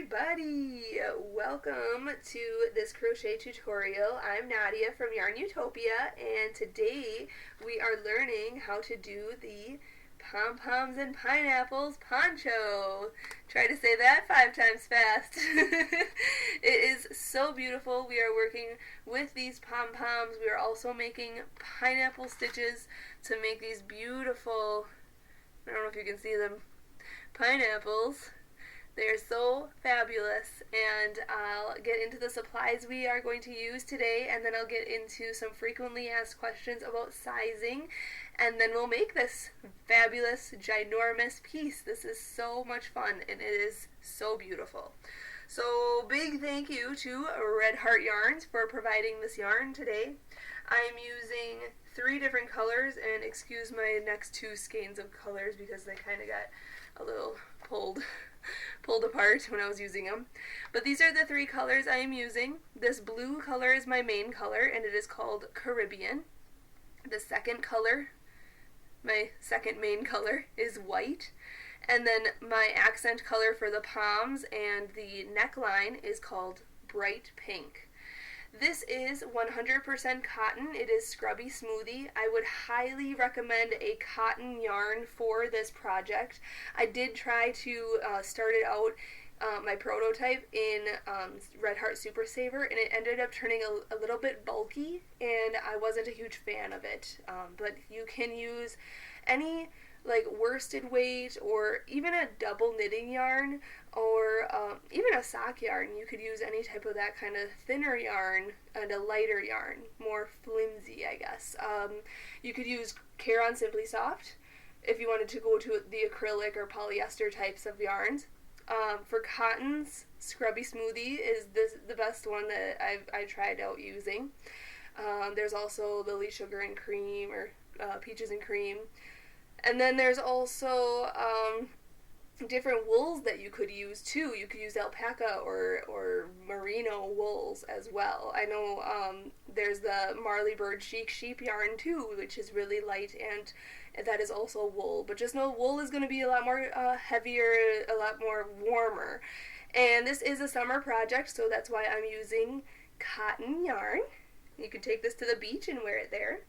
everybody! Welcome to this crochet tutorial. I'm Nadia from YARNutopia, and today we are learning how to do the Pom Poms and Pineapples Poncho. Try to say that 5 times fast. It is so beautiful. We are working with these pom-poms. We are also making pineapple stitches to make these beautiful, I don't know if you can see them, pineapples. They're so fabulous, and I'll get into the supplies we are going to use today, and then I'll get into some frequently asked questions about sizing, and then we'll make this fabulous, ginormous piece. This is so much fun, and it is so beautiful. So big thank you to Red Heart Yarns for providing this yarn today. I'm using 3 different colors, and excuse my next 2 skeins of colors because they kind of got a little pulled apart when I was using them. But these are the 3 colors I am using. This blue color is my main color, and it is called Caribbean. The second color, my second main color, is white. And then my accent color for the palms and the neckline is called Brite Pink. This is 100% cotton. It is scrubby smoothie. I would highly recommend a cotton yarn for this project. I did try to start it out, my prototype, in Red Heart Super Saver, and it ended up turning a little bit bulky, and I wasn't a huge fan of it. But you can use any like worsted weight or even a double knitting yarn or even a sock yarn. You could use any type of that kind of thinner yarn and a lighter yarn, more flimsy, I guess. You could use Caron Simply Soft if you wanted to go to the acrylic or polyester types of yarns. For cottons, Scrubby Smoothie is the best one that I tried out using. There's also Lily Sugar and Cream or Peaches and Cream. And then there's also different wools that you could use too. You could use alpaca or merino wools as well. I know there's the Marley Bird Chic Sheep yarn too, which is really light, and that is also wool. But just know wool is going to be a lot more heavier, a lot more warmer. And this is a summer project, so that's why I'm using cotton yarn. You can take this to the beach and wear it there.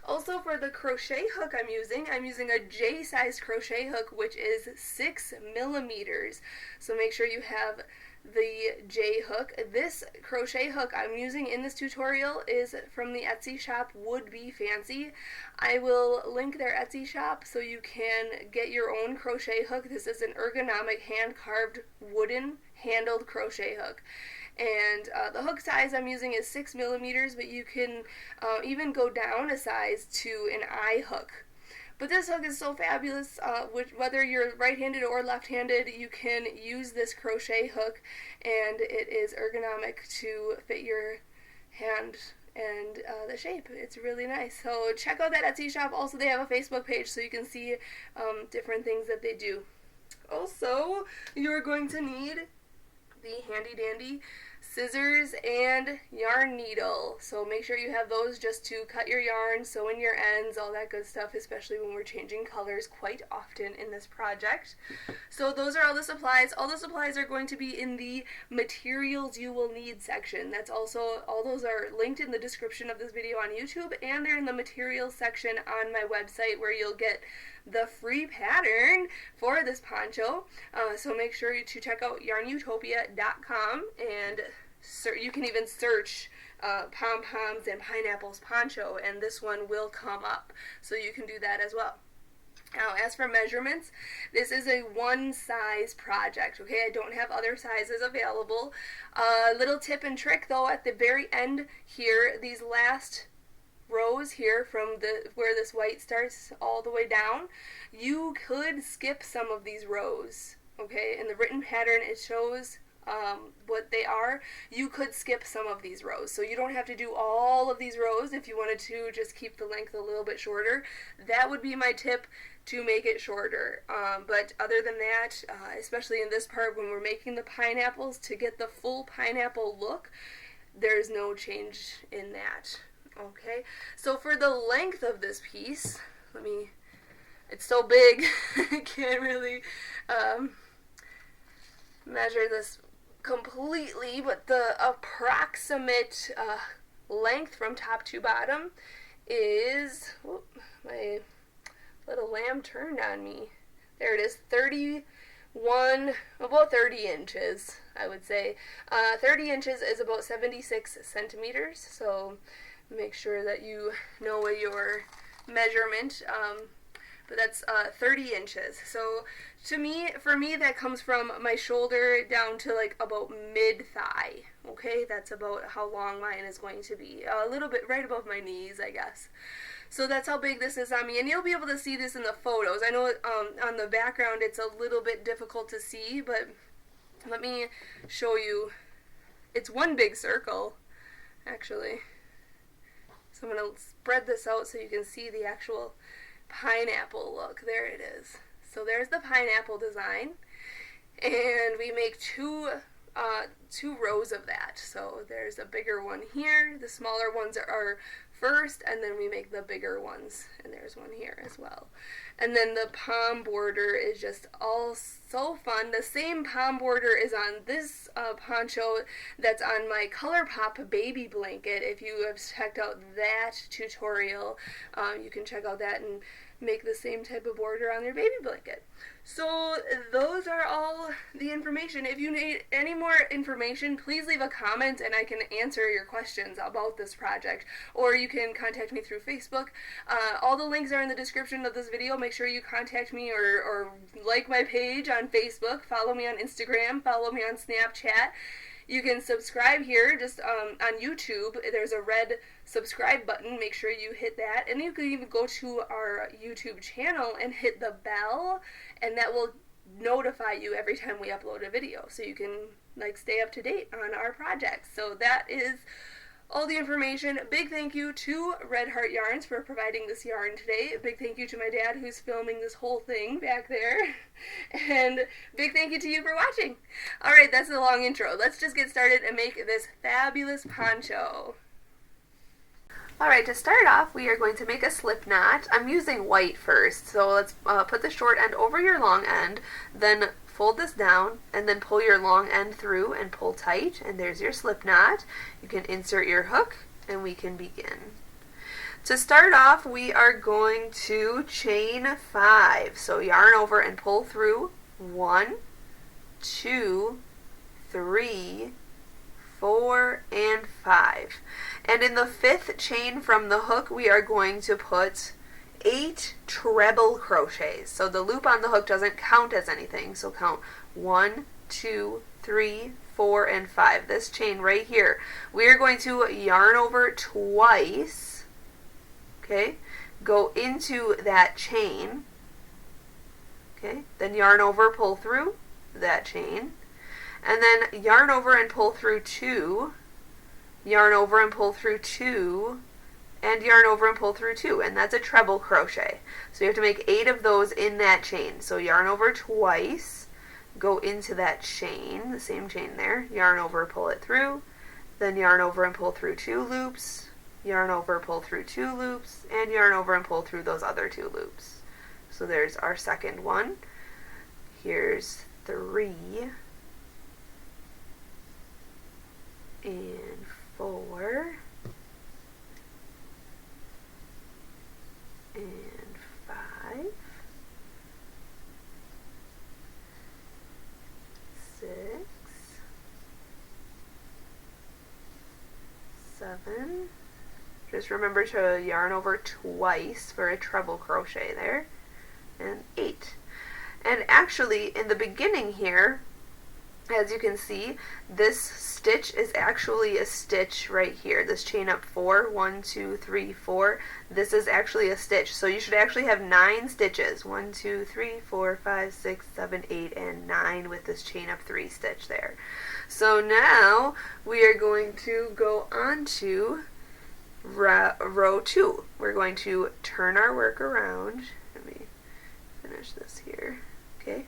Also for the crochet hook I'm using a J-size crochet hook, which is 6 millimeters. So make sure you have the J hook. This crochet hook I'm using in this tutorial is from the Etsy shop Would Be Fancy. I will link their Etsy shop so you can get your own crochet hook. This is an ergonomic hand-carved wooden handled crochet hook. And the hook size I'm using is 6 millimeters, but you can even go down a size to an I hook. But this hook is so fabulous, whether you're right-handed or left-handed, you can use this crochet hook, and it is ergonomic to fit your hand and the shape. It's really nice. So check out that Etsy shop. Also, they have a Facebook page so you can see different things that they do. Also, you're going to need the handy-dandy scissors and yarn needle. So make sure you have those just to cut your yarn, sew in your ends, all that good stuff, especially when we're changing colors quite often in this project. So those are all the supplies. All the supplies are going to be in the materials you will need section. That's also, all those are linked in the description of this video on YouTube, and they're in the materials section on my website where you'll get the free pattern for this poncho. So make sure to check out YARNutopia.com, and you can even search Pom Poms and Pineapples Poncho, and this one will come up. So you can do that as well. Now, as for measurements, this is a one-size project, okay? I don't have other sizes available. Little tip and trick, though, at the very end here, these last rows here from where this white starts all the way down, you could skip some of these rows, okay? In the written pattern, it shows what they are. You could skip some of these rows, so you don't have to do all of these rows. If you wanted to just keep the length a little bit shorter, that would be my tip to make it shorter. But other than that, especially in this part when we're making the pineapples, to get the full pineapple look, there's no change in that. Okay, so for the length of this piece, it's so big, I can't really measure this completely, but the approximate length from top to bottom is, whoop, my little lamb turned on me. There it is, about 30 inches, I would say. 30 inches is about 76 centimeters, so make sure that you know your measurement. But that's 30 inches. So for me, that comes from my shoulder down to like about mid-thigh. Okay, that's about how long mine is going to be. A little bit right above my knees, I guess. So that's how big this is on me, and you'll be able to see this in the photos. I know on the background it's a little bit difficult to see, but let me show you. It's one big circle, actually. So I'm going to spread this out so you can see the actual pineapple look. There it is. So there's the pineapple design, and we make two rows of that. So there's a bigger one here, the smaller ones are first, and then we make the bigger ones, and there's one here as well. And then the pom border is just all so fun. The same pom border is on this poncho that's on my ColourPop baby blanket. If you have checked out that tutorial, you can check out that and make the same type of border on your baby blanket. So those are all the information. If you need any more information, please leave a comment and I can answer your questions about this project. Or you can contact me through Facebook. All the links are in the description of this video. Make sure you contact me or like my page on Facebook. Follow me on Instagram. Follow me on Snapchat. You can subscribe here, just on YouTube. There's a red subscribe button. Make sure you hit that. And you can even go to our YouTube channel and hit the bell, and that will notify you every time we upload a video, so you can stay up to date on our projects. So that is all the information. Big thank you to Red Heart Yarns for providing this yarn today. A big thank you to my dad who's filming this whole thing back there. And big thank you to you for watching. Alright, that's a long intro. Let's just get started and make this fabulous poncho. Alright, to start off, we are going to make a slip knot. I'm using white first, so let's put the short end over your long end, then fold this down, and then pull your long end through and pull tight, and there's your slip knot. You can insert your hook, and we can begin. To start off, we are going to chain 5. So yarn over and pull through 1, 2, 3, 4, and 5. And in the 5th chain from the hook, we are going to put 8 treble crochets. So the loop on the hook doesn't count as anything. So count 1, 2, 3, 4, and 5. This chain right here, we are going to yarn over twice. Okay, go into that chain. Okay, then yarn over, pull through that chain, and then yarn over and pull through 2. Yarn over and pull through 2. And yarn over and pull through 2, and that's a treble crochet. So you have to make 8 of those in that chain. So yarn over twice, go into that chain, the same chain there, yarn over, pull it through, then yarn over and pull through 2 loops, yarn over, pull through 2 loops, and yarn over and pull through those other 2 loops. So there's our second one. Here's 3 and 4 and 5, 6, 7. Just remember to yarn over twice for a treble crochet there, and 8. And actually, in the beginning here, as you can see, this stitch is actually a stitch right here. This chain up 4, 1, 2, 3, 4. This is actually a stitch. So you should actually have 9 stitches. 1, 2, 3, 4, 5, 6, 7, 8, and 9 with this chain up 3 stitch there. So now we are going to go on to row 2. We're going to turn our work around. Let me finish this here. Okay,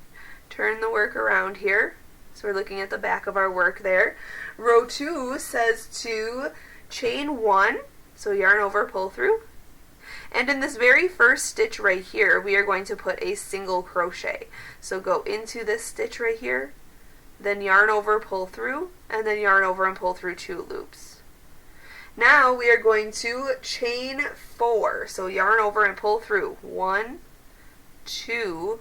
turn the work around here. So we're looking at the back of our work there. Row 2 says to chain 1, so yarn over, pull through. And in this very first stitch right here, we are going to put a single crochet. So go into this stitch right here, then yarn over, pull through, and then yarn over and pull through 2 loops. Now we are going to chain 4. So yarn over and pull through 1, 2,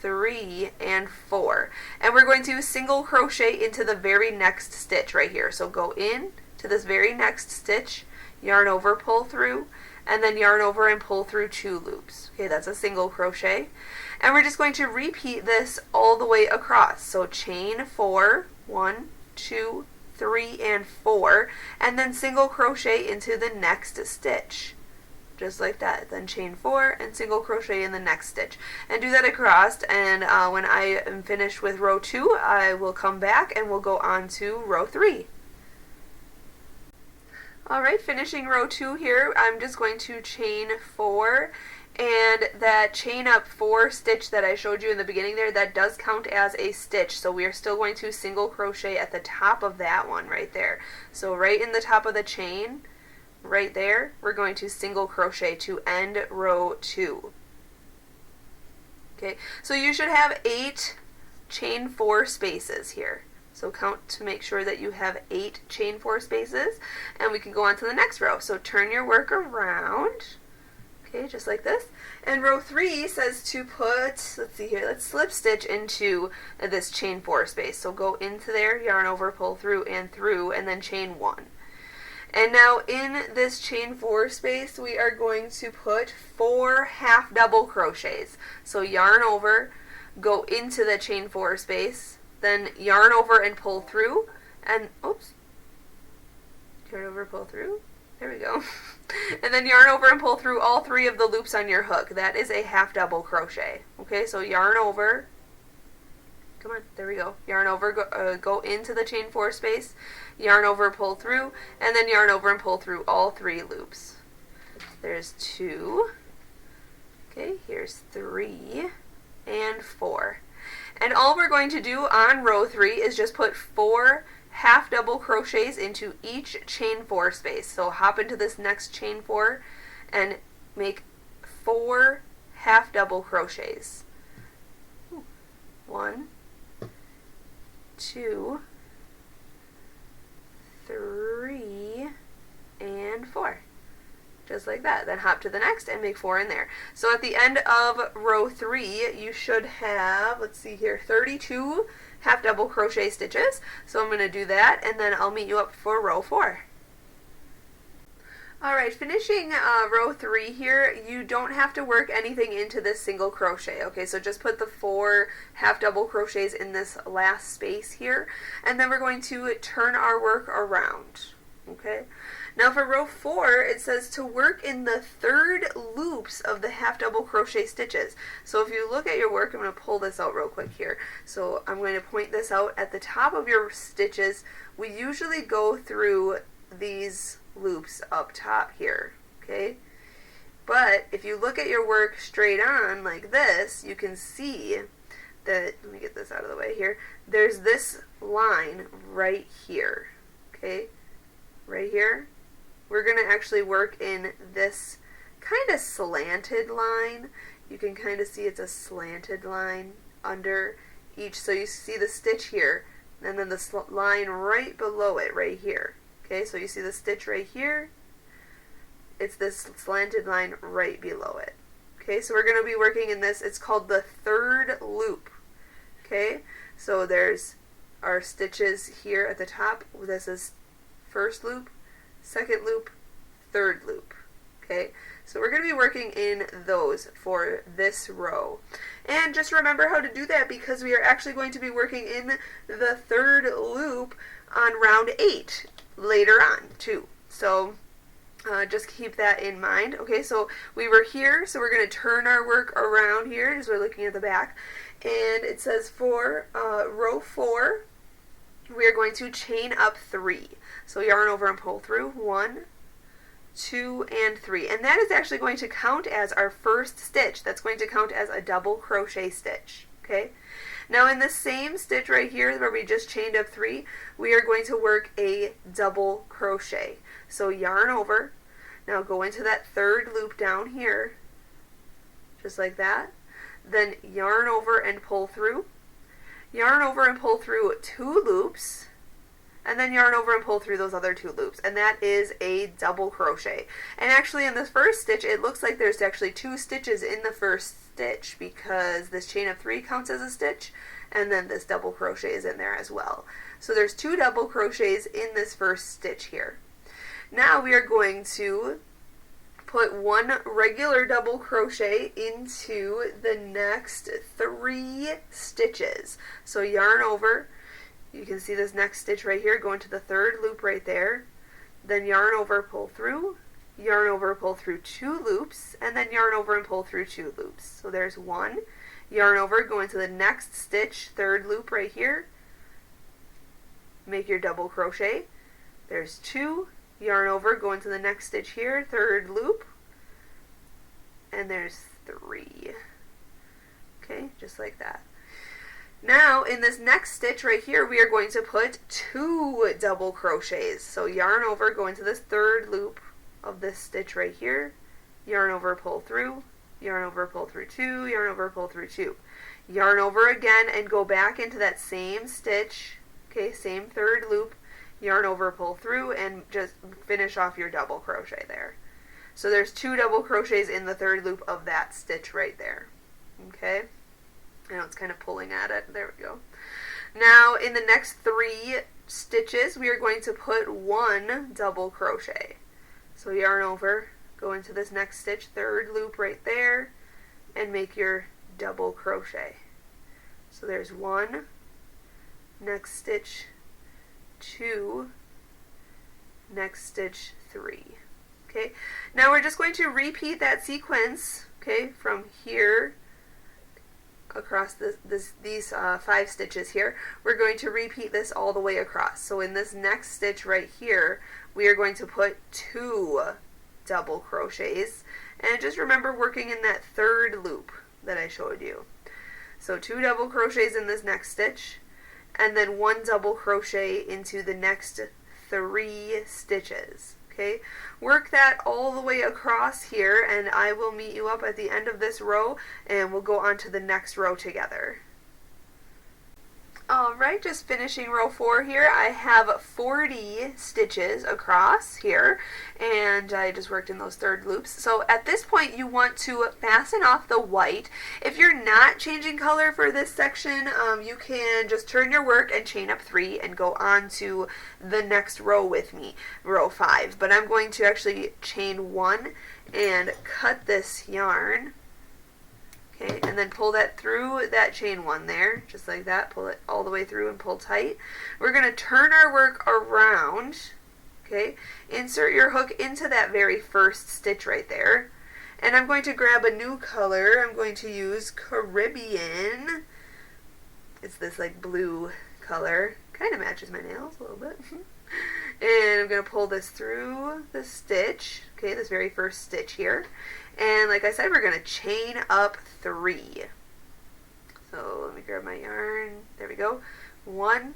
3, and 4. And we're going to single crochet into the very next stitch right here. So go in to this very next stitch, yarn over, pull through, and then yarn over and pull through 2 loops. Okay, that's a single crochet. And we're just going to repeat this all the way across. So chain 4, 1, 2, 3, and 4, and then single crochet into the next stitch. Just like that. Then chain 4 and single crochet in the next stitch. And do that across, and when I am finished with row 2, I will come back and we'll go on to row 3. Alright, finishing row 2 here, I'm just going to chain 4, and that chain up 4 stitch that I showed you in the beginning there, that does count as a stitch, so we are still going to single crochet at the top of that one right there. So right in the top of the chain, right there, we're going to single crochet to end row 2. Okay, so you should have 8 chain 4 spaces here. So count to make sure that you have 8 chain 4 spaces, and we can go on to the next row. So turn your work around, okay, just like this. And row 3 says to put, let's see here, let's slip stitch into this chain 4 space. So go into there, yarn over, pull through, and then chain 1. And now in this chain 4 space, we are going to put 4 half double crochets. So yarn over, go into the chain 4 space, then yarn over and pull through, and oops, yarn over, pull through, there we go, and then yarn over and pull through all 3 of the loops on your hook. That is a half double crochet. Okay, so yarn over, come on, there we go, yarn over, go into the chain 4 space, yarn over, pull through, and then yarn over and pull through all 3 loops. There's 2, okay, here's 3, and 4. And all we're going to do on row 3 is just put 4 half double crochets into each chain 4 space. So hop into this next chain 4 and make 4 half double crochets. 1, 2, 3, and 4. Just like that. Then hop to the next and make 4 in there. So at the end of row 3, you should have, let's see here, 32 half double crochet stitches. So I'm going to do that, and then I'll meet you up for row 4. Alright, finishing row 3 here, you don't have to work anything into this single crochet. Okay, so just put the 4 half double crochets in this last space here, and then we're going to turn our work around. Okay. Now for row 4, it says to work in the 3rd loops of the half double crochet stitches. So if you look at your work, I'm going to pull this out real quick here. So I'm going to point this out at the top of your stitches. We usually go through these loops up top here, okay? But if you look at your work straight on like this, you can see that, let me get this out of the way here, there's this line right here, okay? Right here. We're going to actually work in this kind of slanted line. You can kind of see it's a slanted line under each. So you see the stitch here, and then the line right below it right here. Okay, so you see the stitch right here. It's this slanted line right below it. Okay, so we're going to be working in this. It's called the 3rd loop. Okay, so there's our stitches here at the top. This is 1st loop, 2nd loop, 3rd loop. Okay, so we're going to be working in those for this row. And just remember how to do that, because we are actually going to be working in the 3rd loop on round 8 later on too. So just keep that in mind. Okay, so we were here, so we're going to turn our work around here as we're looking at the back. And it says for row 4, we are going to chain up 3. So yarn over and pull through 1, 2, and 3. And that is actually going to count as our first stitch. That's going to count as a double crochet stitch. Okay? Now in the same stitch right here where we just chained up 3, we are going to work a double crochet. So yarn over. Now go into that 3rd loop down here, just like that. Then yarn over and pull through. yarn over and pull through 2 loops, and then yarn over and pull through those other 2 loops, and that is a double crochet. And actually in this first stitch it looks like there's actually 2 stitches in the first stitch, because this chain of 3 counts as a stitch, and then this double crochet is in there as well. So there's 2 double crochets in this first stitch here. Now we are going to put 1 regular double crochet into the next 3 stitches. So yarn over, you can see this next stitch right here, go into the 3rd loop right there, then yarn over, pull through, yarn over, pull through 2 loops, and then yarn over and pull through 2 loops. So there's 1, yarn over, go into the next stitch, 3rd loop right here, make your double crochet, there's 2, yarn over, go into the next stitch here, 3rd loop, and there's 3. Okay, just like that. Now in this next stitch right here we are going to put 2 double crochets. So yarn over, go into this 3rd loop of this stitch right here, yarn over, pull through, yarn over, pull through 2, yarn over, pull through 2. Yarn over again and go back into that same stitch, okay, same 3rd loop, yarn over, pull through, and just finish off your double crochet there. So there's 2 double crochets in the 3rd loop of that stitch right there. Okay, I know it's kind of pulling at it, there we go. Now in the next 3 stitches we are going to put 1 double crochet. So yarn over, go into this next stitch, 3rd loop right there, and make your double crochet. So there's 1, next stitch 2, next stitch 3. Okay, now we're just going to repeat that sequence, okay, from here across these 5 stitches here. We're going to repeat this all the way across. So in this next stitch right here we are going to put 2 double crochets, and just remember working in that 3rd loop that I showed you. So 2 double crochets in this next stitch, and then 1 double crochet into the next 3 stitches. Okay, work that all the way across here, and I will meet you up at the end of this row and we'll go on to the next row together. Alright, just finishing row 4 here. I have 40 stitches across here, and I just worked in those 3rd loops. So at this point you want to fasten off the white. If you're not changing color for this section, you can just turn your work and chain up 3 and go on to the next row with me, row 5. But I'm going to actually chain 1 and cut this yarn. Okay, and then pull that through that chain 1 there, just like that. Pull it all the way through and pull tight. We're going to turn our work around. Okay, insert your hook into that very first stitch right there. And I'm going to grab a new color. I'm going to use Caribbean. It's this like blue color. Kind of matches my nails a little bit. And I'm going to pull this through the stitch. Okay, this very first stitch here. And like I said, we're going to chain up 3. So let me grab my yarn. There we go. 1,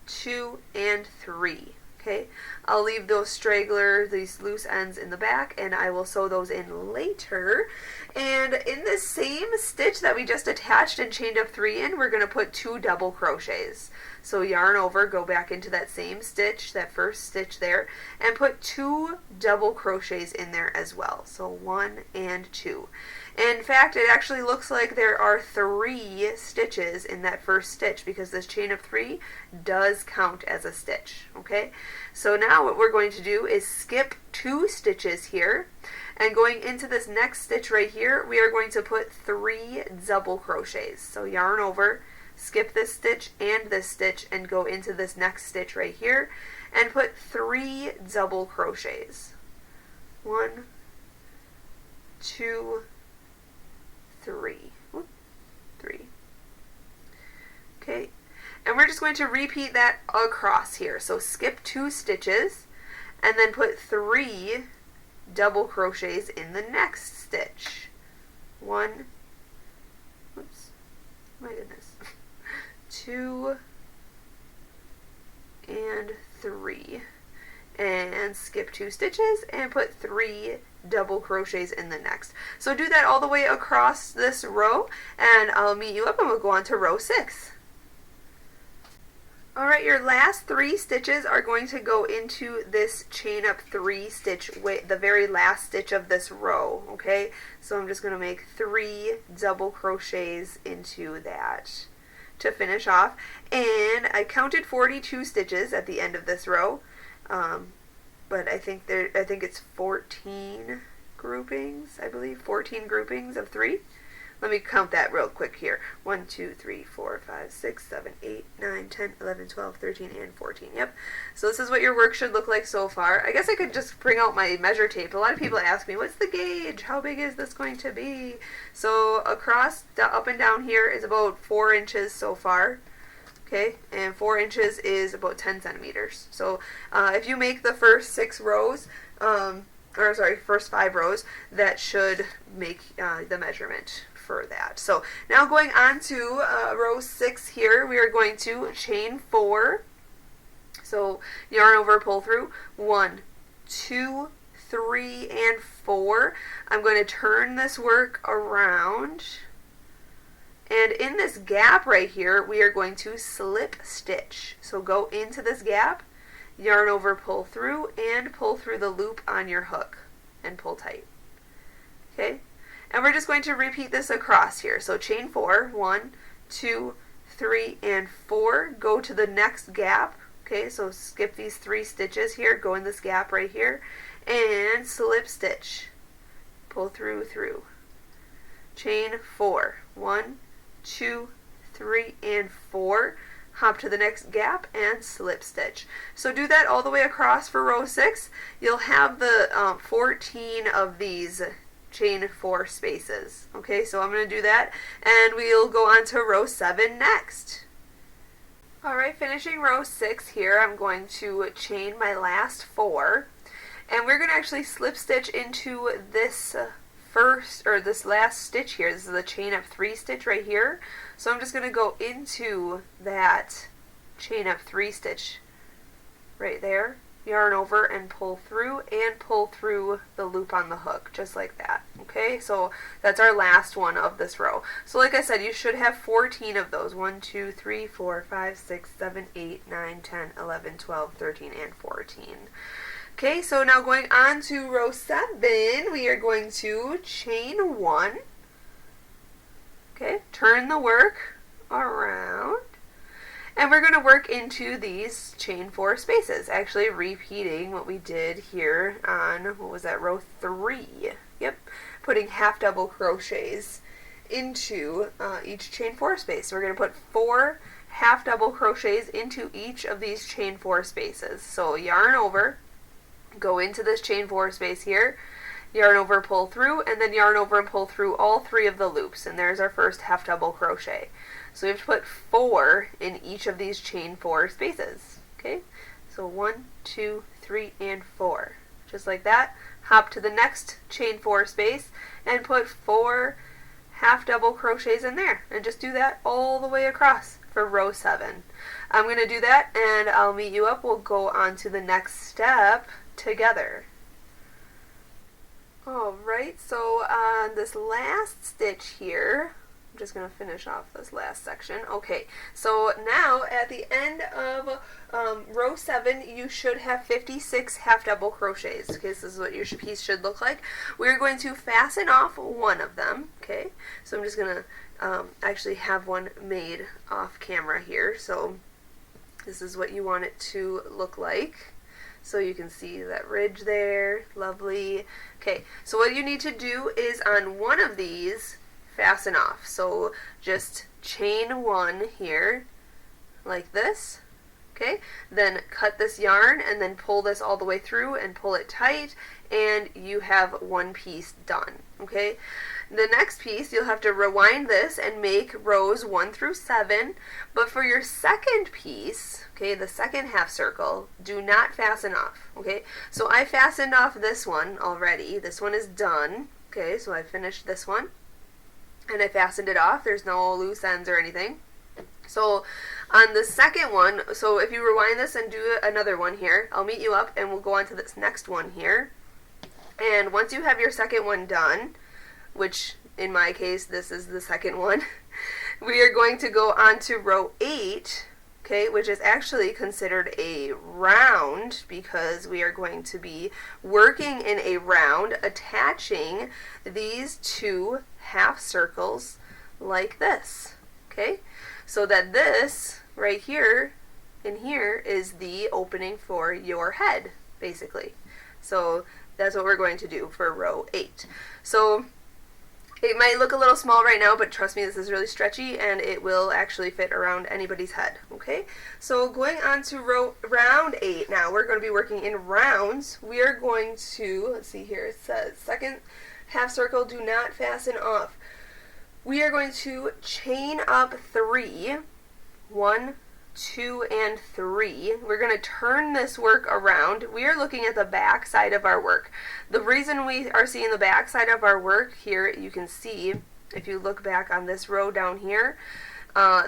2, and 3. Okay, I'll leave those stragglers, these loose ends in the back, and I will sew those in later. And in this same stitch that we just attached and chained up 3 in, we're going to put 2 double crochets. So yarn over, go back into that same stitch, that first stitch there, and put 2 double crochets in there as well. So 1 and 2. In fact, it actually looks like there are 3 stitches in that first stitch, because this chain of 3 does count as a stitch. Okay, so now what we're going to do is skip 2 stitches here, and going into this next stitch right here, we are going to put 3 double crochets. So yarn over, skip this stitch and this stitch, and go into this next stitch right here and put 3 double crochets. 1, 2, 3. 3. Okay, and we're just going to repeat that across here. So skip 2 stitches and then put 3 double crochets in the next stitch. 1, oops, my goodness, 2 and 3, and skip 2 stitches and put 3 double crochets in the next. So do that all the way across this row, and I'll meet you up and we'll go on to row 6. Alright, your last 3 stitches are going to go into this chain up 3 stitch, the very last stitch of this row, okay? So I'm just going to make 3 double crochets into that to finish off. And I counted 42 stitches at the end of this row, but I think it's 14 groupings, I believe, 14 groupings of 3. Let me count that real quick here. 1, 2, 3, 4, 5, 6, 7, 8, 9, 10, 11, 12, 13, and 14. Yep. So this is what your work should look like so far. I guess I could just bring out my measure tape. A lot of people ask me, what's the gauge? How big is this going to be? So across, up and down here is about 4 inches so far. Okay, and 4 inches is about 10 centimeters. So if you make the first 6 rows, first 5 rows, that should make the measurement for that. So now going on to row 6 here, we are going to chain 4. So yarn over, pull through, 1, 2, 3, and 4. I'm going to turn this work around, and in this gap right here, we are going to slip stitch. So go into this gap, yarn over, pull through, and pull through the loop on your hook, and pull tight. Okay? And we're just going to repeat this across here. So chain 4, 1, 2, 3, and 4. Go to the next gap. Okay, so skip these 3 stitches here, go in this gap right here, and slip stitch. Pull through, through. Chain 4, 1, 2, 3, and 4. Hop to the next gap and slip stitch. So do that all the way across for row 6. You'll have the 14 of these chain 4 spaces. Okay, so I'm going to do that, and we'll go on to row 7 next. Alright, finishing row 6 here, I'm going to chain my last 4, and we're going to actually slip stitch into this this last stitch here. This is the chain up 3 stitch right here. So I'm just going to go into that chain up 3 stitch right there, yarn over and pull through the loop on the hook, just like that. Okay, so that's our last one of this row. So like I said, you should have 14 of those. 1, 2, 3, 4, 5, 6, 7, 8, 9, 10, 11, 12, 13, and 14. Okay, so now going on to row 7, we are going to chain 1. Okay, turn the work around, and we're going to work into these chain 4 spaces, actually repeating what we did here on, what was that, row 3. Yep, putting half double crochets into each chain 4 space. So we're going to put 4 half double crochets into each of these chain 4 spaces. So yarn over, go into this chain 4 space here, yarn over, pull through, and then yarn over and pull through all 3 of the loops, and there's our first half double crochet. So we have to put 4 in each of these chain 4 spaces. Okay, so 1, 2, 3, and 4, just like that. Hop to the next chain 4 space and put 4 half double crochets in there, and just do that all the way across for row 7. I'm going to do that, and I'll meet you up. We'll go on to the next step together. Alright, so on this last stitch here, I'm just going to finish off this last section. Okay, so now at the end of row 7, you should have 56 half double crochets. Okay, this is what your piece should look like. We're going to fasten off one of them. Okay, so I'm just going to actually have one made off camera here. So this is what you want it to look like. So you can see that ridge there, lovely. Okay, so what you need to do is on one of these, fasten off. So just chain 1 here, like this. Okay, then cut this yarn and then pull this all the way through and pull it tight, and you have one piece done. Okay, the next piece you'll have to rewind this and make rows 1 through 7, but for your second piece, okay, the second half circle, do not fasten off. Okay, so I fastened off this one already. This one is done. Okay, so I finished this one and I fastened it off. There's no loose ends or anything. So on the second one, so if you rewind this and do another one here, I'll meet you up and we'll go on to this next one here. And once you have your second one done, which in my case this is the second one, we are going to go on to row 8. okay, which is actually considered a round because we are going to be working in a round, attaching these two half circles like this, okay? So that this right here in here is the opening for your head, basically. So that's what we're going to do for row 8. So it might look a little small right now, but trust me, this is really stretchy and it will actually fit around anybody's head, okay? So going on to round 8 now, we're going to be working in rounds. We are going to, let's see here, it says second half circle, do not fasten off. We are going to chain up 3, 1, 2, and 3. We're going to turn this work around. We are looking at the back side of our work. The reason we are seeing the back side of our work here, you can see, if you look back on this row down here,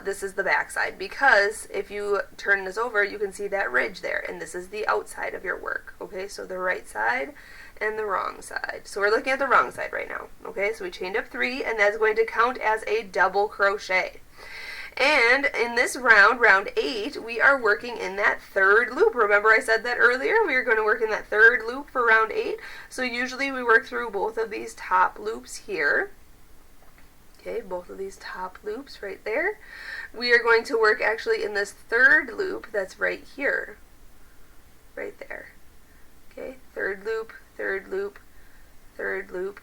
this is the back side, because if you turn this over, you can see that ridge there, and this is the outside of your work, okay? So the right side and the wrong side. So we're looking at the wrong side right now, okay? So we chained up 3, and that's going to count as a double crochet. And in this round, round 8, we are working in that third loop. Remember I said that earlier? We are going to work in that third loop for round 8. So usually we work through both of these top loops here. Okay, both of these top loops right there. We are going to work actually in this third loop that's right here. Right there. Okay, third loop, third loop, third loop.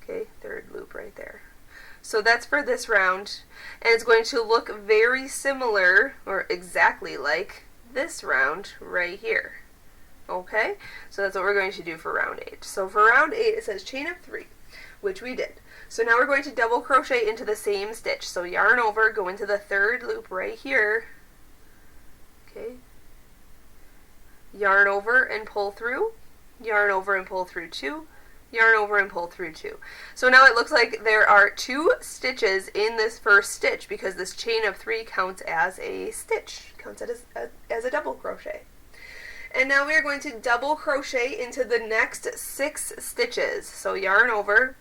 Okay, third loop right there. So that's for this round, and it's going to look very similar, or exactly like this round right here. Okay, so that's what we're going to do for round 8. So for round 8, it says chain up 3, which we did. So now we're going to double crochet into the same stitch. So yarn over, go into the third loop right here. Okay, yarn over and pull through, yarn over and pull through 2, yarn over and pull through 2. So now it looks like there are 2 stitches in this first stitch because this chain of 3 counts as a stitch, counts as a double crochet. And now we are going to double crochet into the next 6 stitches. So yarn over,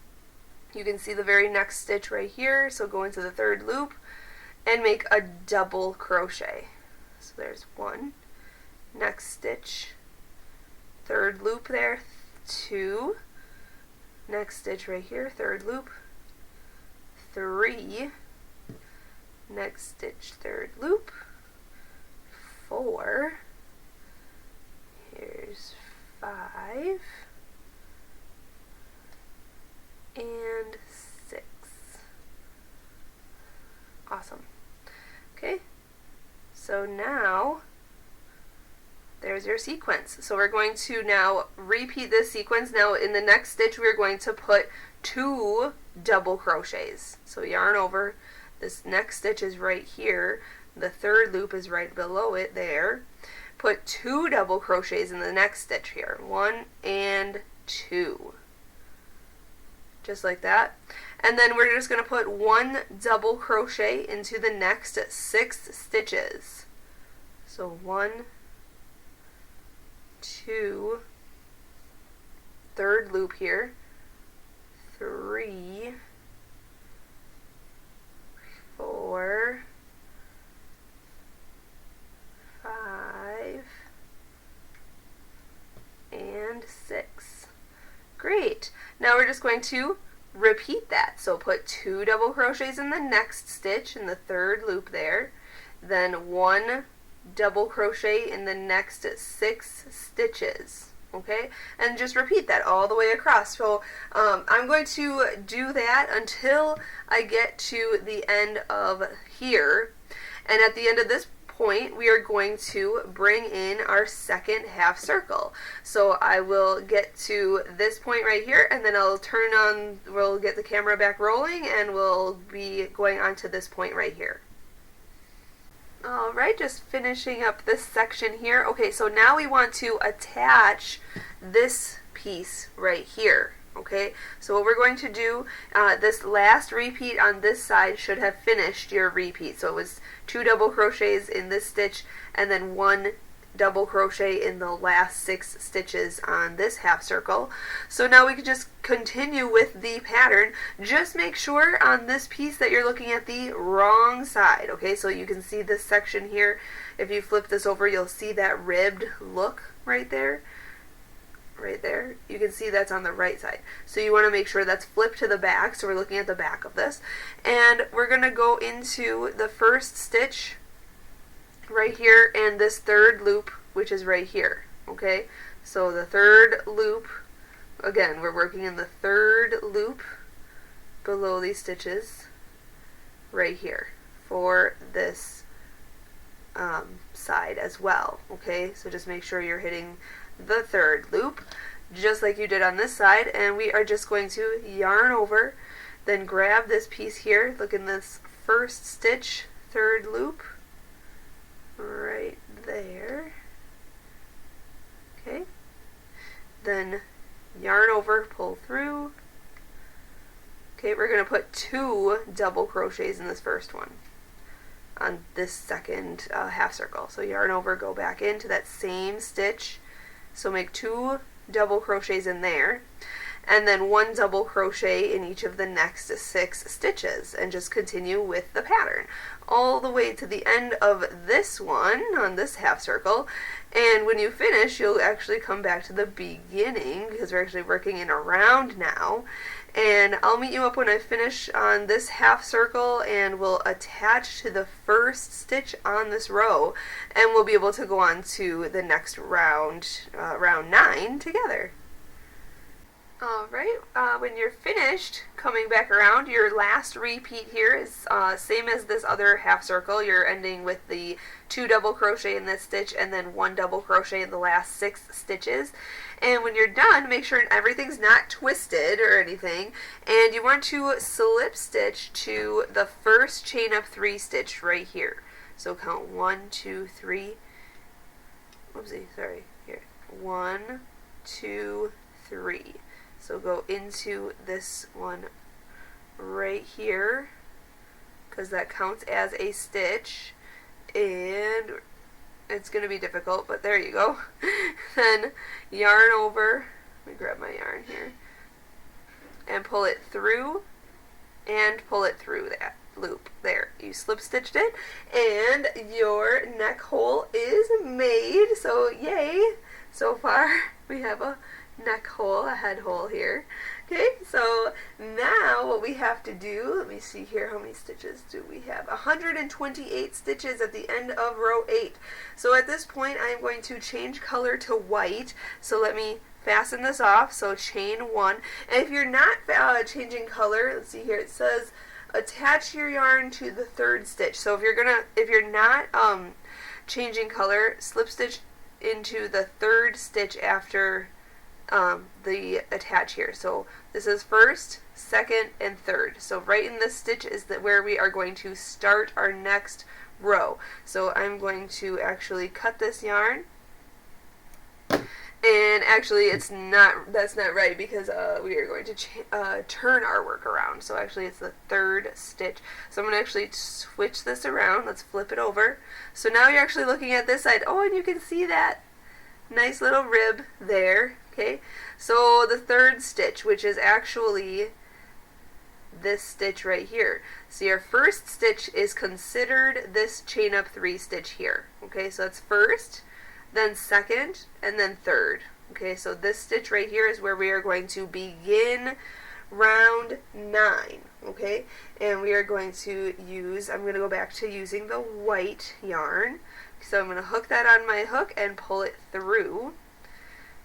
you can see the very next stitch right here, so go into the third loop and make a double crochet. So there's 1, next stitch, third loop there, 2, next stitch right here, third loop, 3, next stitch, third loop, 4, here's 5, and 6. Awesome. Okay, so now there's your sequence. So we're going to now repeat this sequence. Now in the next stitch we're going to put 2 double crochets. So yarn over, this next stitch is right here, the third loop is right below it there. Put 2 double crochets in the next stitch here, 1 and 2. Just like that. And then we're just going to put 1 double crochet into the next 6 stitches. So 1, 2, third loop here, 3, 4, 5, and 6. Great. Now we're just going to repeat that. So put 2 double crochets in the next stitch in the third loop there, then 1 double crochet in the next 6 stitches, okay, and just repeat that all the way across. So I'm going to do that until I get to the end of here, and at the end of this point we are going to bring in our second half circle. So I will get to this point right here, and then I'll turn on, we'll get the camera back rolling, and we'll be going on to this point right here. Alright, just finishing up this section here. Okay, so now we want to attach this piece right here. Okay, so what we're going to do, this last repeat on this side should have finished your repeat. So it was 2 double crochets in this stitch and then 1 double crochet in the last 6 stitches on this half circle. So now we can just continue with the pattern. Just make sure on this piece that you're looking at the wrong side, okay? So you can see this section here. If you flip this over, you'll see that ribbed look right there. Right there. You can see that's on the right side. So you want to make sure that's flipped to the back. So we're looking at the back of this. And we're going to go into the first stitch right here and this third loop, which is right here, okay? So the third loop, again, we're working in the third loop below these stitches right here for this side as well, okay? So just make sure you're hitting the third loop just like you did on this side, and we are just going to yarn over, then grab this piece here, look in this first stitch, third loop right there, okay, then yarn over, pull through. Okay, we're going to put 2 double crochets in this first one on this second half circle. So yarn over, go back into that same stitch, so make 2 double crochets in there, and then 1 double crochet in each of the next 6 stitches, and just continue with the pattern all the way to the end of this one on this half circle. And when you finish, you'll actually come back to the beginning because we're actually working in a round now. And I'll meet you up when I finish on this half circle, and we'll attach to the first stitch on this row, and we'll be able to go on to the next round, round 9 together. Alright, when you're finished coming back around, your last repeat here is same as this other half circle. You're ending with the 2 double crochet in this stitch and then 1 double crochet in the last 6 stitches. And when you're done, make sure everything's not twisted or anything, and you want to slip stitch to the first chain up 3 stitch right here. So count 1, 2, 3. Whoopsie, sorry. Here. 1, 2, 3. So go into this one right here, because that counts as a stitch, and it's going to be difficult, but there you go. Then yarn over, let me grab my yarn here, and pull it through, and pull it through that loop. There, you slip stitched it, and your neck hole is made, so yay! So far, we have a neck hole, a head hole here. Okay, so now what we have to do, let me see here, how many stitches do we have? 128 stitches at the end of row 8. So at this point I'm going to change color to white, so let me fasten this off, so chain 1. And if you're not changing color, let's see here, it says attach your yarn to the 3rd stitch. So if you're not changing color, slip stitch into the 3rd stitch after the attach here. So this is 1st, 2nd, and 3rd. So right in this stitch is where we are going to start our next row. So I'm going to actually cut this yarn, and actually that's not right, because we are going to turn our work around. So actually it's the 3rd stitch. So I'm going to actually switch this around. Let's flip it over. So now you're actually looking at this side. Oh, and you can see that nice little rib there. Okay, so the 3rd stitch, which is actually this stitch right here. So your 1st stitch is considered this chain up 3 stitch here. Okay, so it's 1st, then 2nd, and then 3rd. Okay, so this stitch right here is where we are going to begin round 9. Okay, and we are going to use, I'm going to go back to using the white yarn. So I'm going to hook that on my hook and pull it through.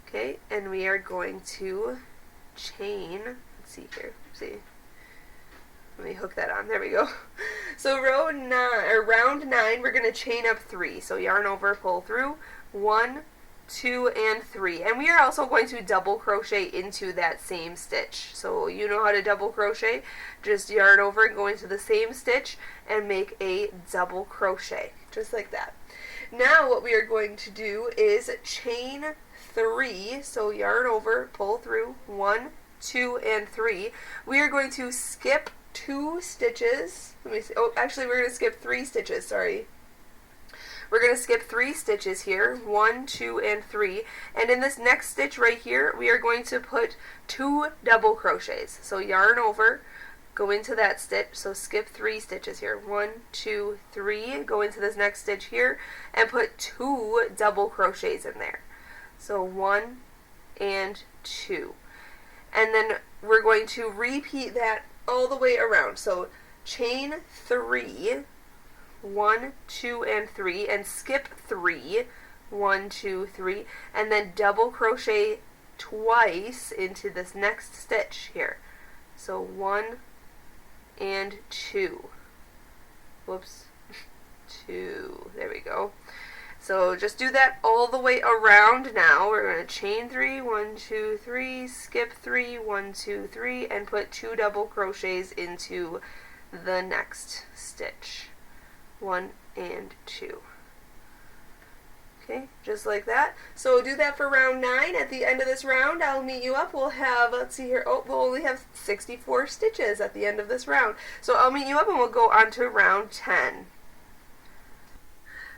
Okay, and we are going to chain, let's see here, let me hook that on, there we go. So round 9, we're going to chain up 3. So yarn over, pull through, 1, 2, and 3. And we are also going to double crochet into that same stitch. So you know how to double crochet, just yarn over and go into the same stitch and make a double crochet, just like that. Now what we are going to do is chain 3, so yarn over, pull through, 1, 2, and 3. We are going to skip 2 stitches. Let me see. Oh, actually we're going to skip 3 stitches, sorry. we're going to skip 3 stitches here, 1, 2, and 3, and in this next stitch right here, we are going to put 2 double crochets. So yarn over, go into that stitch, so skip 3 stitches here, 1, 2, 3, go into this next stitch here, and put 2 double crochets in there. So 1 and 2. And then we're going to repeat that all the way around. So chain 3, 1, 2, and 3, and skip 3, 1, 2, 3, and then double crochet twice into this next stitch here. So 1 and 2. Whoops. 2. There we go. So just do that all the way around now. We're going to chain 3, 1, 2, 3, skip 3, 1, 2, 3, and put 2 double crochets into the next stitch. 1 and 2. Okay, just like that. So do that for round 9. At the end of this round, I'll meet you up. We'll have, let's see here, oh, we'll only have 64 stitches at the end of this round. So I'll meet you up and we'll go on to round 10.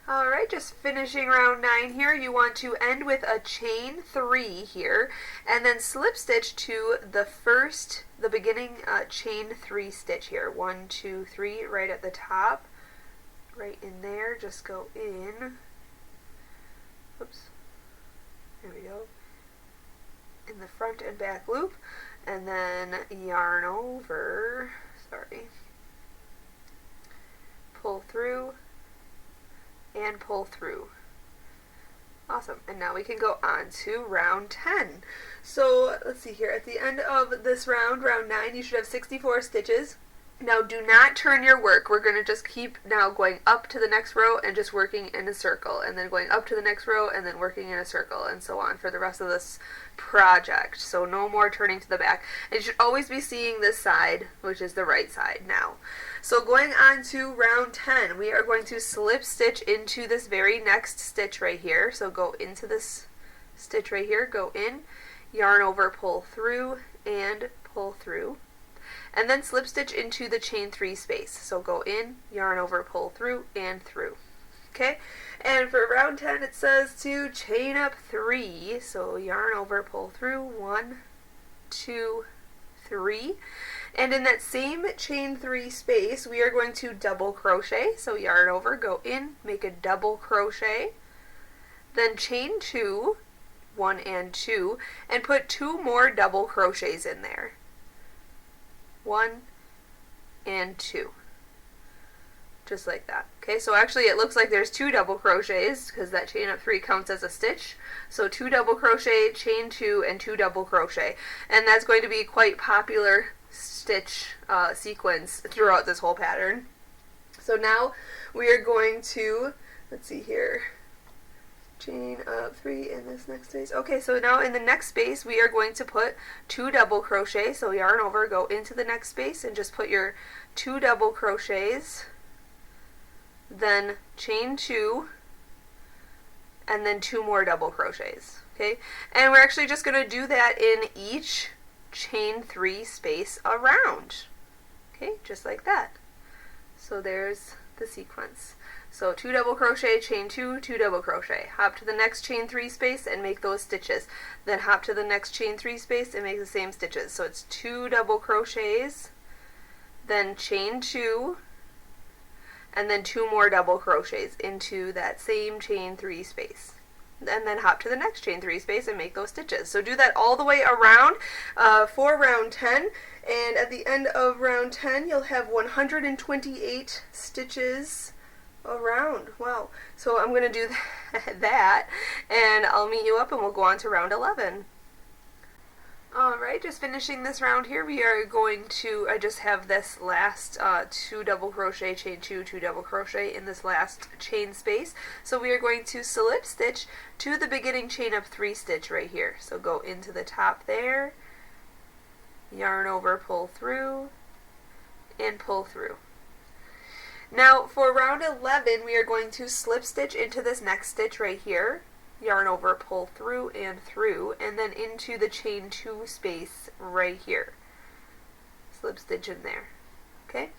Alright, just finishing round 9 here, you want to end with a chain 3 here, and then slip stitch to the beginning chain 3 stitch here. 1, 2, 3, right at the top, right in there, just go in, oops, there we go, in the front and back loop, and then yarn over, pull through, and pull through. Awesome. And now we can go on to round 10. So let's see here. At the end of this round, round 9, you should have 64 stitches. Now do not turn your work. We're going to just keep now going up to the next row and just working in a circle, and then going up to the next row and then working in a circle, and so on for the rest of this project. So no more turning to the back. And you should always be seeing this side, which is the right side now. So going on to round 10, we are going to slip stitch into this very next stitch right here. So go into this stitch right here, go in, yarn over, pull through, and pull through. And then slip stitch into the chain 3 space. So go in, yarn over, pull through, and through. Okay, and for round 10 it says to chain up 3. So yarn over, pull through, 1, 2, 3. And in that same chain 3 space, we are going to double crochet. So yarn over, go in, make a double crochet, then chain 2, 1 and 2, and put 2 more double crochets in there. 1 and 2, just like that. Okay, so actually it looks like there's 2 double crochets because that chain up 3 counts as a stitch. So 2 double crochet, chain 2, and 2 double crochet, and that's going to be quite popular stitch sequence throughout this whole pattern. So now we are going to, let's see here, chain up 3 in this next space. Okay, so now in the next space we are going to put 2 double crochet. So yarn over, go into the next space and just put your 2 double crochets, then chain 2, and then 2 more double crochets. Okay, and we're actually just going to do that in each chain 3 space around. Okay, just like that. So there's the sequence. So 2 double crochet, chain 2, 2 double crochet, hop to the next chain 3 space and make those stitches, then hop to the next chain 3 space and make the same stitches. So it's 2 double crochets, then chain 2, and then 2 more double crochets into that same chain 3 space, and then hop to the next chain 3 space and make those stitches. So do that all the way around for round 10, and at the end of round 10 you'll have 128 stitches around. Wow. So I'm going to do that, and I'll meet you up and we'll go on to round 11. Alright, just finishing this round here, we are going to, I just have this last 2 double crochet, chain 2, 2 double crochet in this last chain space. So we are going to slip stitch to the beginning chain up 3 stitch right here. So go into the top there, yarn over, pull through, and pull through. Now for round 11 we are going to slip stitch into this next stitch right here, yarn over, pull through, and then into the chain 2 space right here. Slip stitch in there. Okay,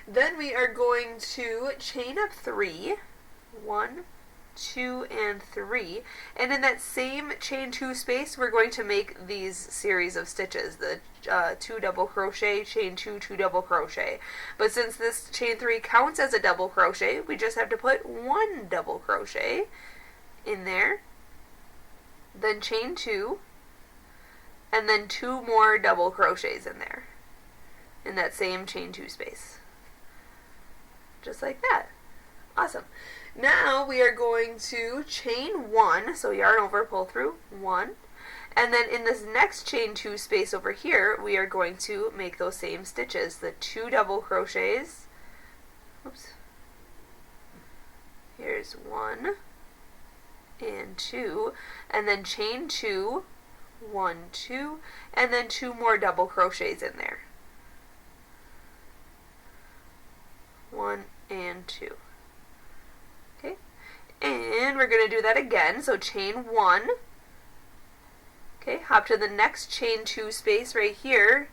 then we are going to chain up 3, 1, 2, and 3, and in that same chain 2 space we're going to make these series of stitches, the 2 double crochet, chain 2, 2 double crochet. But since this chain 3 counts as a double crochet, we just have to put 1 double crochet in there, then chain 2, and then 2 more double crochets in there in that same chain 2 space, just like that. Awesome. Now we are going to chain 1, so yarn over, pull through 1, and then in this next chain 2 space over here we are going to make those same stitches, the 2 double crochets. Oops. Here's 1 and 2, and then chain 2, 1, 2, and then 2 more double crochets in there. 1 and 2. Okay, and we're going to do that again, so chain 1. Okay, hop to the next chain 2 space right here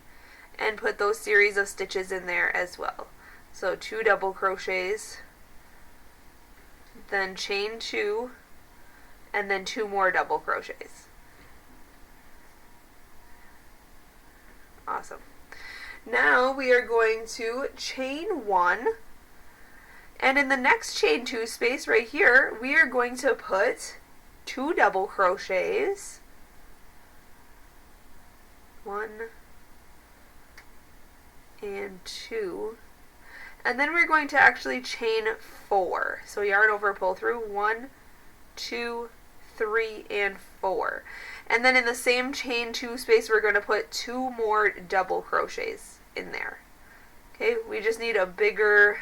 and put those series of stitches in there as well. So 2 double crochets, then chain 2, and then 2 more double crochets. Awesome. Now we are going to chain 1, and in the next chain 2 space right here we are going to put 2 double crochets, 1 and 2, and then we're going to actually chain 4. So yarn over, pull through 1, 2, 3, and 4. And then in the same chain 2 space we're going to put 2 more double crochets in there. Okay, we just need a bigger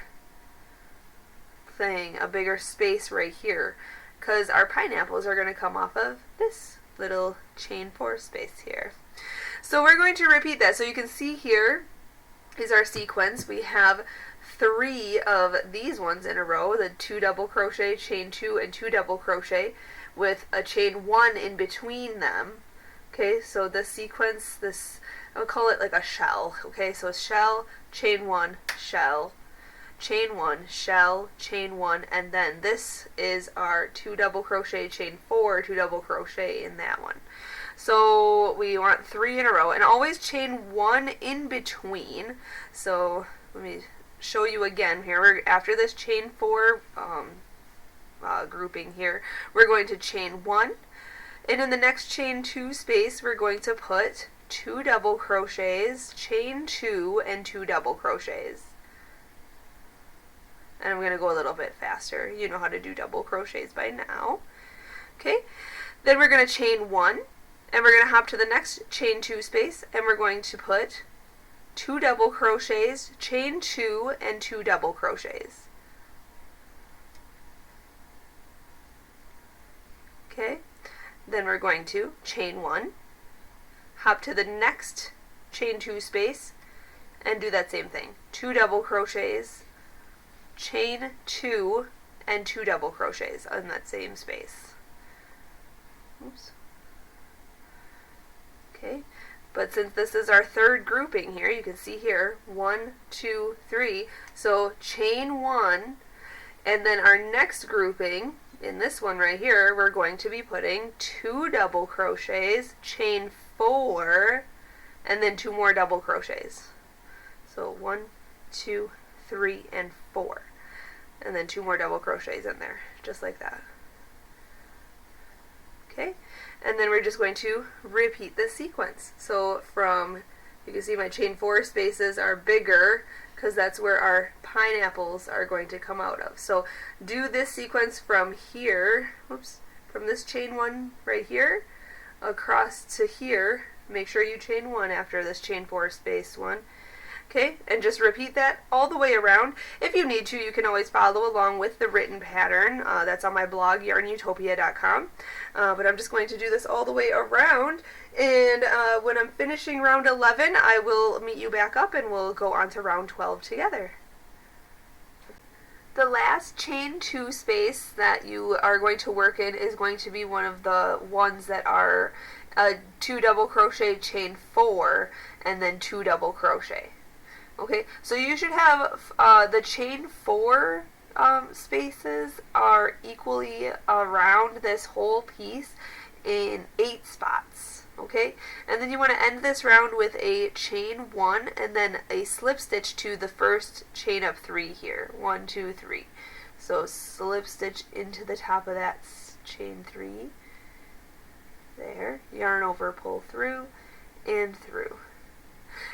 thing, a bigger space right here, because our pineapples are going to come off of this little chain 4 space here. So we're going to repeat that. So you can see here is our sequence. We have 3 of these ones in a row, the 2 double crochet, chain 2, and 2 double crochet with a chain 1 in between them. Okay, so this sequence, this, I'll call it like a shell. Okay, so shell, chain 1, shell, chain 1, shell, chain 1, and then this is our 2 double crochet, chain 4, 2 double crochet in that one. So we want 3 in a row, and always chain 1 in between. So let me show you again here. We're after this chain 4 grouping here, we're going to chain 1, and in the next chain 2 space we're going to put 2 double crochets, chain 2, and 2 double crochets. And I'm going to go a little bit faster. You know how to do double crochets by now. Okay, then we're going to chain 1, and we're going to hop to the next chain 2 space, and we're going to put 2 double crochets, chain 2, and 2 double crochets. Okay, then we're going to chain 1, hop to the next chain 2 space, and do that same thing. 2 double crochets, chain 2, and 2 double crochets in that same space. Oops. Okay, but since this is our third grouping here, you can see here 1, 2, 3, so chain 1, and then our next grouping, in this one right here, we're going to be putting 2 double crochets, chain 4, and then 2 more double crochets. So 1, 2, 3, and 4. And then 2 more double crochets in there, just like that. Okay, and then we're just going to repeat this sequence. So from, you can see my chain 4 spaces are bigger because that's where our pineapples are going to come out of. So do this sequence from here, whoops, from this chain 1 right here across to here. Make sure you chain 1 after this chain 4 space one. Okay, and just repeat that all the way around. If you need to, you can always follow along with the written pattern. That's on my blog, YARNutopia.com. But I'm just going to do this all the way around. And when I'm finishing round 11, I will meet you back up and we'll go on to round 12 together. The last chain 2 space that you are going to work in is going to be one of the ones that are 2 double crochet, chain 4, and then 2 double crochet. Okay, so you should have the chain 4 spaces are equally around this whole piece in 8 spots, okay? And then you want to end this round with a chain 1 and then a slip stitch to the first chain of 3 here. 1, 2, 3. So slip stitch into the top of that chain 3. There. Yarn over, pull through, and through.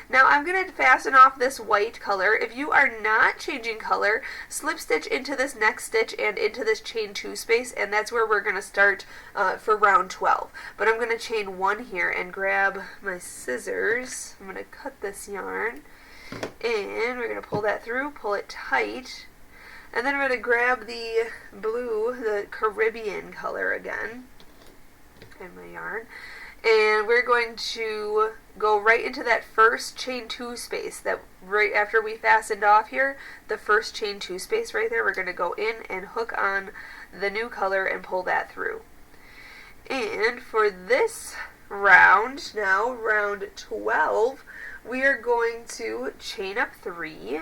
Now I'm going to fasten off this white color. If you are not changing color, slip stitch into this next stitch and into this chain 2 space, and that's where we're going to start for round 12. But I'm going to chain 1 here and grab my scissors. I'm going to cut this yarn, and we're going to pull that through, pull it tight, and then we're going to grab the blue, the Caribbean color again, and my yarn. And we're going to go right into that first chain 2 space, that right after we fastened off here, the first chain 2 space right there, we're going to go in and hook on the new color and pull that through. And for this round, now round 12, we are going to chain up 3,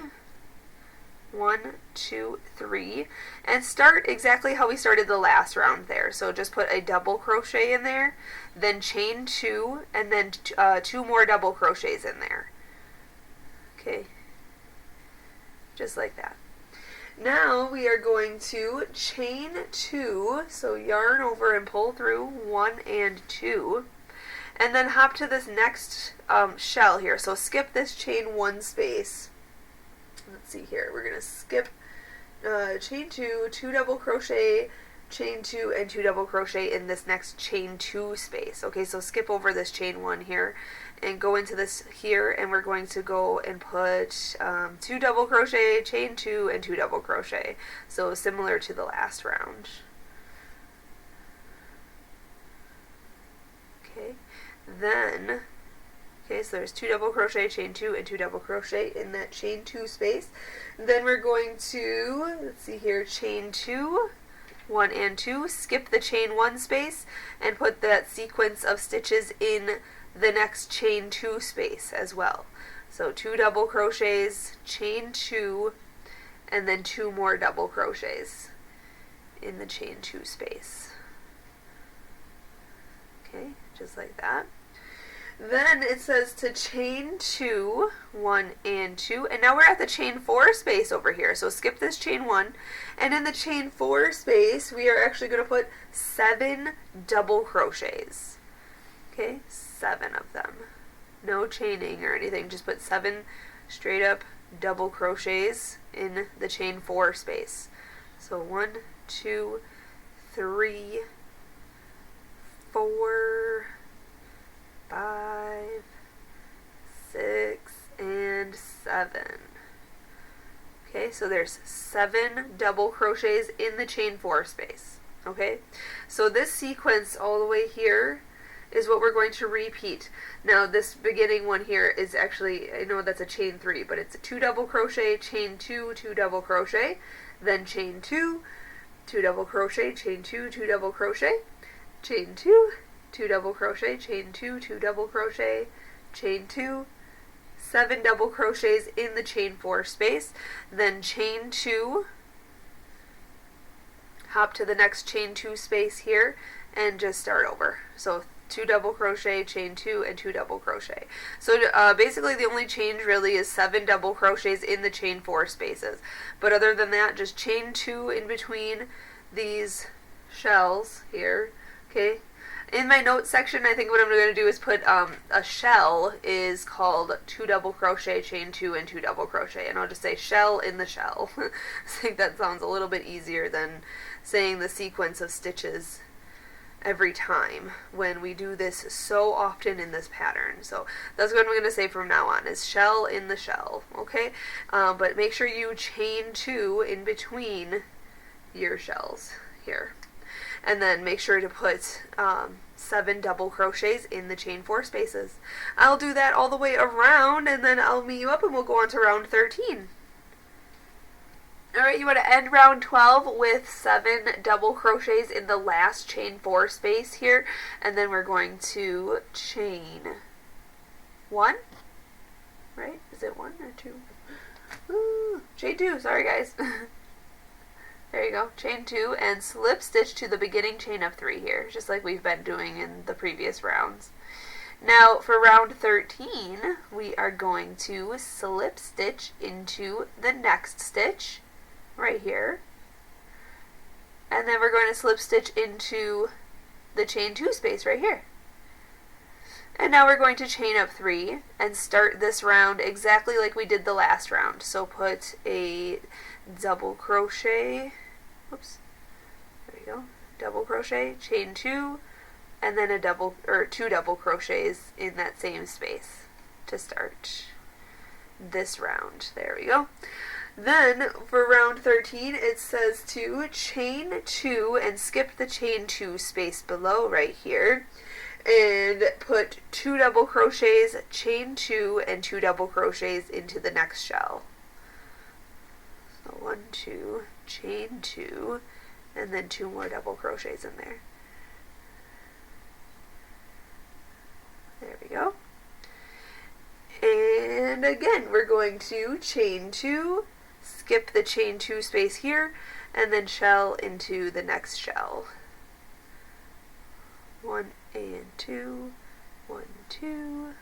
1, 2, 3, and start exactly how we started the last round there. So just put a double crochet in there, then chain 2, and then 2 more double crochets in there. Okay, just like that. Now we are going to chain 2, so yarn over and pull through 1 and 2, and then hop to this next shell here. So skip this chain 1 space. Let's see here, we're going to skip chain 2, 2 double crochet, chain 2, and 2 double crochet in this next chain 2 space. Okay, so skip over this chain 1 here and go into this here, and we're going to go and put 2 double crochet, chain 2, and 2 double crochet. So similar to the last round. Okay, then okay, so there's 2 double crochet, chain 2, and 2 double crochet in that chain 2 space. Then we're going to, let's see here, chain 2, 1 and 2, skip the chain 1 space, and put that sequence of stitches in the next chain 2 space as well. So 2 double crochets, chain 2, and then 2 more double crochets in the chain 2 space. Okay, just like that. Then it says to chain 2, 1 and 2, and now we're at the chain 4 space over here. So skip this chain 1, and in the chain 4 space we are actually going to put 7 double crochets. Okay, 7 of them. No chaining or anything, just put 7 straight up double crochets in the chain 4 space. So 1, 2, 3, 4, 5, 6, and 7. Okay, so there's 7 double crochets in the chain 4 space. Okay, so this sequence all the way here is what we're going to repeat. Now this beginning one here is actually, I know that's a chain 3, but it's a 2 double crochet, chain 2, 2 double crochet, then chain 2, 2 double crochet, chain 2, 2 double crochet, chain 2, 2 double crochet, chain 2, 2 double crochet, chain 2, 7 double crochets in the chain 4 space, then chain 2, hop to the next chain 2 space here, and just start over. So 2 double crochet, chain 2, and 2 double crochet. So basically the only change really is 7 double crochets in the chain 4 spaces. But other than that, just chain 2 in between these shells here. Okay. In my notes section, I think what I'm going to do is put a shell is called 2 double crochet, chain 2, and 2 double crochet. And I'll just say shell in the shell. I think that sounds a little bit easier than saying the sequence of stitches every time when we do this so often in this pattern. So that's what I'm going to say from now on, is shell in the shell. Okay? But make sure you chain 2 in between your shells here. And then make sure to put 7 double crochets in the chain 4 spaces. I'll do that all the way around, and then I'll meet you up and we'll go on to round 13. Alright, you want to end round 12 with 7 double crochets in the last chain 4 space here, and then we're going to chain 1, right? Is it 1 or 2? Ooh, chain 2, sorry guys. There you go, chain 2 and slip stitch to the beginning chain of 3 here, just like we've been doing in the previous rounds. Now for round 13, we are going to slip stitch into the next stitch right here, and then we're going to slip stitch into the chain 2 space right here. And now we're going to chain up 3 and start this round exactly like we did the last round. So put a double crochet, oops, there you go, double crochet, chain 2, and then two double crochets in that same space to start this round. There we go. Then for round 13, it says to chain 2 and skip the chain 2 space below right here, and put 2 double crochets, chain 2, and 2 double crochets into the next shell. So 1, 2, chain 2, and then 2 more double crochets in there. There we go. And again, we're going to chain 2, skip the chain 2 space here, and then shell into the next shell. 1 and 2, 1, 2,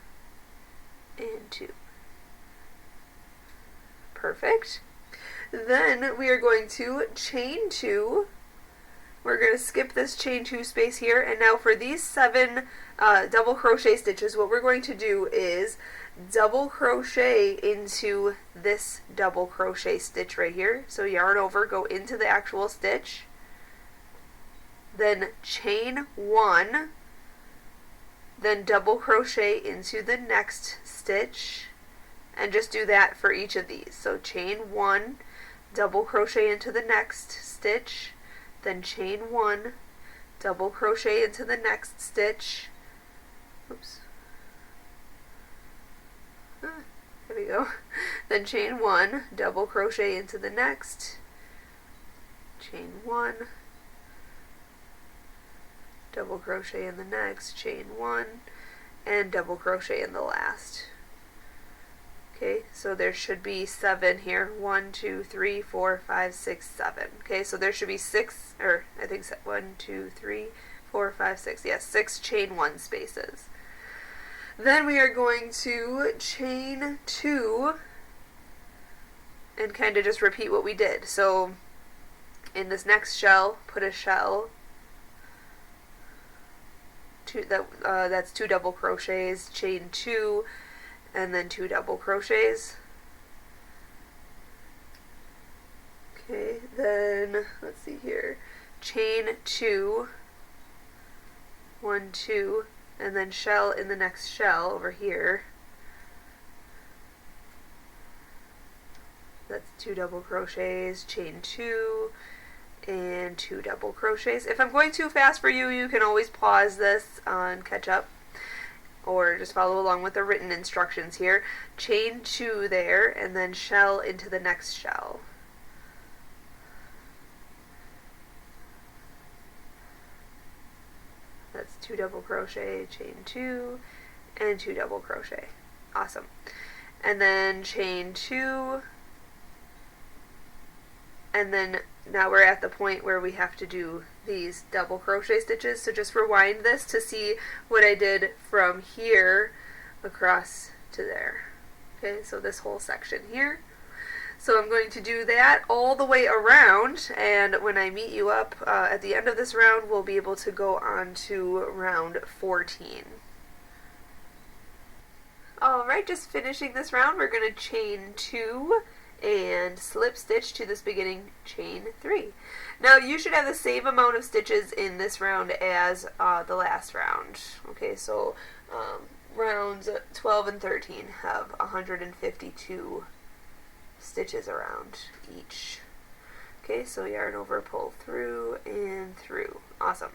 and 2. Perfect. Then we are going to chain 2. We're going to skip this chain 2 space here, and now for these 7 double crochet stitches, what we're going to do is double crochet into this double crochet stitch right here. So yarn over, go into the actual stitch, then chain 1, then double crochet into the next stitch, and just do that for each of these. So chain 1, double crochet into the next stitch, then chain 1, double crochet into the next stitch, oops, there we go, then chain 1, double crochet into the next, chain 1, double crochet in the next, chain 1, and double crochet in the last. Okay, so there should be 7 here. 1, 2, 3, 4, 5, 6, 7. Okay, so there should be 6, or I think 1, 2, 3, 4, 5, 6. Yes, 6 chain 1 spaces. Then we are going to chain 2 and kind of just repeat what we did. So in this next shell, put a shell. That's 2 double crochets, chain 2, and then 2 double crochets. Okay, then let's see here, chain 2, 1, 2, and then shell in the next shell over here. That's 2 double crochets, chain 2, and 2 double crochets. If I'm going too fast for you, you can always pause this and catch up, or just follow along with the written instructions here. Chain 2 there, and then shell into the next shell. That's 2 double crochet, chain 2, and 2 double crochet. Awesome. And then chain 2, and then now we're at the point where we have to do these double crochet stitches. So just rewind this to see what I did from here across to there. Okay, so this whole section here. So I'm going to do that all the way around, and when I meet you up at the end of this round, we'll be able to go on to round 14. Alright, just finishing this round, we're going to chain 2 and slip stitch to this beginning chain 3. Now you should have the same amount of stitches in this round as the last round. Okay, so rounds 12 and 13 have 152 stitches around each. Okay, so yarn over, pull through and through. Awesome.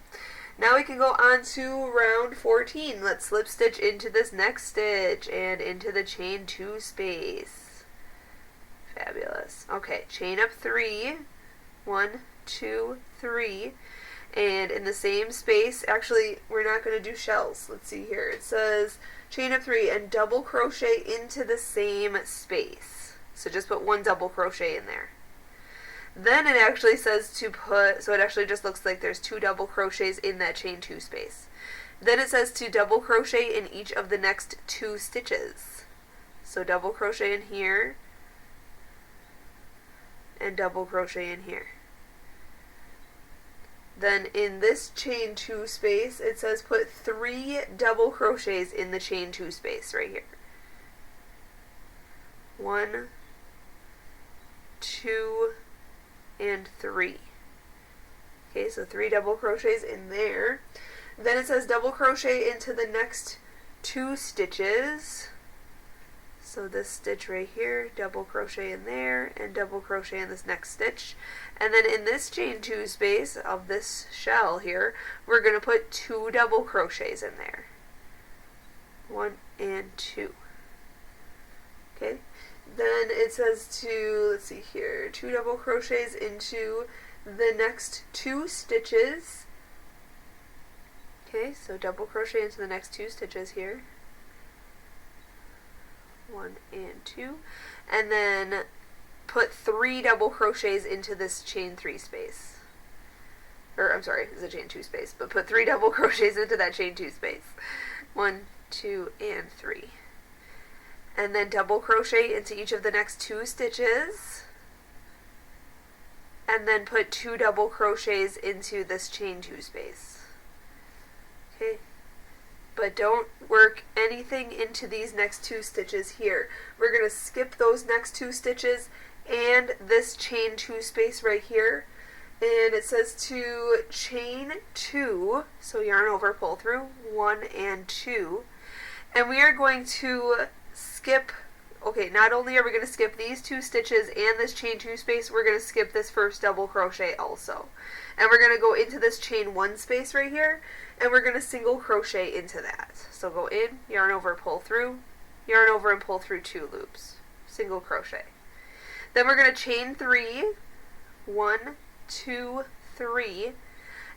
Now we can go on to round 14. Let's slip stitch into this next stitch and into the chain 2 space. Fabulous. Okay, chain up 3, 1, 2, 3, and in the same space, actually we're not going to do shells. Let's see here. It says chain up 3 and double crochet into the same space. So just put 1 double crochet in there. Then it actually says to put, so it actually just looks like there's 2 double crochets in that chain 2 space. Then it says to double crochet in each of the next 2 stitches. So double crochet in here and double crochet in here. Then in this chain 2 space, it says put 3 double crochets in the chain 2 space right here. 1, 2, and 3. Okay, so 3 double crochets in there. Then it says double crochet into the next 2 stitches. So this stitch right here, double crochet in there, and double crochet in this next stitch. And then in this chain 2 space of this shell here, we're going to put 2 double crochets in there. 1 and 2. Okay, then it says to, let's see here, 2 double crochets into the next 2 stitches. Okay, so double crochet into the next 2 stitches here. 1 and 2. And then put 3 double crochets into this chain 3 space. Or, I'm sorry, it's a chain 2 space, but put 3 double crochets into that chain 2 space. 1, 2, and 3. And then double crochet into each of the next 2 stitches. And then put 2 double crochets into this chain 2 space. Okay, but don't work anything into these next 2 stitches here. We're going to skip those next 2 stitches and this chain 2 space right here. And it says to chain 2, so yarn over, pull through, 1 and 2. And we are going to skip, okay, not only are we going to skip these 2 stitches and this chain 2 space, we're going to skip this first double crochet also. And we're going to go into this chain 1 space right here, and we're going to single crochet into that. So go in, yarn over, pull through, yarn over and pull through 2 loops, single crochet. Then we're going to chain 3, 1, 2, 3,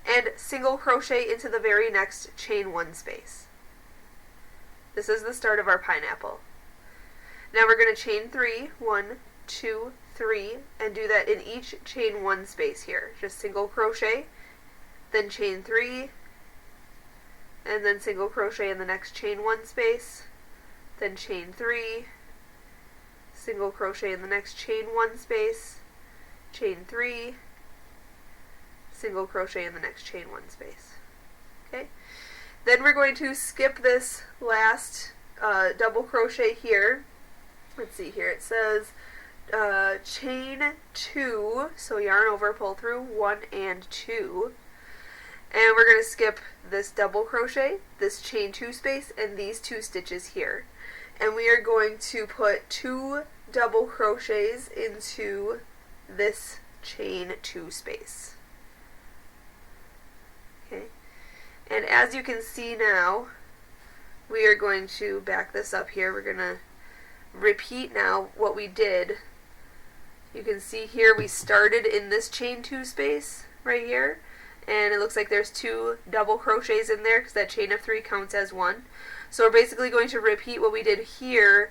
and single crochet into the very next chain 1 space. This is the start of our pineapple. Now we're going to chain 3, 1, 2, 3, and do that in each chain 1 space here. Just single crochet, then chain 3, and then single crochet in the next chain 1 space, then chain 3, single crochet in the next chain 1 space, chain 3, single crochet in the next chain 1 space. Okay? Then we're going to skip this last double crochet here. Let's see here, it says chain 2, so yarn over, pull through, 1 and 2. And we're going to skip this double crochet, this chain 2 space, and these 2 stitches here. And we are going to put 2 double crochets into this chain 2 space. Okay. And as you can see now, we are going to back this up here. We're going to repeat now what we did. You can see here we started in this chain 2 space right here, and it looks like there's 2 double crochets in there because that chain of 3 counts as 1. So we're basically going to repeat what we did here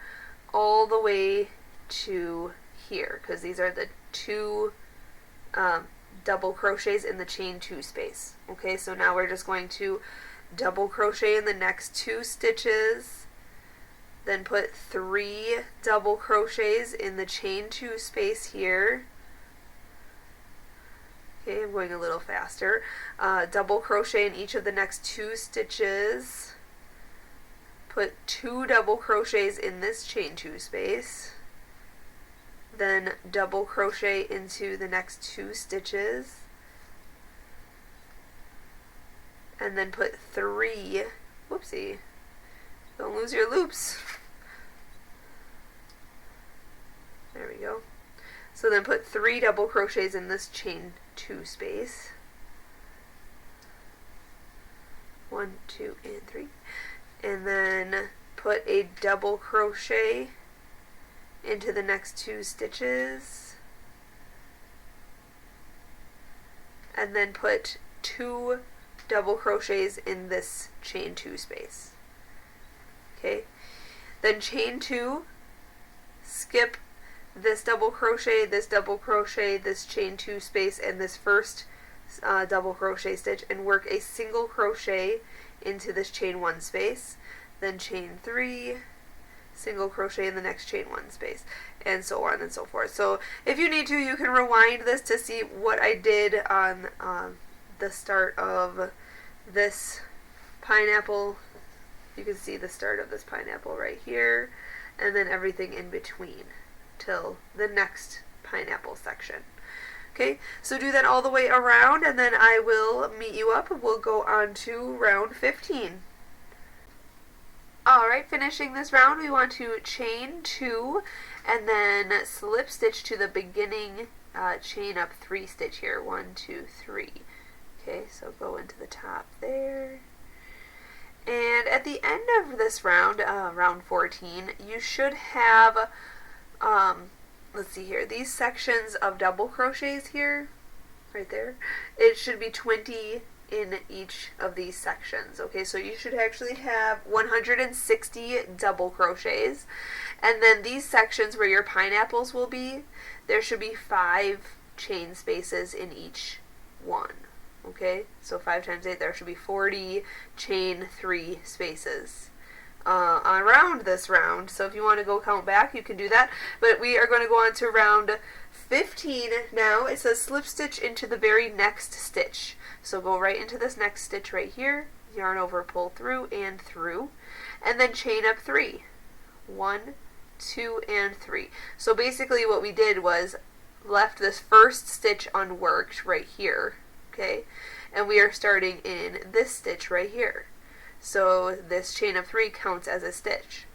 all the way to here, because these are the 2 double crochets in the chain 2 space. Okay, so now we're just going to double crochet in the next 2 stitches, then put 3 double crochets in the chain 2 space here. Okay, I'm going a little faster. Double crochet in each of the next 2 stitches. Put 2 double crochets in this chain 2 space. Then double crochet into the next 2 stitches. And then put 3, whoopsie, don't lose your loops. There we go. So then put 3 double crochets in this chain 2 space. 1, 2, and 3. And then put a double crochet into the next 2 stitches. And then put 2 double crochets in this chain 2 space. Okay, then chain 2, skip this double crochet, this chain 2 space, and this first double crochet stitch, and work a single crochet into this chain 1 space, then chain 3, single crochet in the next chain 1 space, and so on and so forth. So if you need to, you can rewind this to see what I did on the start of this pineapple. You can see the start of this pineapple right here, and then everything in between till the next pineapple section. Okay, so do that all the way around, and then I will meet you up. We'll go on to round 15. Alright, finishing this round, we want to chain 2 and then slip stitch to the beginning chain up 3 stitch here. 1, 2, 3. Okay, so go into the top there. And at the end of this round, round 14, you should have, let's see here, these sections of double crochets here, right there. It should be 20 in each of these sections. Okay, so you should actually have 160 double crochets, and then these sections where your pineapples will be, there should be 5 chain spaces in each one. Okay, so 5 times 8, there should be 40 chain 3 spaces around this round. So if you want to go count back, you can do that. But we are going to go on to round 15 now. It says slip stitch into the very next stitch. So go right into this next stitch right here, yarn over, pull through, and then chain up 3. 1, 2, and 3. So basically what we did was left this first stitch unworked right here, okay, and we are starting in this stitch right here. So this chain of 3 counts as a stitch.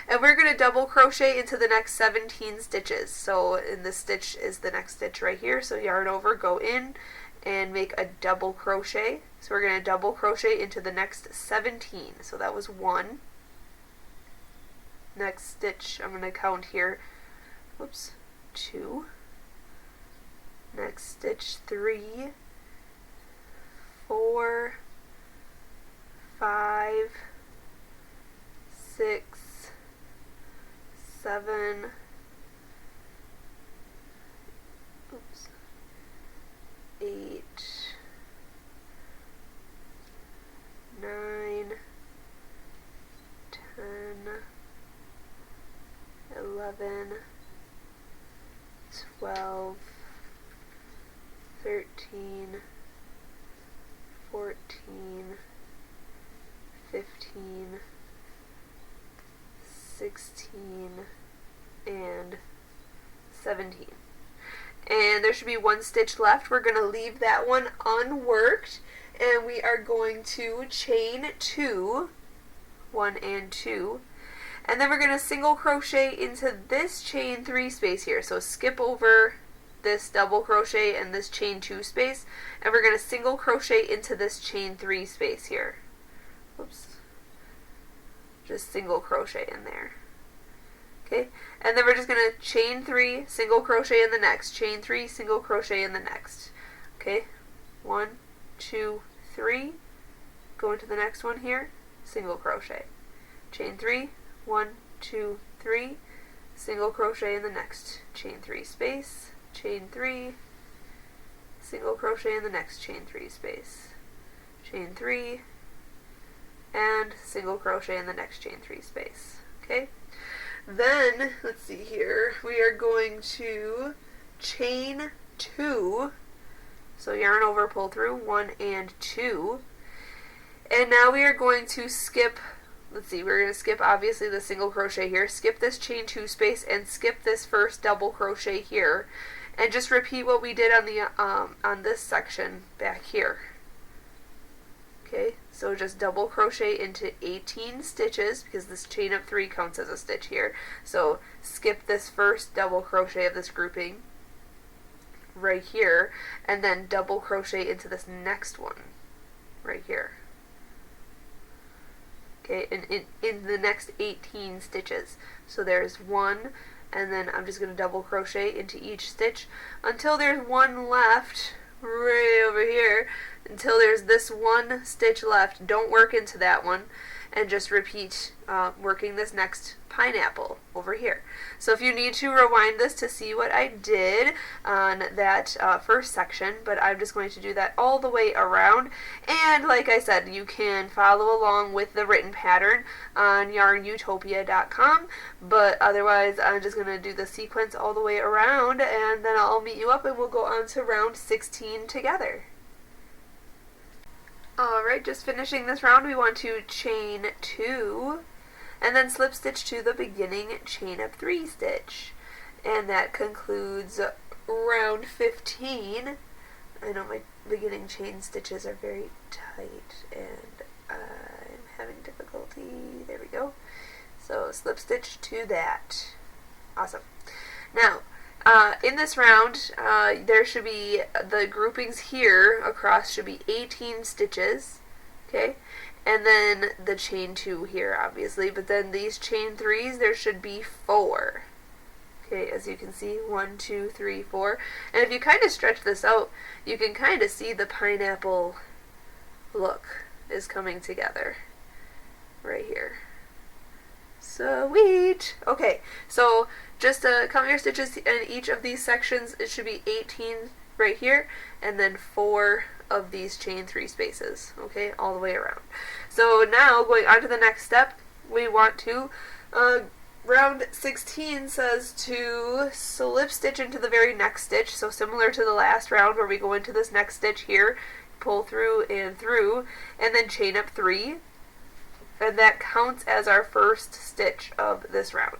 And we're going to double crochet into the next 17 stitches. So in this stitch is the next stitch right here. So yarn over, go in, and make a double crochet. So we're going to double crochet into the next 17. So that was 1. Next stitch, I'm going to count here, whoops, 2. Next stitch, 3, 4, 5, 6, 7, oops, 8, 9, 10, 11, 12, 13, 14, 15, 16, and 17. And there should be 1 stitch left. We're going to leave that one unworked, and we are going to chain 2, 1 and 2, and then we're going to single crochet into this chain 3 space here. So skip over this double crochet and this chain 2 space, and we're going to single crochet into this chain 3 space here. Oops. Just single crochet in there. Okay, and then we're just going to chain 3, single crochet in the next, chain 3, single crochet in the next. Okay, 1, 2, 3, go into the next one here, single crochet, chain 3, 1, 2, 3, single crochet in the next, chain 3 space, chain 3, single crochet in the next chain 3 space, chain 3, and single crochet in the next chain 3 space. Okay, then let's see here, we are going to chain 2, so yarn over, pull through, 1 and 2, and now we are going to skip, let's see, we're going to skip obviously the single crochet here, skip this chain 2 space, and skip this first double crochet here, and just repeat what we did on the on this section back here. Okay, so just double crochet into 18 stitches, because this chain of 3 counts as a stitch here. So skip this first double crochet of this grouping right here, and then double crochet into this next one right here. Okay, and in the next 18 stitches. So there's 1, and then I'm just going to double crochet into each stitch until there's 1 left right over here, until there's this 1 stitch left. Don't work into that one, and just repeat working this next pineapple over here. So if you need to rewind this to see what I did on that first section, but I'm just going to do that all the way around. And like I said, you can follow along with the written pattern on YARNutopia.com, but otherwise I'm just going to do the sequence all the way around, and then I'll meet you up and we'll go on to round 16 together. Alright, just finishing this round, we want to chain 2 and then slip stitch to the beginning chain of 3 stitch, and that concludes round 15. I know my beginning chain stitches are very tight and I'm having difficulty. There we go. So slip stitch to that. Awesome. Now in this round there should be the groupings here across should be 18 stitches, okay, and then the chain 2 here obviously, but then these chain 3s there should be 4. Okay, as you can see, 1, 2, 3, 4. And if you kind of stretch this out, you can kind of see the pineapple look is coming together right here. Sweet! Okay, so just count your stitches in each of these sections. It should be 18 right here, and then 4 of these chain 3 spaces, okay, all the way around. So now, going on to the next step, we want to, round 16 says to slip stitch into the very next stitch, so similar to the last round where we go into this next stitch here, pull through, and then chain up 3, and that counts as our first stitch of this round.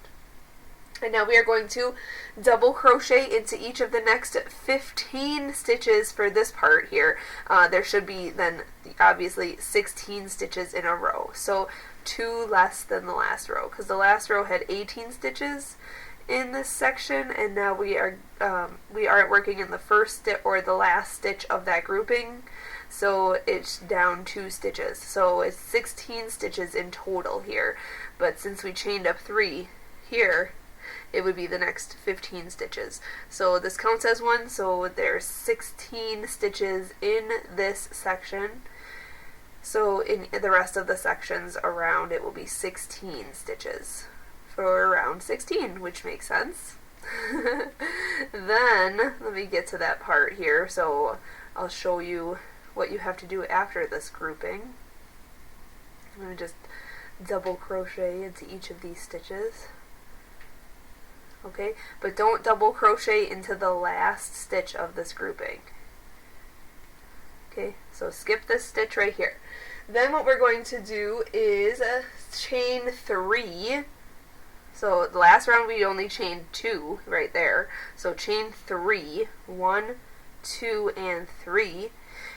And now we are going to double crochet into each of the next 15 stitches for this part here. There should be then obviously 16 stitches in a row, so 2 less than the last row, because the last row had 18 stitches in this section, and now we aren't working in the first stitch or the last stitch of that grouping, so it's down 2 stitches. So it's 16 stitches in total here, but since we chained up 3 here, it would be the next 15 stitches. So this counts as 1, so there's 16 stitches in this section. So in the rest of the sections around, it will be 16 stitches for round 16, which makes sense. Then, let me get to that part here, so I'll show you what you have to do after this grouping. I'm going to just double crochet into each of these stitches. Okay, but don't double crochet into the last stitch of this grouping. Okay, so skip this stitch right here. Then what we're going to do is chain 3. So the last round we only chained 2 right there. So chain 3, 1, 2, and 3.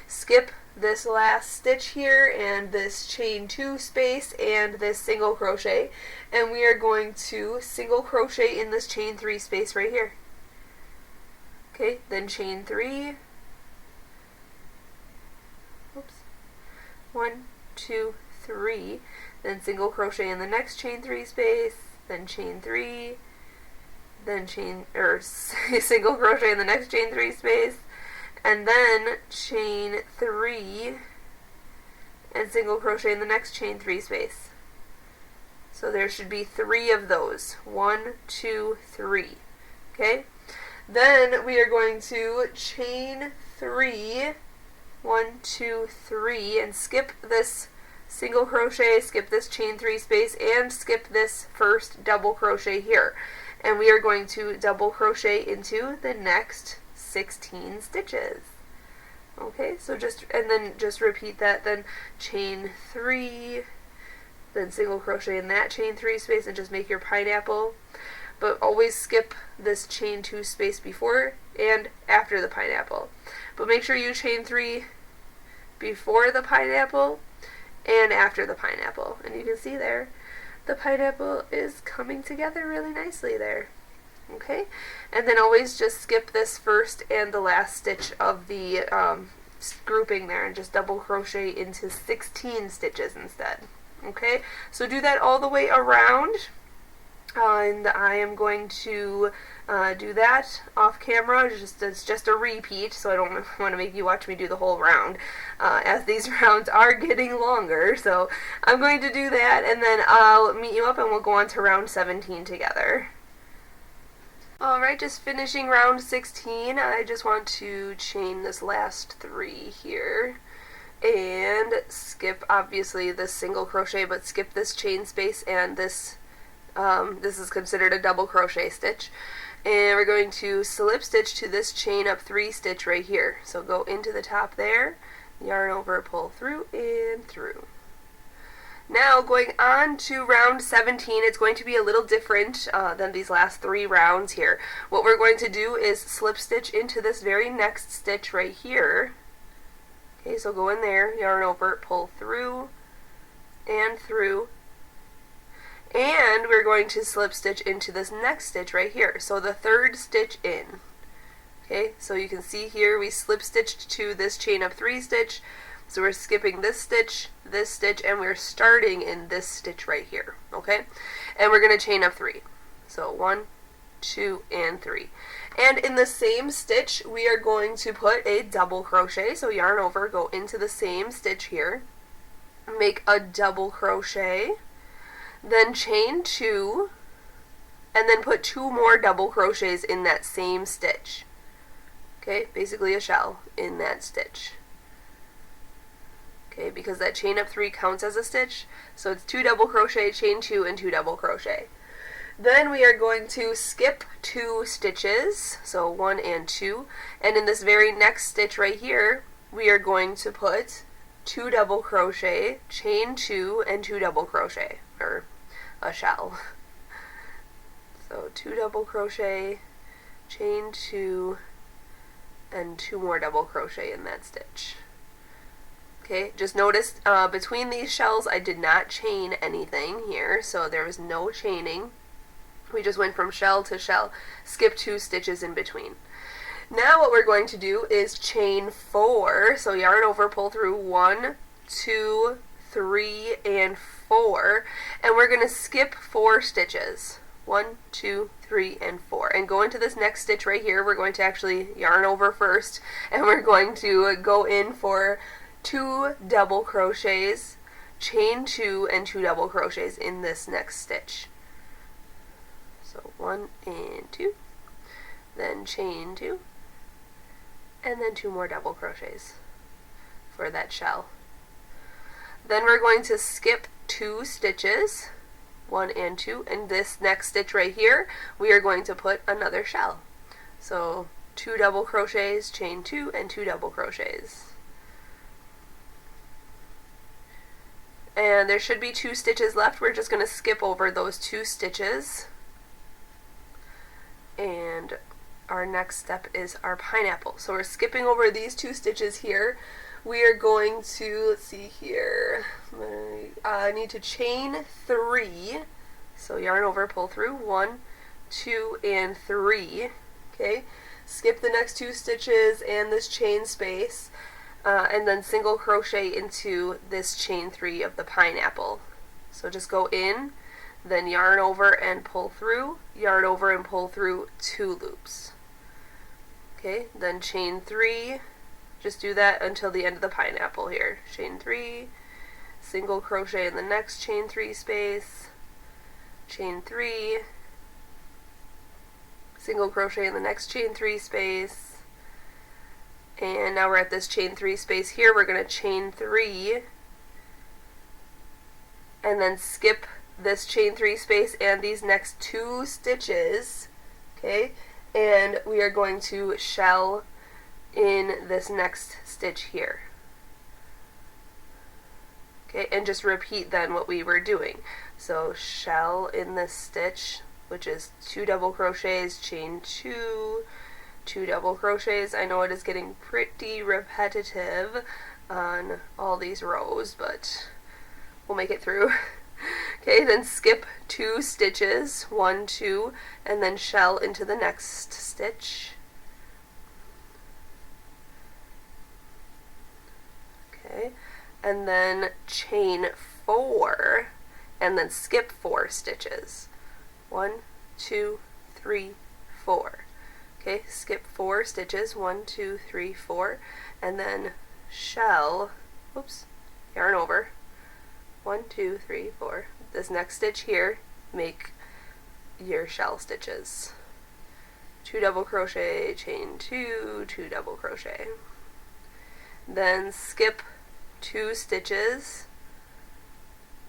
Skip this last stitch here and this chain 2 space and this single crochet, and we are going to single crochet in this chain 3 space right here. Okay, then chain 3, oops, 1, 2, 3, then single crochet in the next chain 3 space, then chain 3, then single crochet in the next chain 3 space, and then chain 3 and single crochet in the next chain 3 space. So there should be 3 of those. 1, 2, 3. Okay? Then we are going to chain 3, 1, 2, 3, and skip this single crochet, skip this chain 3 space, and skip this first double crochet here. And we are going to double crochet into the next 16 stitches. Okay, so just repeat that, then chain 3, then single crochet in that chain 3 space and just make your pineapple, but always skip this chain 2 space before and after the pineapple. But make sure you chain 3 before the pineapple and after the pineapple. And you can see there, the pineapple is coming together really nicely there. Okay, and then always just skip this first and the last stitch of the grouping there and just double crochet into 16 stitches instead. Okay, so do that all the way around, and I am going to do that off camera. It's just a repeat, so I don't want to make you watch me do the whole round, as these rounds are getting longer. So I'm going to do that, and then I'll meet you up and we'll go on to round 17 together. Alright, just finishing round 16. I just want to chain this last 3 here and skip, obviously, this single crochet, but skip this chain space, and this is considered a double crochet stitch. And we're going to slip stitch to this chain up 3 stitch right here. So go into the top there, yarn over, pull through, and through. Now going on to round 17, it's going to be a little different than these last 3 rounds here. What we're going to do is slip stitch into this very next stitch right here. Okay, so go in there, yarn over, pull through, and through. And we're going to slip stitch into this next stitch right here, so the 3rd stitch in. Okay, so you can see here we slip stitched to this chain up 3 stitch, so we're skipping this stitch, and we're starting in this stitch right here, okay? And we're going to chain up 3. So 1, 2, and 3. And in the same stitch, we are going to put a double crochet, so yarn over, go into the same stitch here, make a double crochet, then chain 2, and then put 2 more double crochets in that same stitch. Okay, basically a shell in that stitch. Okay, because that chain up 3 counts as a stitch, so it's 2 double crochet, chain 2, and 2 double crochet. Then we are going to skip 2 stitches, so 1 and 2, and in this very next stitch right here, we are going to put 2 double crochet, chain 2, and 2 double crochet, or a shell. So 2 double crochet, chain 2, and 2 more double crochet in that stitch. Okay, just notice between these shells I did not chain anything here, so there was no chaining. We just went from shell to shell, skip 2 stitches in between. Now what we're going to do is chain 4, so yarn over, pull through 1, 2, 3, and 4, and we're going to skip 4 stitches. 1, 2, 3, and 4, and go into this next stitch right here. We're going to actually yarn over first, and we're going to go in for 2 double crochets, chain 2, and 2 double crochets in this next stitch. So 1 and 2, then chain 2, and then 2 more double crochets for that shell. Then we're going to skip 2 stitches, 1 and 2, and this next stitch right here we are going to put another shell. So 2 double crochets, chain 2, and 2 double crochets. And there should be 2 stitches left. We're just going to skip over those 2 stitches. And our next step is our pineapple. So we're skipping over these 2 stitches here. We are going to, let's see here, I need to chain 3. So yarn over, pull through 1, 2, and 3. Okay, skip the next 2 stitches and this chain space. And then single crochet into this chain 3 of the pineapple. So just go in, then yarn over and pull through, yarn over and pull through 2 loops. Okay, then chain 3, just do that until the end of the pineapple here. Chain 3, single crochet in the next chain 3 space, chain 3, single crochet in the next chain 3 space, and now we're at this chain 3 space here. We're going to chain 3 and then skip this chain 3 space and these next 2 stitches, okay, and we are going to shell in this next stitch here. Okay, and just repeat then what we were doing. So shell in this stitch, which is 2 double crochets, chain 2, 2 double crochets. I know it is getting pretty repetitive on all these rows, but we'll make it through. Okay, then skip 2 stitches, 1, 2, and then shell into the next stitch. Okay, and then chain 4, and then skip 4 stitches. 1, 2, 3, 4. Okay, skip 4 stitches, 1, 2, 3, 4, and then shell, oops, yarn over, 1, 2, 3, 4. This next stitch here, make your shell stitches. 2 double crochet, chain 2, 2 double crochet. Then skip 2 stitches,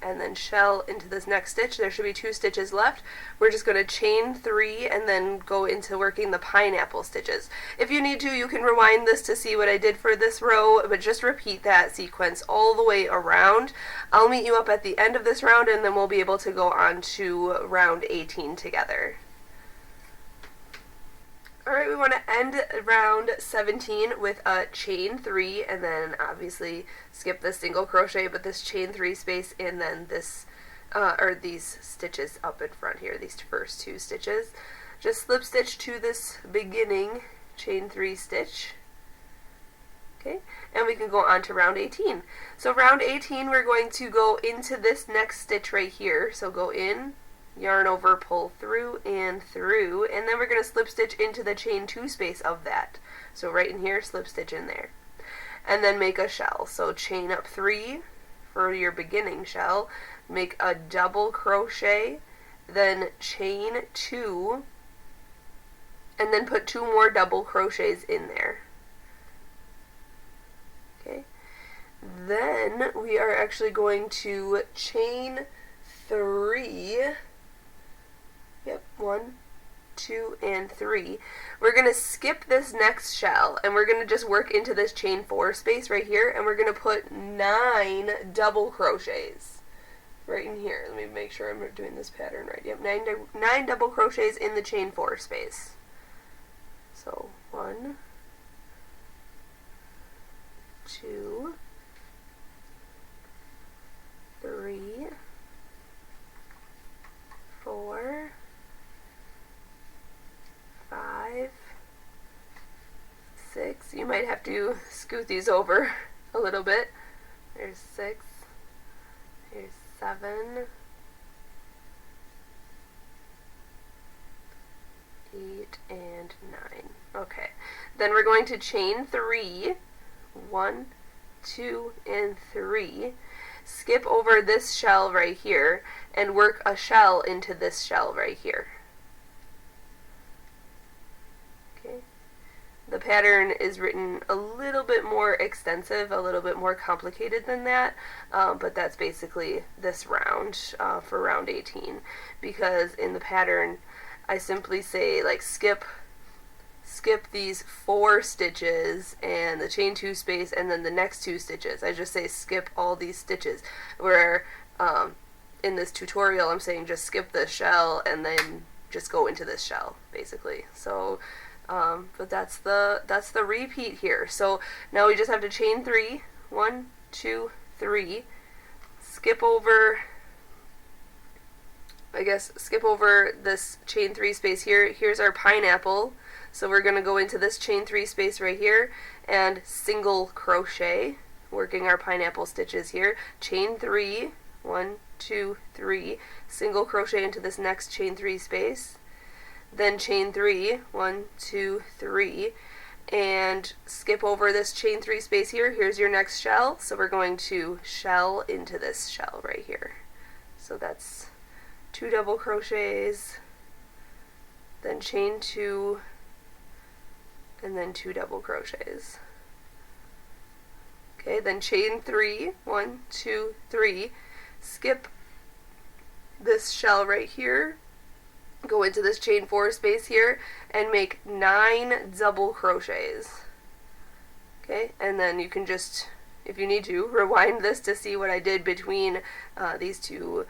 and then shell into this next stitch. There should be 2 stitches left. We're just going to chain 3 and then go into working the pineapple stitches. If you need to, you can rewind this to see what I did for this row, but just repeat that sequence all the way around. I'll meet you up at the end of this round, and then we'll be able to go on to round 18 together. Alright, we want to end round 17 with a chain 3, and then obviously skip the single crochet, but this chain 3 space, and then this, or these stitches up in front here, these first 2 stitches. Just slip stitch to this beginning chain 3 stitch. Okay, and we can go on to round 18. So round 18, we're going to go into this next stitch right here. So go in, yarn over, pull through, and then we're going to slip stitch into the chain 2 space of that. So right in here, slip stitch in there. And then make a shell. So chain up 3 for your beginning shell, make a double crochet, then chain 2, and then put 2 more double crochets in there. Okay. Then we are actually going to chain 3. Yep, 1, 2, and 3. We're going to skip this next shell, and we're going to just work into this chain 4 space right here, and we're going to put 9 double crochets right in here. Let me make sure I'm doing this pattern right. Yep, 9 double crochets in the chain 4 space. So 1, 2, 3, 4, 5, 6. You might have to scoot these over a little bit. There's 6. Here's 7. 8 and 9. Okay. Then we're going to chain 3. 1, 2, and 3. Skip over this shell right here and work a shell into this shell right here. The pattern is written a little bit more extensive, a little bit more complicated than that, but that's basically this round for round 18, because in the pattern I simply say like skip these 4 stitches and the chain 2 space and then the next 2 stitches. I just say skip all these stitches, where in this tutorial I'm saying just skip the shell and then just go into this shell basically. So but that's the repeat here. So now we just have to chain 3, 1, 2, 3, skip over, I guess skip over this chain 3 space here. Here's our pineapple, so we're going to go into this chain 3 space right here and single crochet, working our pineapple stitches here, chain 3, 1, 2, 3, single crochet into this next chain 3 space, then chain 3, 1, 2, 3, and skip over this chain 3 space here. Here's your next shell, so we're going to shell into this shell right here. So that's 2 double crochets, then chain 2, and then 2 double crochets. Okay, then chain 3, 1, 2, 3, skip this shell right here, go into this chain 4 space here and make 9 double crochets. Okay, and then you can just, if you need to, rewind this to see what I did between these 2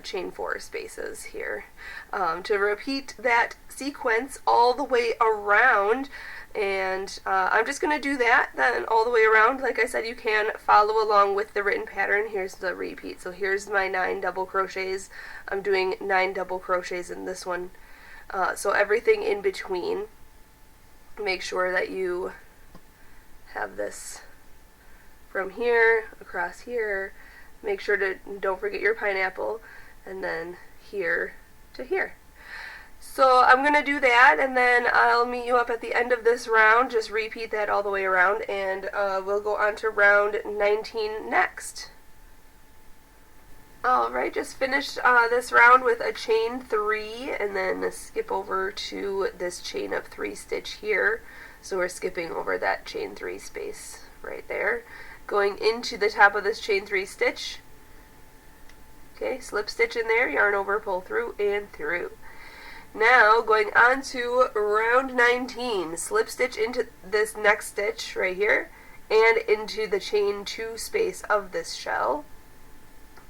chain 4 spaces here. To repeat that sequence all the way around, and I'm just going to do that then all the way around. Like I said, you can follow along with the written pattern. Here's the repeat. So here's my 9 double crochets. I'm doing 9 double crochets in this one. So everything in between, make sure that you have this from here across here. Make sure to don't forget your pineapple, and then here to here. So I'm going to do that, and then I'll meet you up at the end of this round. Just repeat that all the way around, and we'll go on to round 19 next. Alright, just finished this round with a chain 3, and then skip over to this chain of 3 stitch here. So we're skipping over that chain 3 space right there. Going into the top of this chain 3 stitch. Okay, slip stitch in there, yarn over, pull through, and through. Now, going on to round 19, slip stitch into this next stitch right here, and into the chain 2 space of this shell.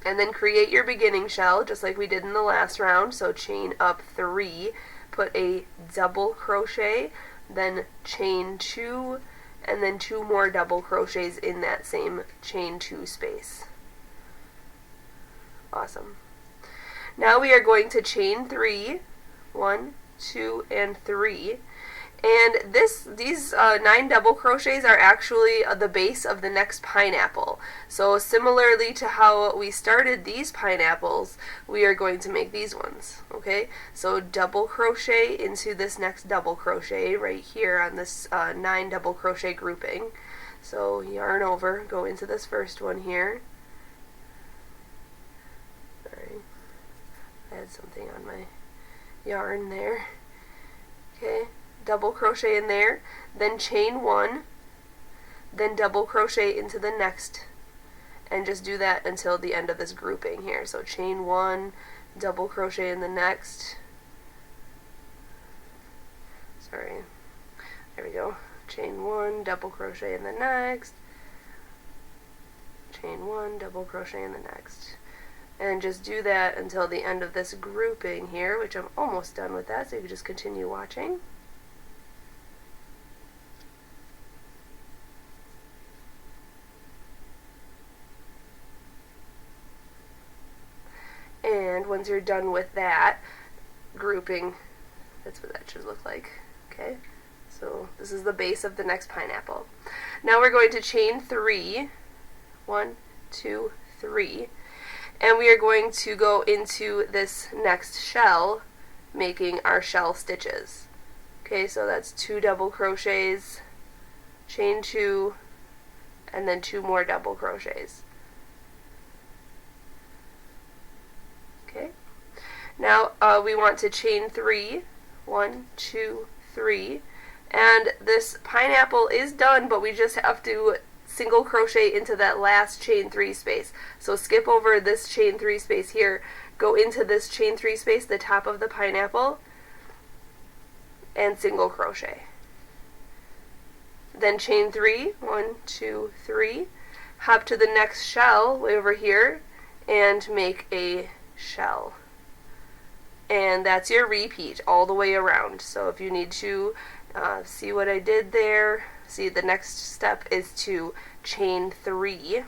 And then create your beginning shell, just like we did in the last round. So chain up 3, put a double crochet, then chain 2, and then 2 more double crochets in that same chain 2 space. Awesome. Now we are going to chain 3, 1, 2, and 3, and these 9 double crochets are actually the base of the next pineapple. So similarly to how we started these pineapples, we are going to make these ones. Okay, so double crochet into this next double crochet right here on this 9 double crochet grouping. So yarn over, go into this first one here. Sorry, I had something on my yarn there. Okay, double crochet in there, then chain 1, then double crochet into the next, and just do that until the end of this grouping here. So chain 1, double crochet in the next. Sorry, there we go. Chain 1, double crochet in the next, chain 1, double crochet in the next. And just do that until the end of this grouping here, which I'm almost done with that, so you can just continue watching. And once you're done with that grouping, that's what that should look like. Okay, so this is the base of the next pineapple. Now we're going to chain 3, 1, 2, 3, and we are going to go into this next shell, making our shell stitches. Okay, so that's 2 double crochets, chain 2, and then 2 more double crochets. Okay, now we want to chain 3, 1, 2, 3, and this pineapple is done, but we just have to single crochet into that last chain 3 space. So skip over this chain 3 space here, go into this chain 3 space, the top of the pineapple, and single crochet. Then chain 3, 1, 2, 3, hop to the next shell way over here, and make a shell. And that's your repeat all the way around. So if you need to see what I did there, see the next step is to chain 3.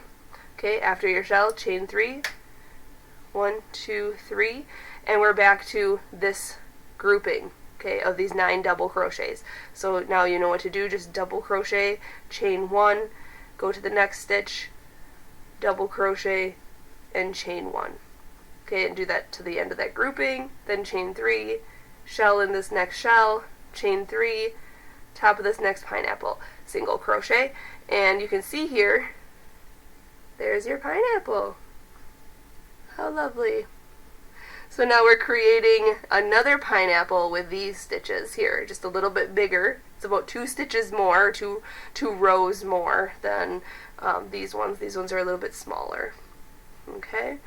Okay, after your shell, chain 3, 1, 2, 3, and we're back to this grouping, okay, of these 9 double crochets. So now you know what to do, just double crochet, chain 1, go to the next stitch, double crochet, and chain 1. Okay, and do that to the end of that grouping, then chain 3, shell in this next shell, chain 3, top of this next pineapple, single crochet, and you can see here, there's your pineapple. How lovely. So now we're creating another pineapple with these stitches here, just a little bit bigger. It's about 2 stitches more, two rows more than these ones. These ones are a little bit smaller. Okay,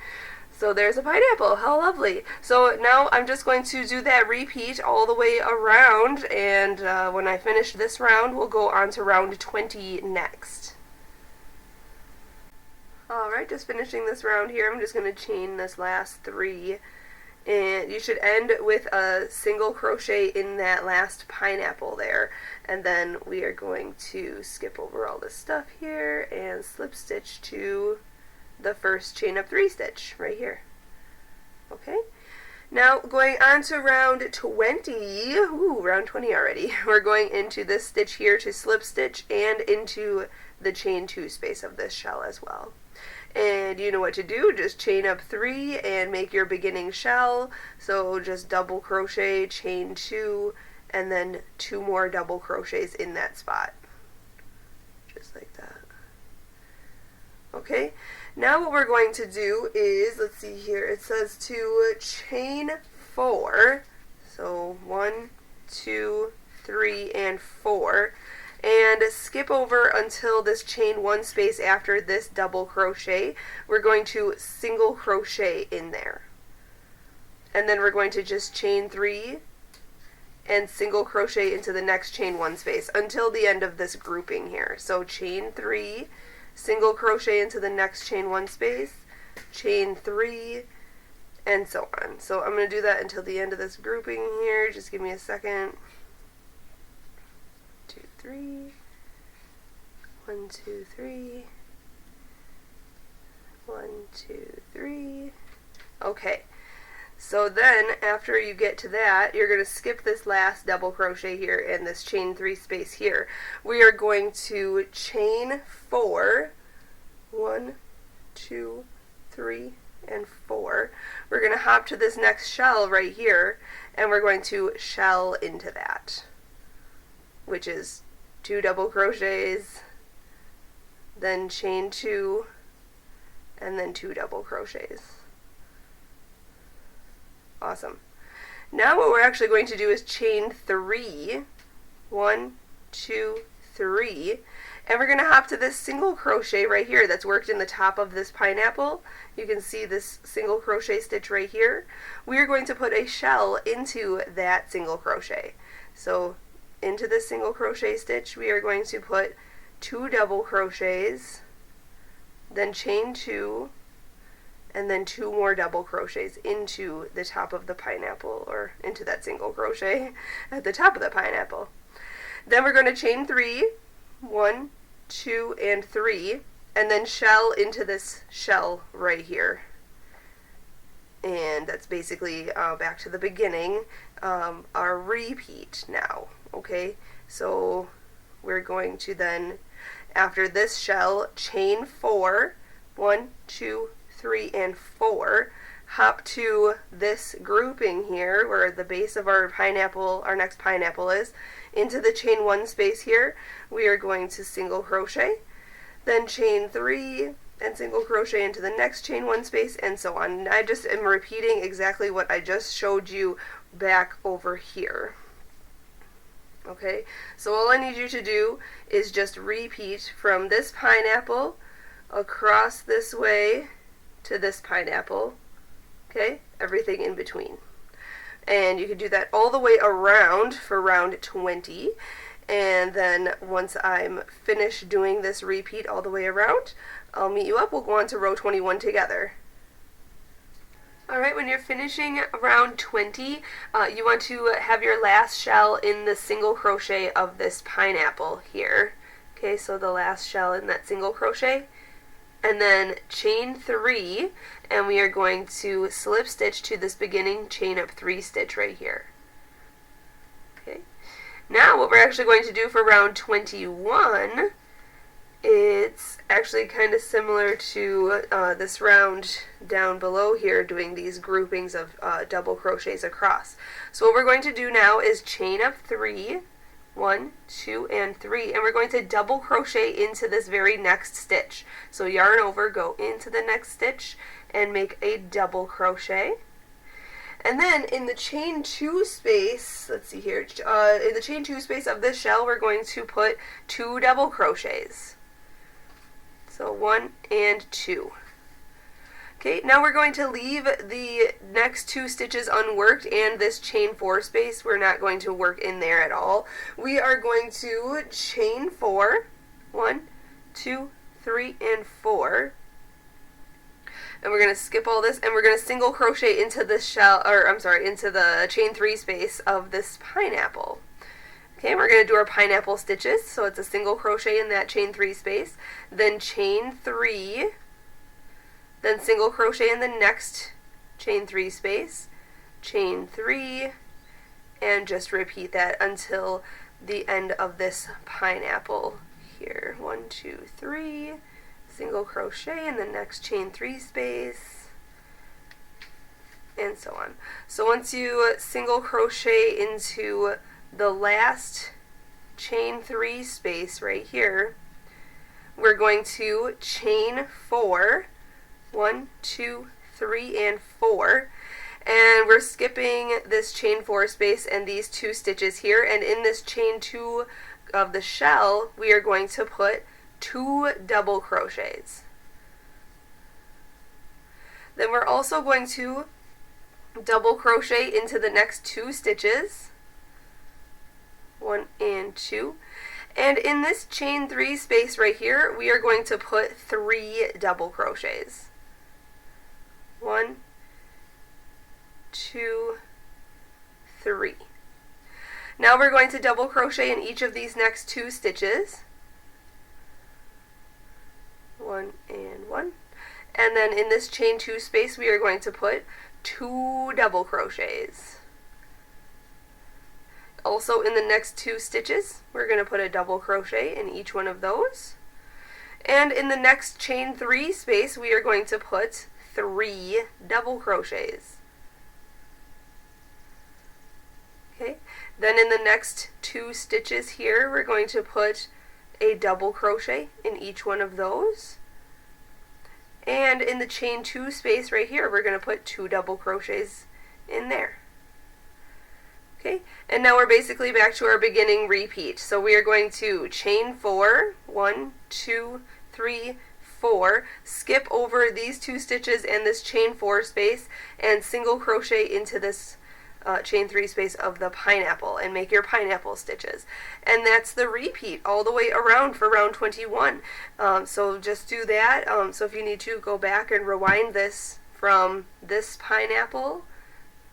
so there's a pineapple. How lovely. So now I'm just going to do that repeat all the way around, and when I finish this round, we'll go on to round 20 next. Alright, just finishing this round here, I'm just going to chain this last 3, and you should end with a single crochet in that last pineapple there, and then we are going to skip over all this stuff here and slip stitch to the first chain up 3 stitch right here. Okay, now going on to round 20. Ooh, round 20 already. We're going into this stitch here to slip stitch and into the chain 2 space of this shell as well. And you know what to do, just chain up 3 and make your beginning shell. So just double crochet, chain 2, and then 2 more double crochets in that spot. Just like that. Okay, now what we're going to do is, let's see here, it says to chain 4. So 1, 2, 3, and 4. And skip over until this chain 1 space after this double crochet. We're going to single crochet in there. And then we're going to just chain 3 and single crochet into the next chain 1 space until the end of this grouping here. So chain 3, single crochet into the next chain 1 space, chain 3, and so on. So I'm going to do that until the end of this grouping here. Just give me a second. 2, 3, 1, 2, 3, 1, 2, 3. Okay, so then after you get to that, you're going to skip this last double crochet here and this chain 3 space here. We are going to chain 4, 1, 2, 3, and 4. We're going to hop to this next shell right here, and we're going to shell into that, which is 2 double crochets, then chain 2, and then 2 double crochets. Awesome. Now what we're actually going to do is chain 3, 1, 2, 3, and we're going to hop to this single crochet right here that's worked in the top of this pineapple. You can see this single crochet stitch right here. We are going to put a shell into that single crochet. So into this single crochet stitch we are going to put 2 double crochets, then chain 2, and then 2 more double crochets into the top of the pineapple, or into that single crochet at the top of the pineapple. Then we're going to chain 3, 1, 2, and 3, and then shell into this shell right here. And that's basically back to the beginning, our repeat now. Okay, so we're going to then, after this shell, chain 4, 1, 2, 3, and 4, hop to this grouping here where the base of our pineapple, our next pineapple is, into the chain 1 space here. We are going to single crochet, then chain 3, and single crochet into the next chain 1 space, and so on. I just am repeating exactly what I just showed you back over here. Okay, so all I need you to do is just repeat from this pineapple across this way to this pineapple. Okay, everything in between. And you can do that all the way around for round 20. And then once I'm finished doing this repeat all the way around, I'll meet you up. We'll go on to row 21 together. Alright, when you're finishing round 20, you want to have your last shell in the single crochet of this pineapple here. Okay, so the last shell in that single crochet. And then chain 3, and we are going to slip stitch to this beginning chain up 3 stitch right here. Okay. Now what we're actually going to do for round 21, it's actually kind of similar to this round down below here, doing these groupings of double crochets across. So what we're going to do now is chain up 3, 1, 2, and 3, and we're going to double crochet into this very next stitch. So yarn over, go into the next stitch, and make a double crochet. And then in the chain 2 space, let's see here, in the chain 2 space of this shell, we're going to put 2 double crochets. So 1 and 2. Okay, now we're going to leave the next 2 stitches unworked, and this chain 4 space, we're not going to work in there at all. We are going to chain 4, 1, 2, 3, and 4. And we're going to skip all this, and we're going to single crochet into the shell, or I'm sorry, into the chain 3 space of this pineapple. Okay, we're going to do our pineapple stitches, so it's a single crochet in that chain 3 space, then chain 3, then single crochet in the next chain 3 space, chain 3, and just repeat that until the end of this pineapple here. 1, 2, 3, single crochet in the next chain 3 space, and so on. So once you single crochet into the last chain 3 space right here, we're going to chain 4, 1, 2, 3, and 4, and we're skipping this chain 4 space and these 2 stitches here, and in this chain 2 of the shell we are going to put 2 double crochets. Then we're also going to double crochet into the next 2 stitches, 1 and 2, and in this chain 3 space right here we are going to put 3 double crochets. 1, 2, 3. Now we're going to double crochet in each of these next 2 stitches, 1 and 1, and then in this chain 2 space we are going to put 2 double crochets. Also in the next 2 stitches we're going to put a double crochet in each one of those, and in the next chain 3 space we are going to put 3 double crochets. Okay, then in the next 2 stitches here we're going to put a double crochet in each one of those, and in the chain 2 space right here we're going to put 2 double crochets in there. Okay, and now we're basically back to our beginning repeat. So we are going to chain 4, 1, 2, 3, 4, skip over these 2 stitches and this chain 4 space, and single crochet into this chain 3 space of the pineapple, and make your pineapple stitches. And that's the repeat all the way around for round 21. So just do that. So if you need to, go back and rewind this from this pineapple,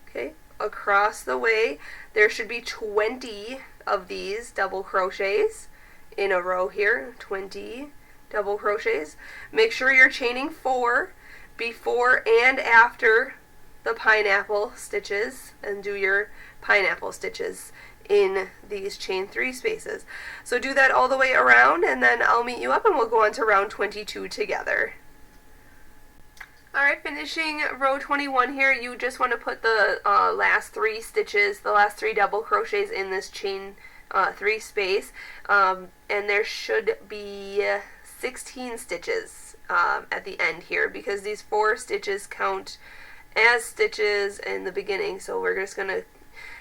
okay, across the way. There should be 20 of these double crochets in a row here, 20 double crochets. Make sure you're chaining 4 before and after the pineapple stitches, and do your pineapple stitches in these chain 3 spaces. So do that all the way around, and then I'll meet you up and we'll go on to round 22 together. Alright, finishing row 21 here, you just want to put the last 3 stitches, the last 3 double crochets in this chain 3 space, and there should be 16 stitches at the end here, because these 4 stitches count as stitches in the beginning. So we're just going to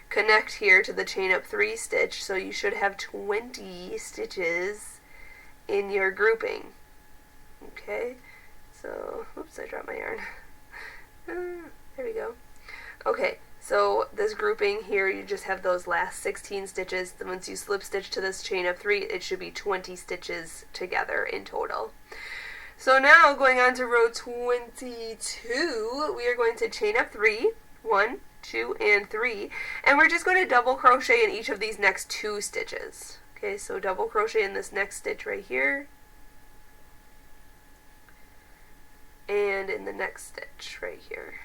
connect here to the chain up 3 stitch, so you should have 20 stitches in your grouping. Okay, so oops, I dropped my yarn. There we go. Okay, so this grouping here, you just have those last 16 stitches. Then once you slip stitch to this chain of 3, it should be 20 stitches together in total. So now going on to row 22, we are going to chain up 3, 1, 2, and 3, and we're just going to double crochet in each of these next 2 stitches. Okay, so double crochet in this next stitch right here, and in the next stitch right here.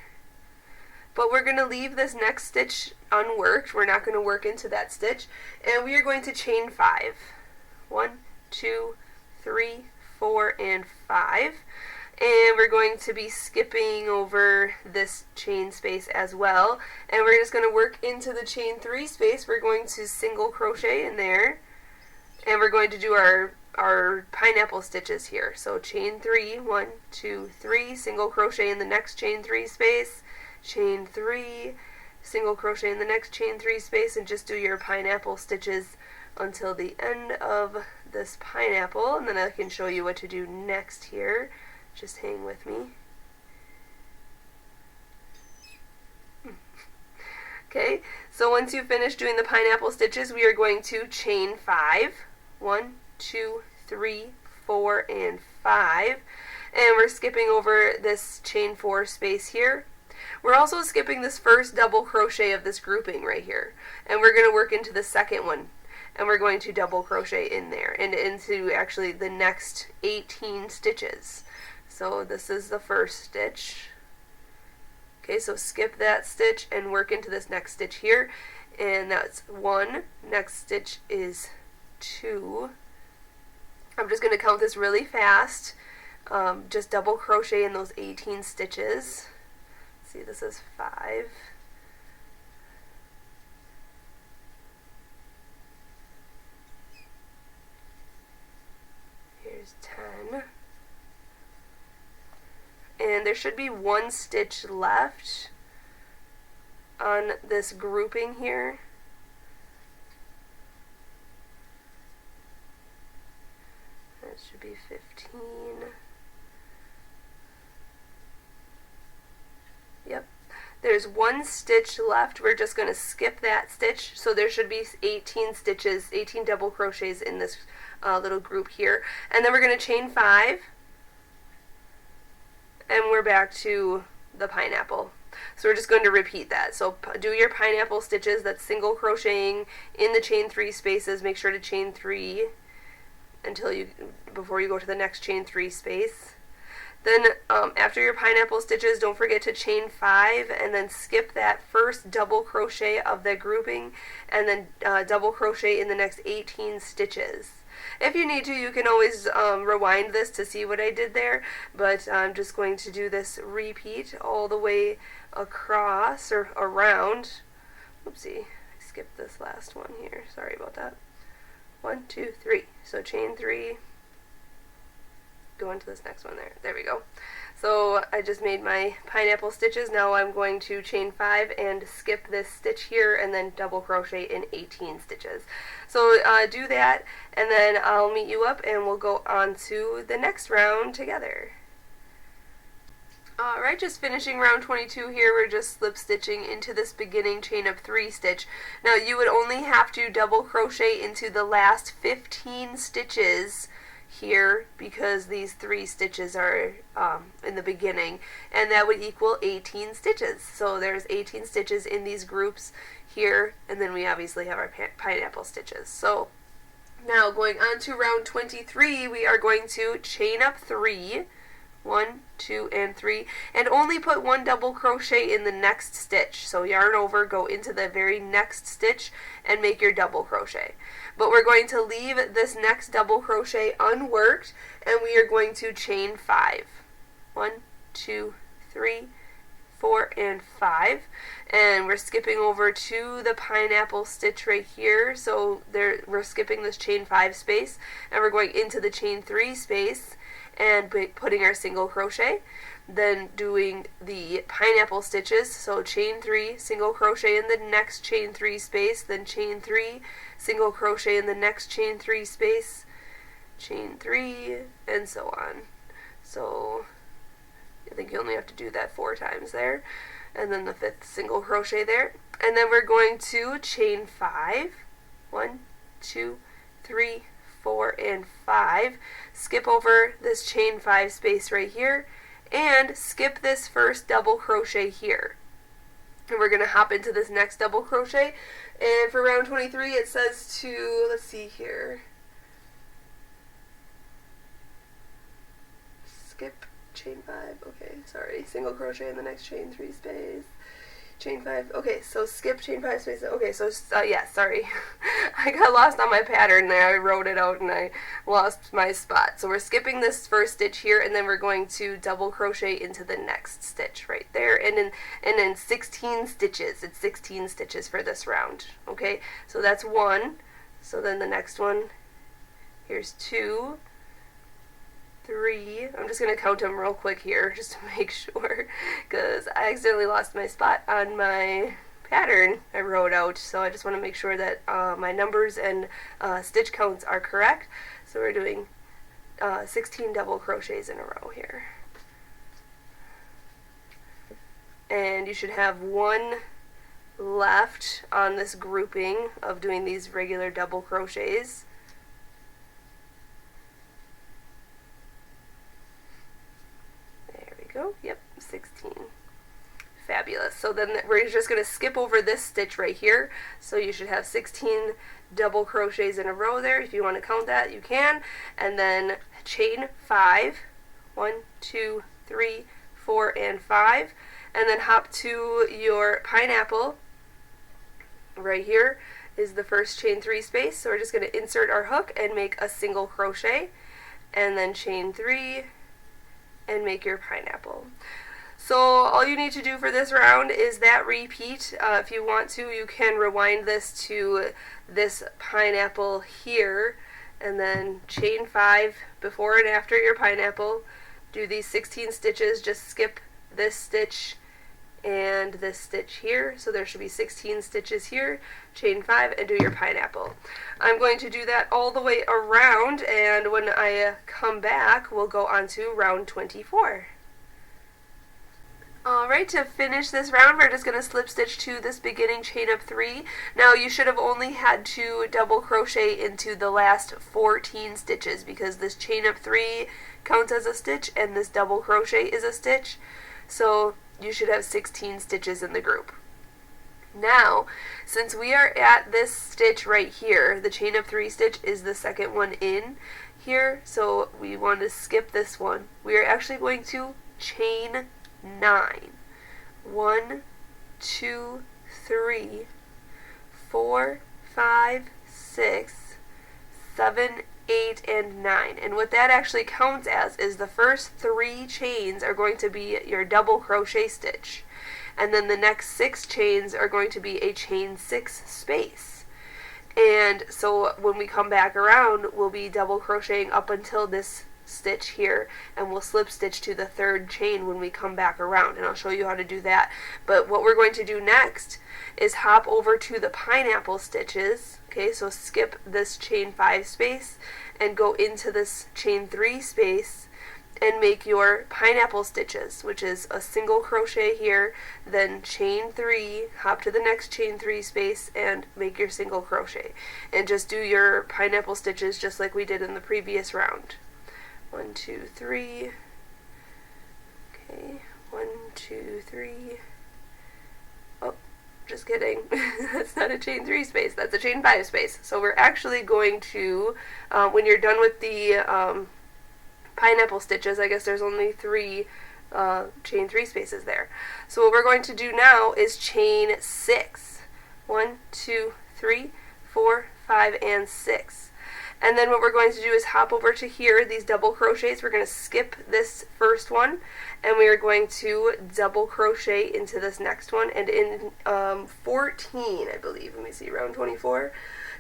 But we're going to leave this next stitch unworked. We're not going to work into that stitch, and we are going to chain 5. 1, 2, 3, 4, and 5, and we're going to be skipping over this chain space as well, and we're just going to work into the chain 3 space. We're going to single crochet in there, and we're going to do our pineapple stitches here. So chain 3, 1, 2, 3, single crochet in the next chain 3 space, chain 3, single crochet in the next chain 3 space, and just do your pineapple stitches until the end of this pineapple, and then I can show you what to do next here. Just hang with me. Okay, so once you finish doing the pineapple stitches, we are going to chain 5. 1, 2, 3, 4, and 5, and we're skipping over this chain 4 space here. We're also skipping this first double crochet of this grouping right here, and we're going to work into the second one, and we're going to double crochet in there and into actually the next 18 stitches. So this is the first stitch. Okay, so skip that stitch and work into this next stitch here, and that's 1. Next stitch is 2. I'm just going to count this really fast just double crochet in those 18 stitches. See, this is 5. Here's 10. And there should be 1 stitch left on this grouping here. That should be 15. Yep. There's 1 stitch left. We're just going to skip that stitch. So there should be 18 stitches, 18 double crochets in this little group here. And then we're going to chain 5. And we're back to the pineapple. So we're just going to repeat that. So do your pineapple stitches, that's single crocheting in the chain 3 spaces. Make sure to chain 3 before you go to the next chain 3 space. Then after your pineapple stitches, don't forget to chain 5 and then skip that first double crochet of the grouping and then double crochet in the next 18 stitches. If you need to, you can always rewind this to see what I did there, but I'm just going to do this repeat all the way across or around. Oopsie, I skipped this last one here. Sorry about that. 1, 2, 3. So chain 3, go into this next one there. There we go. So I just made my pineapple stitches. Now I'm going to chain 5 and skip this stitch here and then double crochet in 18 stitches. So do that, and then I'll meet you up and we'll go on to the next round together. Alright, just finishing round 22 here. We're just slip stitching into this beginning chain of 3 stitch. Now you would only have to double crochet into the last 15 stitches here because these 3 stitches are in the beginning, and that would equal 18 stitches. So there's 18 stitches in these groups here, and then we obviously have our pineapple stitches. So now going on to round 23, we are going to chain up 3, 1, 2, and 3, and only put 1 double crochet in the next stitch. So yarn over, go into the very next stitch and make your double crochet. But we're going to leave this next double crochet unworked, and we are going to chain 5. 1, 2, 3, 4, and 5. And we're skipping over to the pineapple stitch right here. So we're skipping this chain 5 space, and we're going into the chain 3 space and putting our single crochet. Then doing the pineapple stitches, so chain 3, single crochet in the next chain 3 space, then chain 3, single crochet in the next chain 3 space, chain 3, and so on. So I think you only have to do that 4 times there, and then the 5th single crochet there. And then we're going to chain 5, 1, 2, 3, 4, and 5, skip over this chain 5 space right here, and skip this first double crochet here. And we're going to hop into this next double crochet. And for round 23 it says to, let's see here, skip chain 5, okay, sorry, single crochet in the next chain 3 space, chain 5, okay, so skip chain 5 space, okay, so yeah, sorry, I got lost on my pattern there, I wrote it out and I lost my spot. So we're skipping this first stitch here, and then we're going to double crochet into the next stitch right there, and then 16 stitches, it's 16 stitches for this round, okay, so that's 1, so then the next one, here's 2, 3, I'm just going to count them real quick here just to make sure, because I accidentally lost my spot on my pattern I wrote out, so I just want to make sure that my numbers and stitch counts are correct. So we're doing 16 double crochets in a row here. And you should have 1 left on this grouping of doing these regular double crochets. Go. Yep, 16. Fabulous. So then we're just going to skip over this stitch right here. So you should have 16 double crochets in a row there. If you want to count that, you can. And then chain 5. 1, 2, 3, 4, and 5. And then hop to your pineapple. Right here is the first chain 3 space. So we're just going to insert our hook and make a single crochet. And then chain 3. and make your pineapple. So all you need to do for this round is that repeat. If you want to, you can rewind this to this pineapple here, and then chain 5 before and after your pineapple. Do these 16 stitches, just skip this stitch and this stitch here, so there should be 16 stitches here, chain 5, and do your pineapple. I'm going to do that all the way around, and when I come back, we'll go on to round 24. Alright, to finish this round, we're just going to slip stitch to this beginning chain of 3. Now, you should have only had to double crochet into the last 14 stitches, because this chain of 3 counts as a stitch, and this double crochet is a stitch. So you should have 16 stitches in the group. Now, since we are at this stitch right here, the chain of 3 stitch is the second one in here, so we want to skip this one. We are actually going to chain 9. 1, 2, 3, 4, 5, 6, 7, 8, and 9. And what that actually counts as is the first 3 chains are going to be your double crochet stitch. And then the next 6 chains are going to be a chain 6 space. And so when we come back around, we'll be double crocheting up until this stitch here, and we'll slip stitch to the 3rd chain when we come back around, and I'll show you how to do that. But what we're going to do next is hop over to the pineapple stitches. Okay, so skip this chain 5 space and go into this chain 3 space and make your pineapple stitches, which is a single crochet here, then chain 3, hop to the next chain 3 space and make your single crochet, and just do your pineapple stitches just like we did in the previous round. 1, 2, 3. Okay, 1, 2, 3. Oh, just kidding. That's not a chain 3 space, that's a chain 5 space. So we're actually going to, when you're done with the pineapple stitches, I guess there's only 3 chain 3 spaces there. So what we're going to do now is chain 6. 1, 2, 3, 4, 5, and 6. And then what we're going to do is hop over to here, these double crochets. We're going to skip this first one, and we are going to double crochet into this next one. And in 14, I believe, let me see, round 24,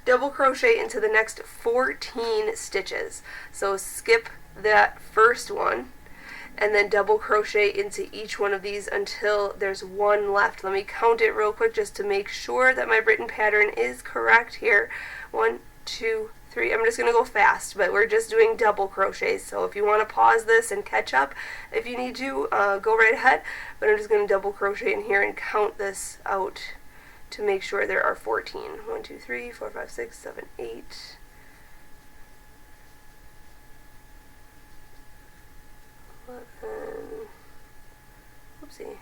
double crochet into the next 14 stitches. So skip that first one, and then double crochet into each one of these until there's 1 left. Let me count it real quick just to make sure that my written pattern is correct here. 1, 2, 3. I'm just going to go fast, but we're just doing double crochets, so if you want to pause this and catch up if you need to, go right ahead, but I'm just going to double crochet in here and count this out to make sure there are 14. 1, 2, 3, 4, 5, 6, 7, 8. Oopsie.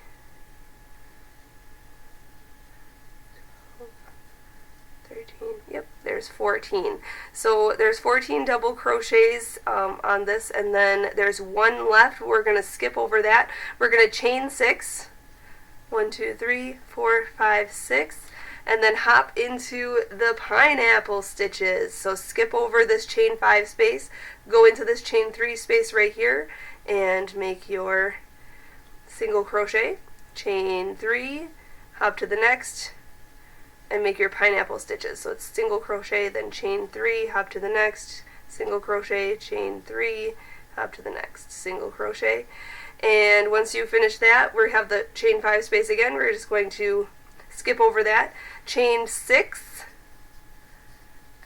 13, yep, there's 14. So there's 14 double crochets on this, and then there's 1 left. We're going to skip over that. We're going to chain 6. 1, 2, 3, 4, 5, 6. And then hop into the pineapple stitches. So skip over this chain 5 space, go into this chain 3 space right here, and make your single crochet, chain 3, hop to the next, and make your pineapple stitches. So it's single crochet, then chain 3, hop to the next, single crochet, chain 3, hop to the next, single crochet. And once you finish that, we have the chain 5 space again. We're just going to skip over that, chain 6,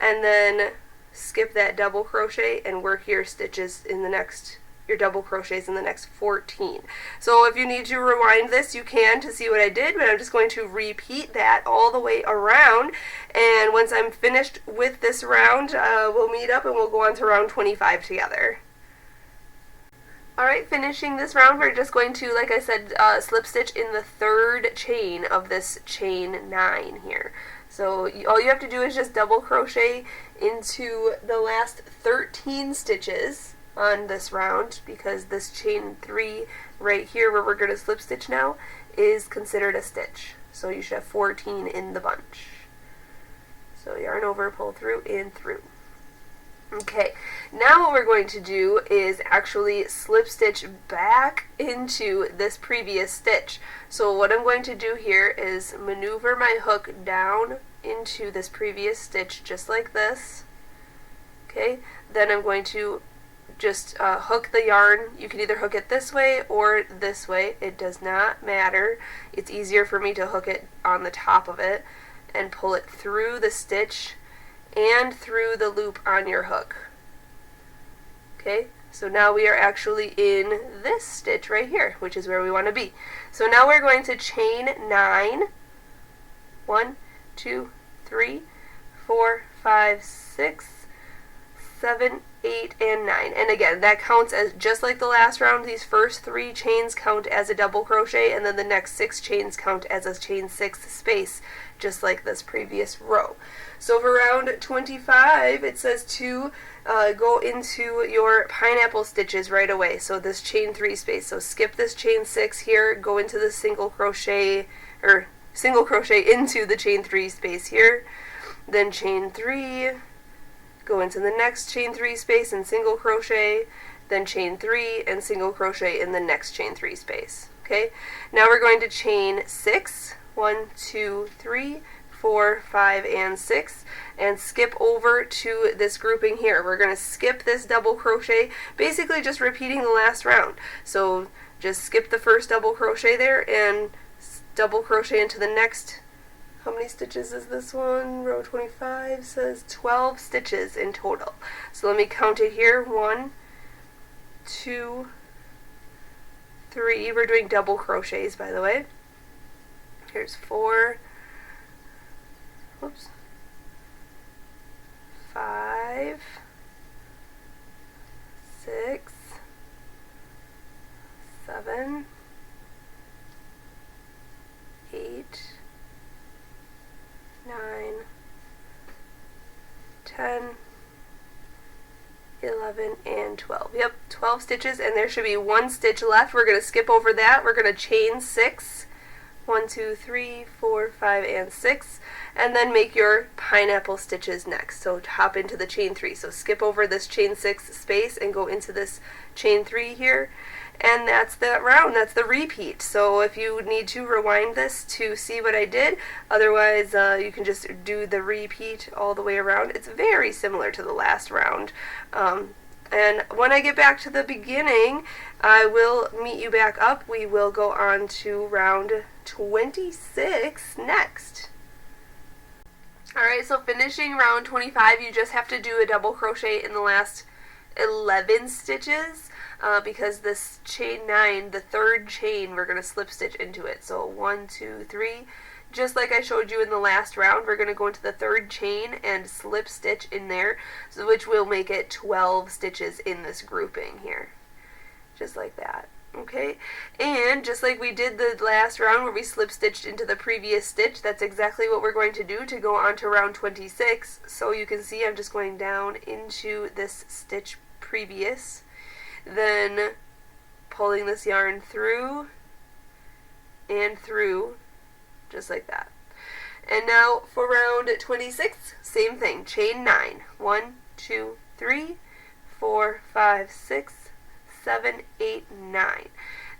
and then skip that double crochet and work your stitches in the next, your double crochets in the next 14. So if you need to rewind this, you can to see what I did, but I'm just going to repeat that all the way around, and once I'm finished with this round, we'll meet up and we'll go on to round 25 together. Alright, finishing this round, we're just going to, like I said, slip stitch in the 3rd chain of this chain 9 here. So all you have to do is just double crochet into the last 13 stitches on this round, because this chain 3 right here where we're going to slip stitch now is considered a stitch. So you should have 14 in the bunch. So yarn over, pull through, and through. Okay, now what we're going to do is actually slip stitch back into this previous stitch. So what I'm going to do here is maneuver my hook down into this previous stitch just like this. Okay, then I'm going to just hook the yarn. You can either hook it this way or this way. It does not matter. It's easier for me to hook it on the top of it and pull it through the stitch and through the loop on your hook. Okay, so now we are actually in this stitch right here, which is where we want to be. So now we're going to chain 9. 1, 2, 3, 4, 5, 6, 7, 8, and 9. And again, that counts as just like the last round. These first 3 chains count as a double crochet, and then the next 6 chains count as a chain 6 space, just like this previous row. So for round 25, it says to go into your pineapple stitches right away. So this chain 3 space. So skip this chain 6 here, go into the single crochet, or single crochet into the chain 3 space here, then chain 3, go into the next chain 3 space and single crochet, then chain 3 and single crochet in the next chain 3 space. Okay, now we're going to chain 6, 1, 2, 3, 4, 5, and 6, and skip over to this grouping here. We're going to skip this double crochet, basically just repeating the last round. So just skip the first double crochet there and double crochet into the next. How many stitches is this one? Row 25 says 12 stitches in total. So let me count it here. 1, 2, 3. We're doing double crochets, by the way. Here's 4. Whoops. 5, 6, 7, 8, 9, 10, 11, and 12. Yep, 12 stitches, and there should be 1 stitch left. We're going to skip over that. We're going to chain 6. 1, 2, 3, 4, 5, and 6. And then make your pineapple stitches next. So hop into the chain 3. So skip over this chain 6 space and go into this chain 3 here. And that's that round. That's the repeat. So if you need to rewind this to see what I did, otherwise you can just do the repeat all the way around. It's very similar to the last round. And when I get back to the beginning, I will meet you back up. We will go on to round 26 next. Alright, so finishing round 25, you just have to do a double crochet in the last 11 stitches because this chain 9, the third chain, we're going to slip stitch into it. So 1, 2, 3. Just like I showed you in the last round, we're going to go into the third chain and slip stitch in there, so which will make it 12 stitches in this grouping here. Just like that. Okay, and just like we did the last round where we slip stitched into the previous stitch, that's exactly what we're going to do to go on to round 26. So you can see I'm just going down into this stitch previous, then pulling this yarn through and through, just like that. And now for round 26, same thing, chain 9. 1, 2, 3, 4, 5, 6, 7, 8, 9.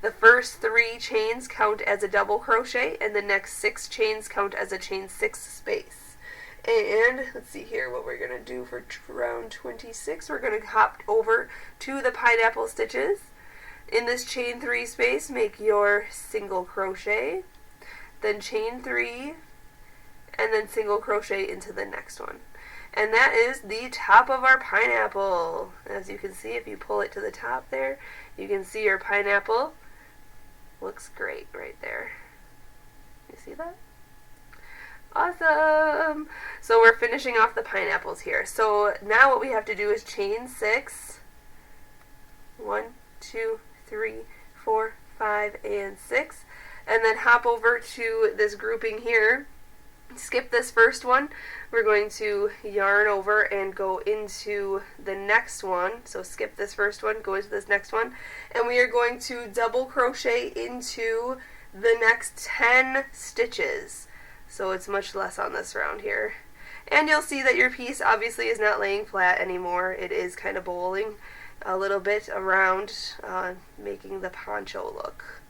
The first 3 chains count as a double crochet, and the next 6 chains count as a chain 6 space. And let's see here what we're going to do for round 26. We're going to hop over to the pineapple stitches. In this chain 3 space, make your single crochet, then chain 3, and then single crochet into the next one. And that is the top of our pineapple. As you can see, if you pull it to the top there, you can see your pineapple. Looks great right there. You see that? Awesome! So we're finishing off the pineapples here. So now what we have to do is chain 6. 1, 2, 3, 4, 5, and 6. And then hop over to this grouping here. Skip this first one. We're going to yarn over and go into the next one. So skip this first one, go into this next one, and we are going to double crochet into the next 10 stitches. So it's much less on this round here. And you'll see that your piece obviously is not laying flat anymore. It is kind of bowling a little bit around, making the poncho look.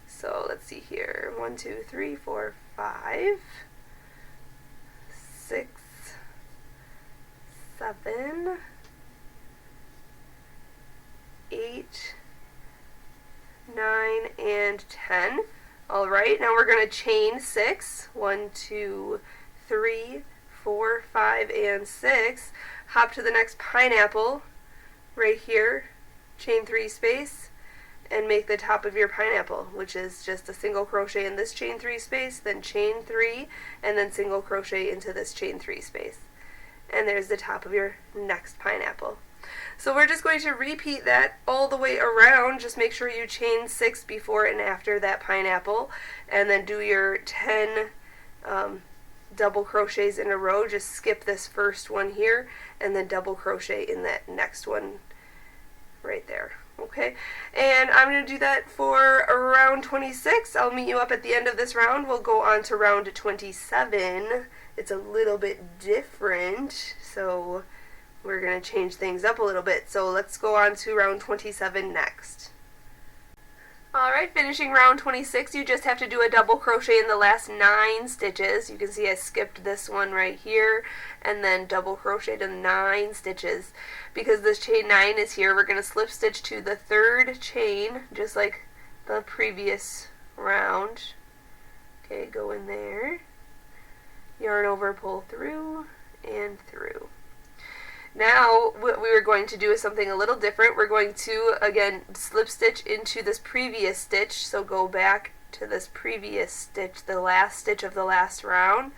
So let's see here, 1, 2, 3, 4, 5, 6, 7, 8, 9, and 10. Alright, now we're going to chain 6. 1, 2, 3, 4, 5, and 6. Hop to the next pineapple right here, chain 3 space, and make the top of your pineapple, which is just a single crochet in this chain 3 space, then chain 3, and then single crochet into this chain 3 space. And there's the top of your next pineapple. So we're just going to repeat that all the way around. Just make sure you chain 6 before and after that pineapple, and then do your 10 double crochets in a row. Just skip this first one here, and then double crochet in that next one right there. Okay, and I'm going to do that for round 26. I'll meet you up at the end of this round. We'll go on to round 27. It's a little bit different, so we're going to change things up a little bit. So let's go on to round 27 next. Alright, finishing round 26, you just have to do a double crochet in the last 9 stitches. You can see I skipped this one right here, and then double crocheted 9 stitches. Because this chain 9 is here, we're going to slip stitch to the 3rd chain, just like the previous round. Okay, go in there, yarn over, pull through, and through. Now, what we are going to do is something a little different. We're going to, again, slip stitch into this previous stitch. So go back to this previous stitch, the last stitch of the last round,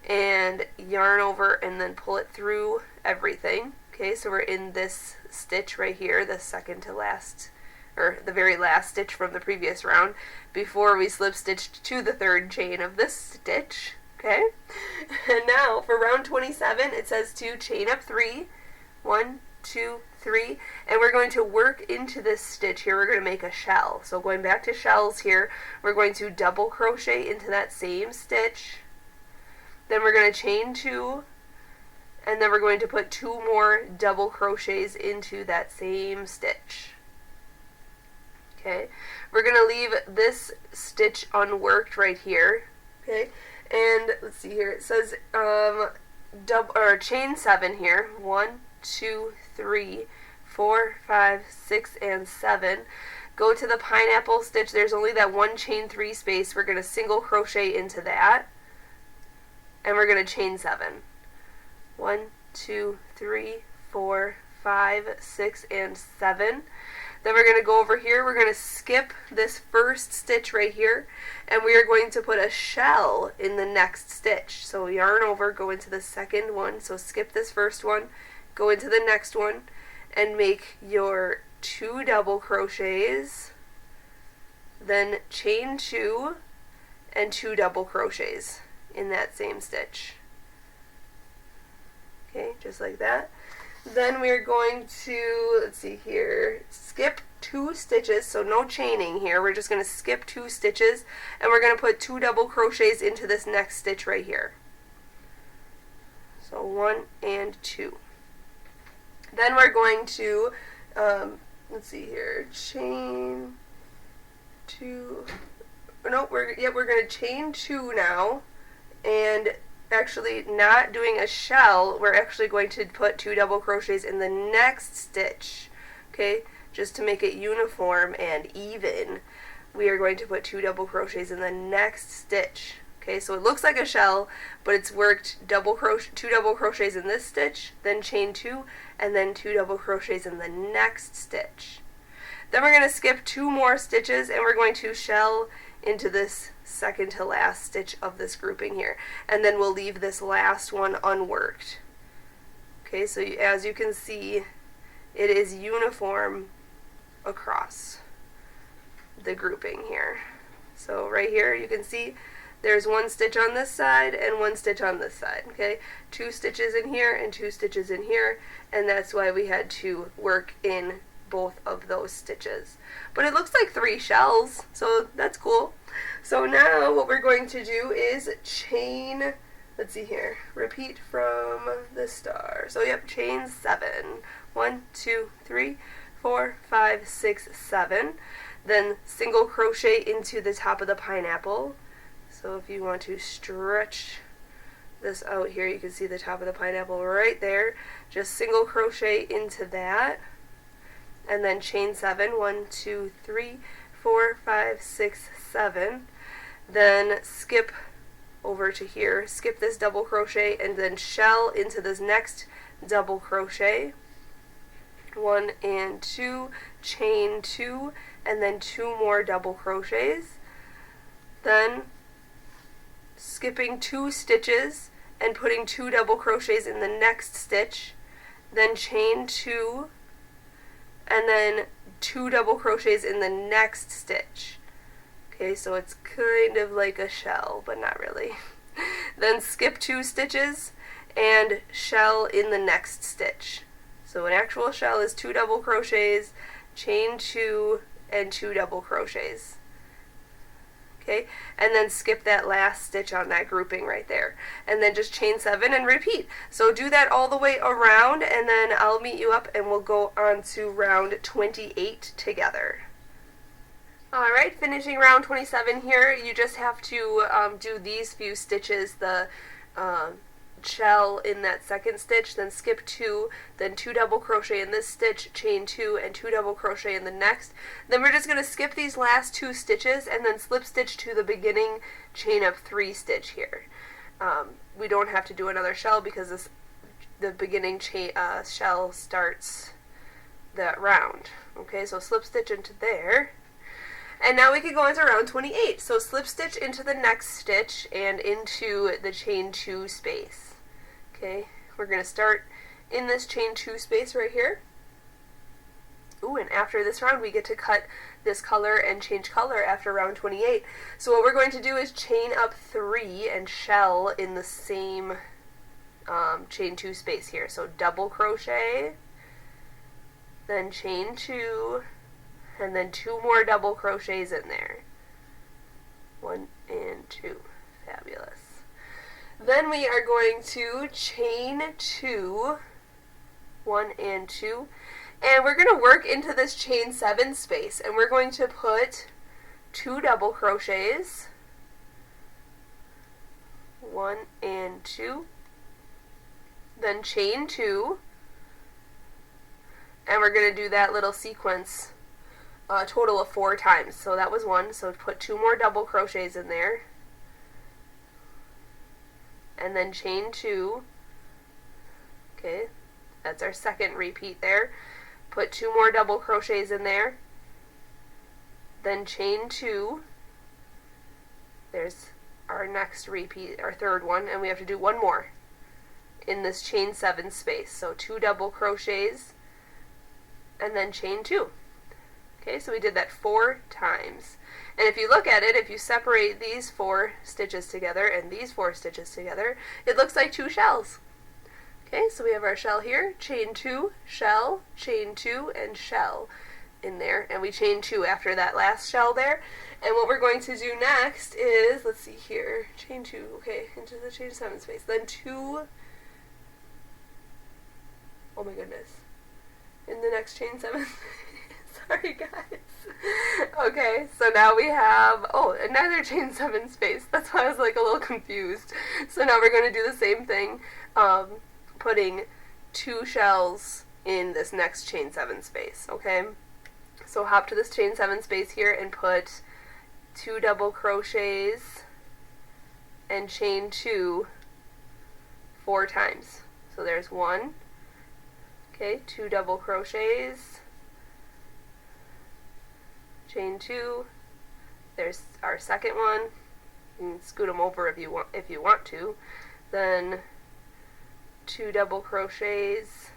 and yarn over and then pull it through everything. Okay, so we're in this stitch right here, the second to last, or the very last stitch from the previous round, before we slip stitched to the 3rd chain of this stitch. Okay, and now for round 27, it says to chain up 3, 1, 2, 3, and we're going to work into this stitch here. We're going to make a shell. So going back to shells here, we're going to double crochet into that same stitch, then we're going to chain 2, and then we're going to put 2 more double crochets into that same stitch. Okay, we're going to leave this stitch unworked right here. Okay, and let's see here, it says chain 7 here, 1, 2, 3, 4, 5, 6, and 7. Go to the pineapple stitch. There's only that one chain 3 space. We're going to single crochet into that, and we're going to chain 7. 1, 2, 3, 4, 5, 6, and 7. Then we're going to go over here, we're going to skip this first stitch right here, and we are going to put a shell in the next stitch. So yarn over, go into the second one, so skip this first one, go into the next one, and make your 2 double crochets, then chain 2, and 2 double crochets in that same stitch. Okay, just like that. Then we're going to, let's see here, skip 2 stitches, so no chaining here. We're just going to skip 2 stitches, and we're going to put 2 double crochets into this next stitch right here. So 1 and 2. Then we're going to, let's see here, chain 2, no, we're going to chain 2 now, and actually not doing a shell, we're actually going to put 2 double crochets in the next stitch. Okay, just to make it uniform and even, we are going to put 2 double crochets in the next stitch. Okay, so it looks like a shell, but it's worked 2 double crochets in this stitch, then chain 2, and then 2 double crochets in the next stitch. Then we're going to skip 2 more stitches, and we're going to shell into this second to last stitch of this grouping here, and then we'll leave this last one unworked. Okay, so as you can see, it is uniform across the grouping here. So right here you can see there's 1 stitch on this side and 1 stitch on this side. Okay, 2 stitches in here and 2 stitches in here, and that's why we had to work in both of those stitches. But it looks like 3 shells, so that's cool. So now what we're going to do is chain, let's see here, repeat from the star. So yep, chain 7. 1, 2, 3, 4, 5, 6, 7. Then single crochet into the top of the pineapple. So if you want to stretch this out here, you can see the top of the pineapple right there. Just single crochet into that. And then chain 7. 1, 2, 3, 4, 5, 6, 7. Then skip over to here, skip this double crochet, and then shell into this next double crochet. 1 and 2, chain 2, and then 2 more double crochets. Then skipping 2 stitches and putting 2 double crochets in the next stitch, then chain 2, and then 2 double crochets in the next stitch. Okay, so it's kind of like a shell, but not really. Then skip 2 stitches and shell in the next stitch. So an actual shell is 2 double crochets, chain 2, and 2 double crochets. Okay, and then skip that last stitch on that grouping right there. And then just chain 7 and repeat. So do that all the way around, and then I'll meet you up and we'll go on to round 28 together. Alright, finishing round 27 here, you just have to do these few stitches, the shell in that second stitch, then skip 2, then 2 double crochet in this stitch, chain 2, and 2 double crochet in the next. Then we're just going to skip these last 2 stitches and then slip stitch to the beginning chain of 3 stitch here. We don't have to do another shell because the beginning shell starts that round. Okay, so slip stitch into there. And now we can go into round 28. So slip stitch into the next stitch and into the chain 2 space. Okay, we're going to start in this chain 2 space right here. Ooh, and after this round we get to cut this color and change color after round 28. So what we're going to do is chain up 3 and shell in the same chain 2 space here. So double crochet, then chain 2, and then 2 more double crochets in there. 1 and 2. Fabulous. Then we are going to chain 2, 1 and 2, and we're going to work into this chain 7 space, and we're going to put 2 double crochets, 1 and 2, then chain 2, and we're going to do that little sequence a total of 4 times. So that was 1, so put 2 more double crochets in there, and then chain 2. Okay, that's our second repeat there. Put 2 more double crochets in there, then chain 2. There's our next repeat, our third one, and we have to do 1 more in this chain 7 space. So 2 double crochets, and then chain 2. Okay, so we did that 4 times. And if you look at it, if you separate these 4 stitches together and these 4 stitches together, it looks like 2 shells. Okay, so we have our shell here, chain 2, shell, chain 2, and shell in there. And we chain 2 after that last shell there. And what we're going to do next is, let's see here, chain 2, okay, into the chain 7 space. Then 2, oh my goodness, in the next chain 7 Sorry guys. Okay, so now we have, another chain 7 space. That's why I was like a little confused. So now we're going to do the same thing, putting 2 shells in this next chain 7 space, okay? So hop to this chain 7 space here and put 2 double crochets and chain 2 4 times. So there's 1, okay, 2 double crochets, chain 2, there's our second one, you can scoot them over if you want to, then 2 double crochets,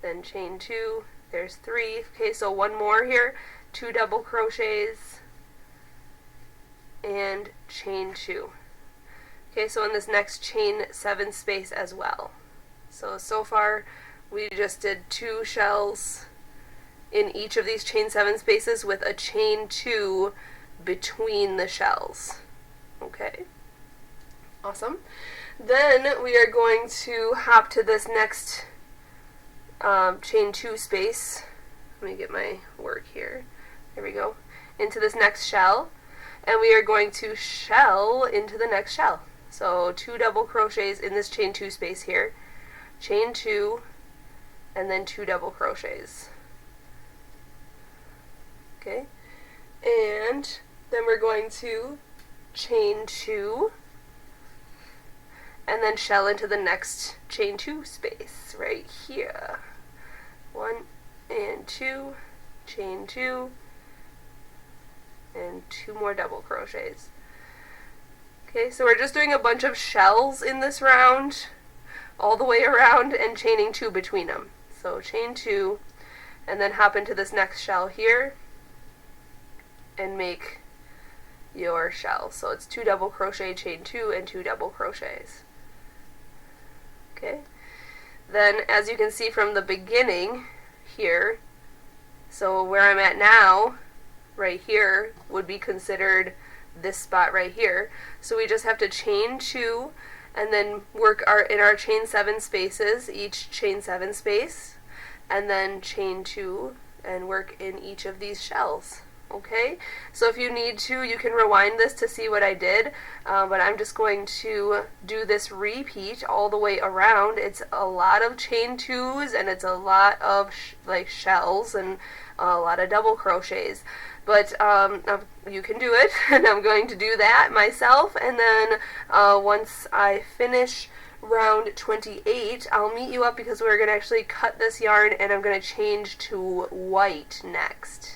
then chain 2, there's 3, okay, so 1 more here, 2 double crochets, and chain 2. Okay, so in this next chain 7 space as well. So far we just did 2 shells in each of these chain 7 spaces with a chain 2 between the shells. Okay. Awesome. Then we are going to hop to this next chain 2 space. Let me get my work here. There we go. Into this next shell, and we are going to shell into the next shell. So 2 double crochets in this chain 2 space here, chain 2, and then 2 double crochets. Okay, and then we're going to chain 2, and then shell into the next chain 2 space right here. 1 and 2, chain 2, and 2 more double crochets. Okay, so we're just doing a bunch of shells in this round, all the way around, and chaining 2 between them. So chain 2, and then hop into this next shell here, and make your shell. So it's 2 double crochet, chain 2, and 2 double crochets. Okay, then as you can see from the beginning here, so where I'm at now, right here, would be considered this spot right here. So we just have to chain 2 and then work in our chain 7 spaces, each chain 7 space, and then chain 2 and work in each of these shells. Okay, so if you need to, you can rewind this to see what I did, but I'm just going to do this repeat all the way around. It's a lot of chain 2s, and it's a lot of like shells and a lot of double crochets, but you can do it, and I'm going to do that myself, and then once I finish round 28, I'll meet you up because we're going to actually cut this yarn, and I'm going to change to white next.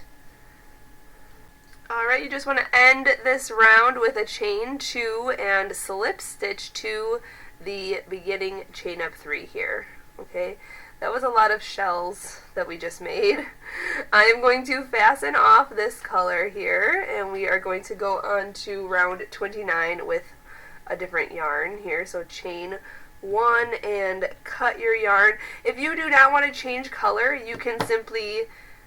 Alright, you just want to end this round with a chain 2 and slip stitch to the beginning chain up 3 here. Okay, that was a lot of shells that we just made. I am going to fasten off this color here, and we are going to go on to round 29 with a different yarn here. So chain 1 and cut your yarn. If you do not want to change color, you can simply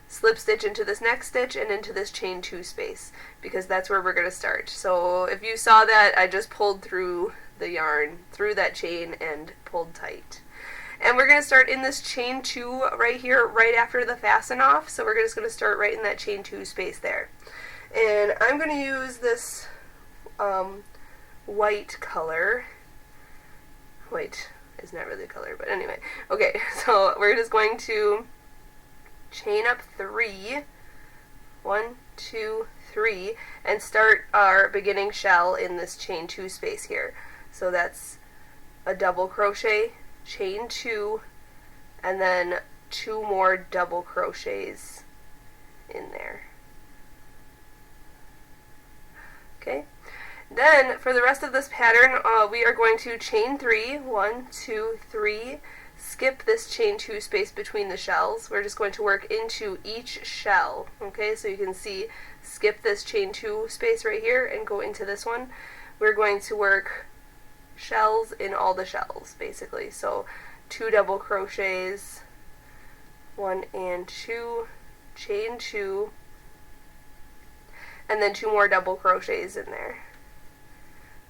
slip stitch into this next stitch and into this chain 2 space, because that's where we're going to start. So if you saw that, I just pulled through the yarn, through that chain, and pulled tight. And we're going to start in this chain 2 right here, right after the fasten off. So we're just going to start right in that chain 2 space there. And I'm going to use this white color. White is not really a color, but anyway. Okay, so we're just going to chain up 3, 1, 2, 3, and start our beginning shell in this chain 2 space here. So that's a double crochet, chain 2, and then 2 more double crochets in there. Okay, then for the rest of this pattern, we are going to chain 3, 1, 2, 3, skip this chain 2 space between the shells. We're just going to work into each shell. Okay, so you can see, skip this chain 2 space right here and go into this one. We're going to work shells in all the shells, basically. So 2 double crochets, 1 and 2, chain 2, and then 2 more double crochets in there.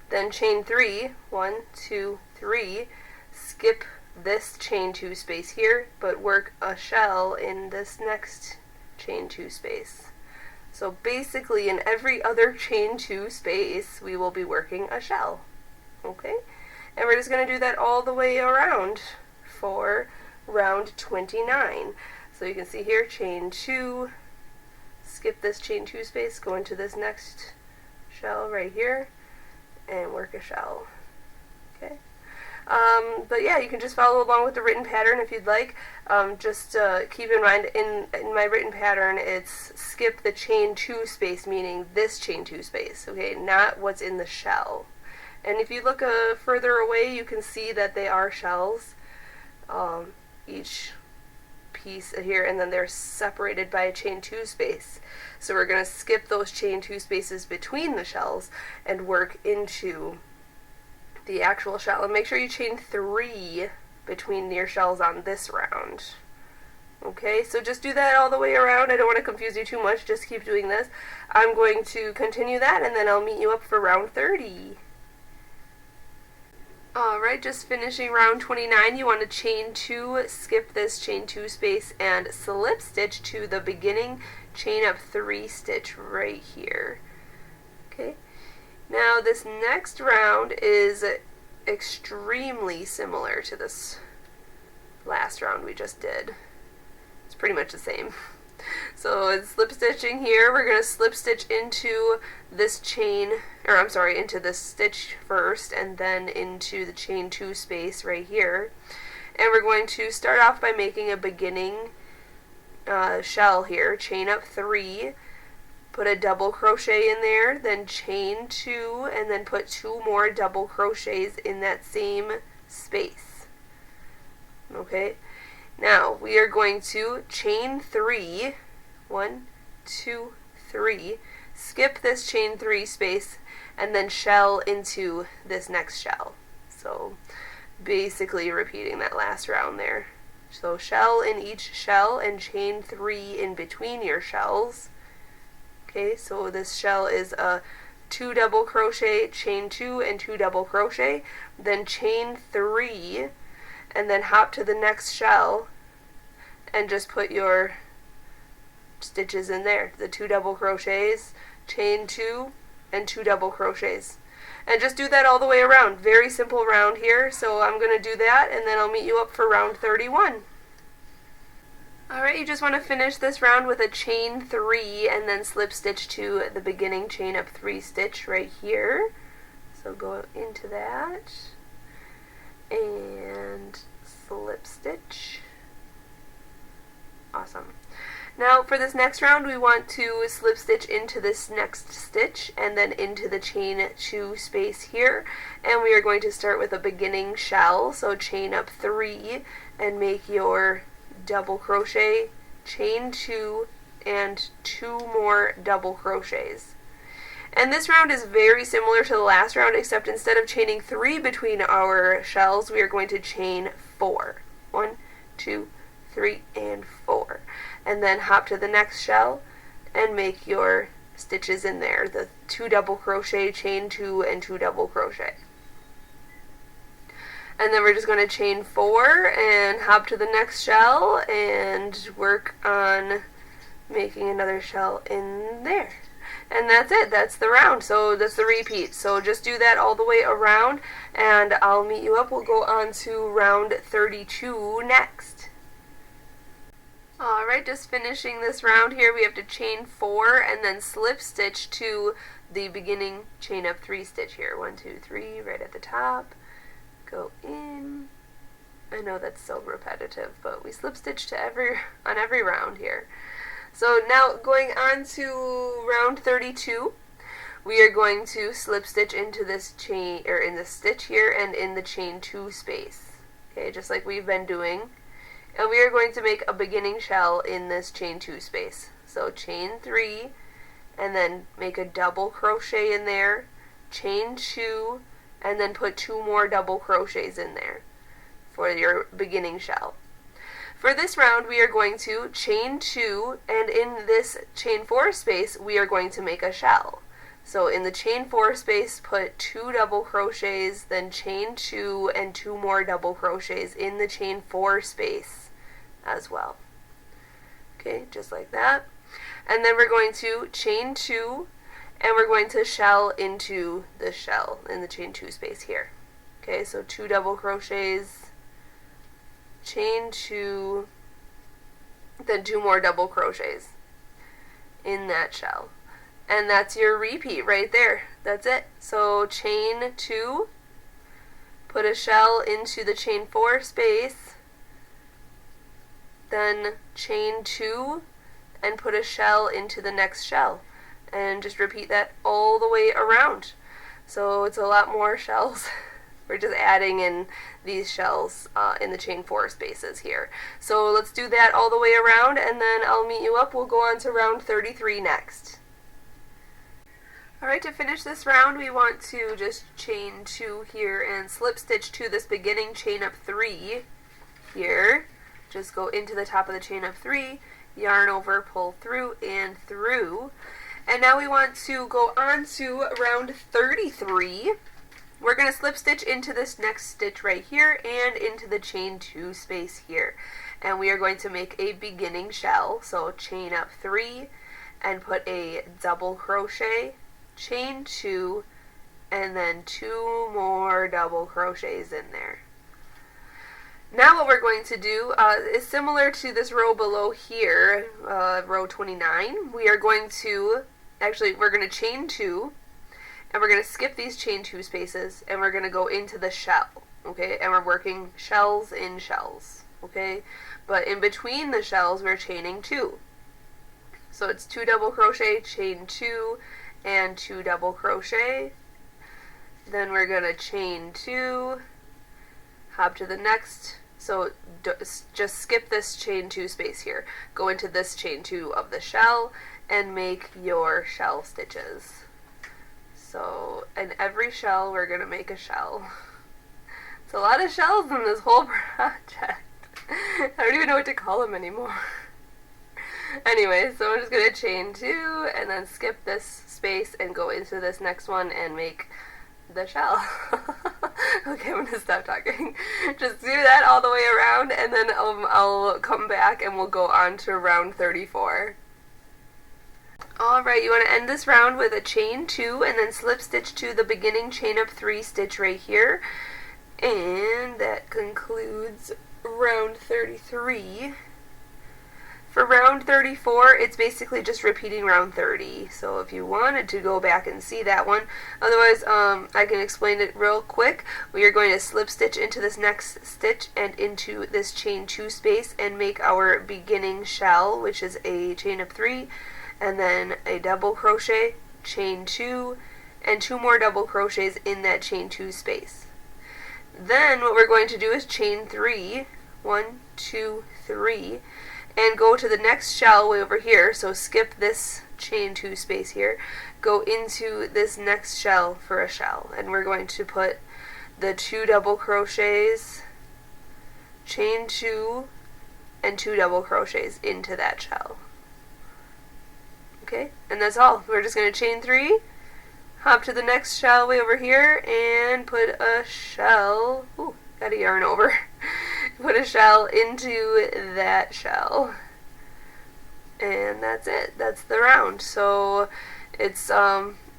Then chain 3, 1, 2, 3, skip this chain 2 space here, but work a shell in this next chain 2 space. So basically in every other chain 2 space we will be working a shell. Okay, and we're just going to do that all the way around for round 29. So you can see here, chain 2, skip this chain 2 space, go into this next shell right here, and work a shell. Okay. But yeah, you can just follow along with the written pattern if you'd like. Just keep in mind, in my written pattern, it's skip the chain 2 space, meaning this chain 2 space, okay, not what's in the shell. And if you look further away, you can see that they are shells, each piece here, and then they're separated by a chain 2 space. So we're going to skip those chain 2 spaces between the shells and work into the actual shell, and make sure you chain 3 between your shells on this round. Okay, so just do that all the way around. I don't want to confuse you too much, just keep doing this. I'm going to continue that, and then I'll meet you up for round 30. Alright, just finishing round 29, you want to chain 2, skip this chain 2 space, and slip stitch to the beginning chain up 3 stitch right here. Okay, now this next round is extremely similar to this last round we just did. It's pretty much the same. So it's slip stitching here. We're going to slip stitch into this chain, or I'm sorry, into this stitch first, and then into the chain 2 space right here. And we're going to start off by making a beginning shell here. Chain up 3, put a double crochet in there, then chain 2, and then put 2 more double crochets in that same space. Okay, now we are going to chain 3, 1, 2, 3, skip this chain 3 space, and then shell into this next shell. So basically repeating that last round there. So shell in each shell and chain 3 in between your shells. Okay, so this shell is a 2 double crochet, chain 2 and 2 double crochet, then chain 3, and then hop to the next shell and just put your stitches in there. The 2 double crochets, chain 2, and 2 double crochets. And just do that all the way around. Very simple round here, so I'm going to do that and then I'll meet you up for round 31. Alright, you just want to finish this round with a chain 3 and then slip stitch to the beginning chain up 3 stitch right here. So go into that and slip stitch. Awesome. Now for this next round we want to slip stitch into this next stitch and then into the chain 2 space here, and we are going to start with a beginning shell. So chain up 3 and make your double crochet, chain 2, and 2 more double crochets. And this round is very similar to the last round, except instead of chaining 3 between our shells, we are going to chain 4. 1, 2, 3, and 4. And then hop to the next shell and make your stitches in there. The 2 double crochet, chain 2, and 2 double crochet. And then we're just going to chain 4 and hop to the next shell and work on making another shell in there. And that's it. That's the round. So that's the repeat. So just do that all the way around and I'll meet you up. We'll go on to round 32 next. Alright, just finishing this round here, we have to chain 4 and then slip stitch to the beginning chain up 3 stitch here. 1, 2, 3, right at the top. Go in. I know that's so repetitive, but we slip stitch to on every round here. So now going on to round 32, we are going to slip stitch into this chain, or in this stitch here, and in the chain 2 space. Okay, just like we've been doing. And we are going to make a beginning shell in this chain 2 space. So chain 3, and then make a double crochet in there, chain 2, and then put 2 more double crochets in there for your beginning shell. For this round, we are going to chain 2, and in this chain 4 space, we are going to make a shell. So in the chain 4 space, put 2 double crochets, then chain 2, and 2 more double crochets in the chain 4 space as well. Okay, just like that. And then we're going to chain 2, and we're going to shell into the shell in the chain 2 space here. Okay, so 2 double crochets, chain 2, then 2 more double crochets in that shell. And that's your repeat right there. That's it. So chain 2, put a shell into the chain 4 space, then chain 2, and put a shell into the next shell. And just repeat that all the way around. So it's a lot more shells. We're just adding in these shells in the chain 4 spaces here. So let's do that all the way around, and then I'll meet you up. We'll go on to round 33 next. Alright, to finish this round, we want to just chain 2 here and slip stitch to this beginning chain up 3 here. Just go into the top of the chain up 3, yarn over, pull through, and through. And now we want to go on to round 33. we're going to slip stitch into this next stitch right here and into the chain 2 space here. And we are going to make a beginning shell. So chain up 3 and put a double crochet, chain 2, and then 2 more double crochets in there. Now what we're going to do is similar to this row below here, row 29. We are going to, we're going to chain 2, and we're going to skip these chain 2 spaces, and we're going to go into the shell, okay? And we're working shells in shells, okay? But in between the shells, we're chaining 2. So it's 2 double crochet, chain 2, and 2 double crochet. Then we're going to chain 2, hop to the next, so just skip this chain 2 space here. Go into this chain 2 of the shell and make your shell stitches. So in every shell we're going to make a shell. It's a lot of shells in this whole project. I don't even know what to call them anymore. Anyway, so I'm just going to chain 2 and then skip this space and go into this next one and make the shell. Okay, I'm going to stop talking. Just do that all the way around, and then I'll come back and we'll go on to round 34. Alright, you want to end this round with a chain 2 and then slip stitch to the beginning chain up 3 stitch right here. And that concludes round 33. For round 34, it's basically just repeating round 30. So if you wanted to go back and see that one, otherwise I can explain it real quick. We are going to slip stitch into this next stitch and into this chain 2 space and make our beginning shell, which is a chain up 3, and then a double crochet, chain 2, and 2 more double crochets in that chain 2 space. Then what we're going to do is chain 3, 1, 2, 3, and go to the next shell way over here. So skip this chain 2 space here, go into this next shell for a shell, and we're going to put the 2 double crochets, chain 2, and 2 double crochets into that shell. Okay, and that's all. We're just going to chain 3, hop to the next shell way over here, and put a shell, ooh, got a yarn over, put a shell into that shell. And that's it. That's the round. So it's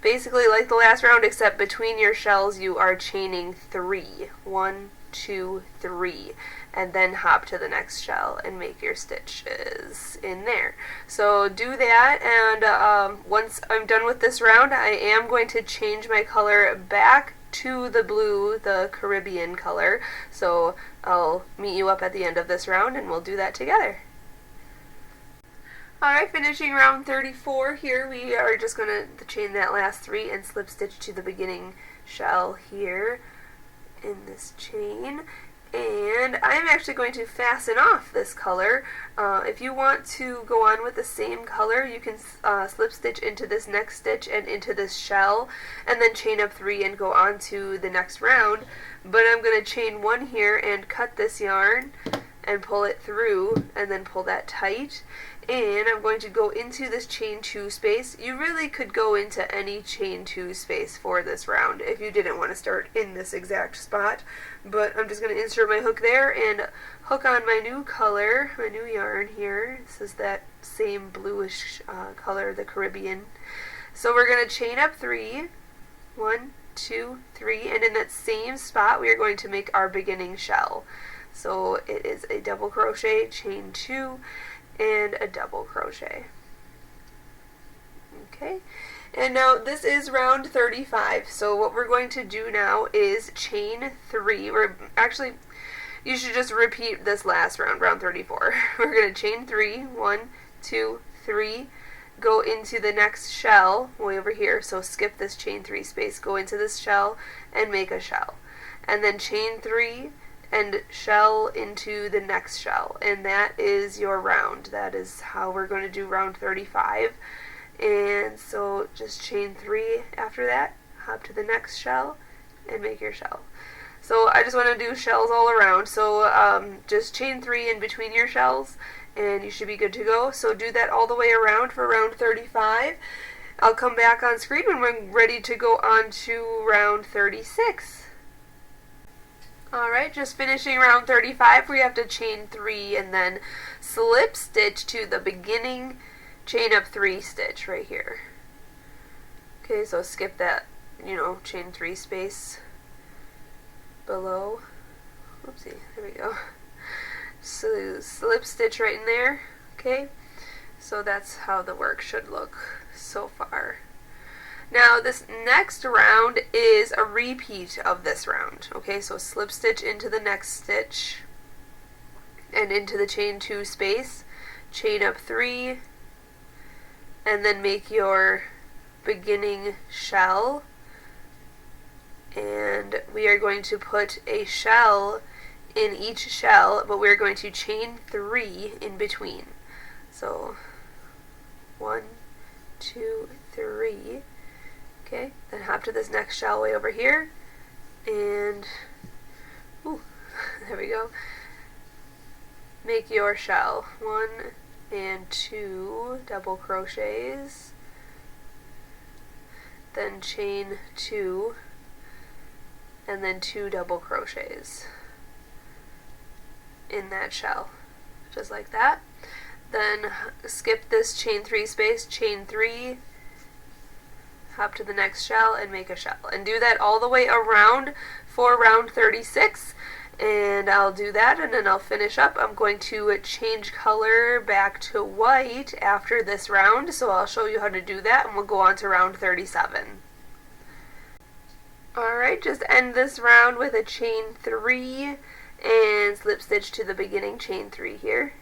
basically like the last round, except between your shells you are chaining 3. 1, 2, 3. And then hop to the next shell and make your stitches in there. So do that, and once I'm done with this round, I am going to change my color back to the blue, the Caribbean color. So I'll meet you up at the end of this round and we'll do that together. Alright, finishing round 34 here, we are just going to chain that last 3 and slip stitch to the beginning shell here in this chain. And I'm actually going to fasten off this color. If you want to go on with the same color, you can slip stitch into this next stitch and into this shell, and then chain up 3 and go on to the next round. But I'm going to chain 1 here and cut this yarn and pull it through, and then pull that tight. And I'm going to go into this chain 2 space. You really could go into any chain 2 space for this round if you didn't want to start in this exact spot. But I'm just going to insert my hook there and hook on my new color, my new yarn here. This is that same bluish color, the Caribbean. So we're going to chain up 3, 1, 2, 3, and in that same spot we are going to make our beginning shell. So it is a double crochet, chain 2, and a double crochet. Okay, and now this is round 35. So what we're going to do now is chain 3. You should just repeat this last round, round 34. We're going to chain 3, 1, 2, 3, go into the next shell way over here. So skip this chain 3 space, go into this shell and make a shell, and then chain 3 and shell into the next shell, and that is your round. That is how we're going to do round 35. And so just chain 3 after that, hop to the next shell and make your shell. So I just want to do shells all around, so just chain 3 in between your shells and you should be good to go. So do that all the way around for round 35. I'll come back on screen when we're ready to go on to round 36. Alright, just finishing round 35, we have to chain 3 and then slip stitch to the beginning chain up 3 stitch right here. Okay, so skip that, chain 3 space below. Oopsie, there we go. So slip stitch right in there, okay? So that's how the work should look so far. Now this next round is a repeat of this round, okay? So slip stitch into the next stitch and into the chain 2 space, chain up 3, and then make your beginning shell. And we are going to put a shell in each shell, but we're going to chain 3 in between. So 1, 2, 3. Okay, then hop to this next shell way over here, and there we go. Make your shell 1 and 2 double crochets, then chain 2, and then 2 double crochets in that shell, just like that. Then skip this chain 3 space, chain 3, hop to the next shell and make a shell, and do that all the way around for round 36. And I'll do that and then I'll finish up. I'm going to change color back to white after this round, so I'll show you how to do that and we'll go on to round 37. Alright, just end this round with a chain 3 and slip stitch to the beginning chain 3 here.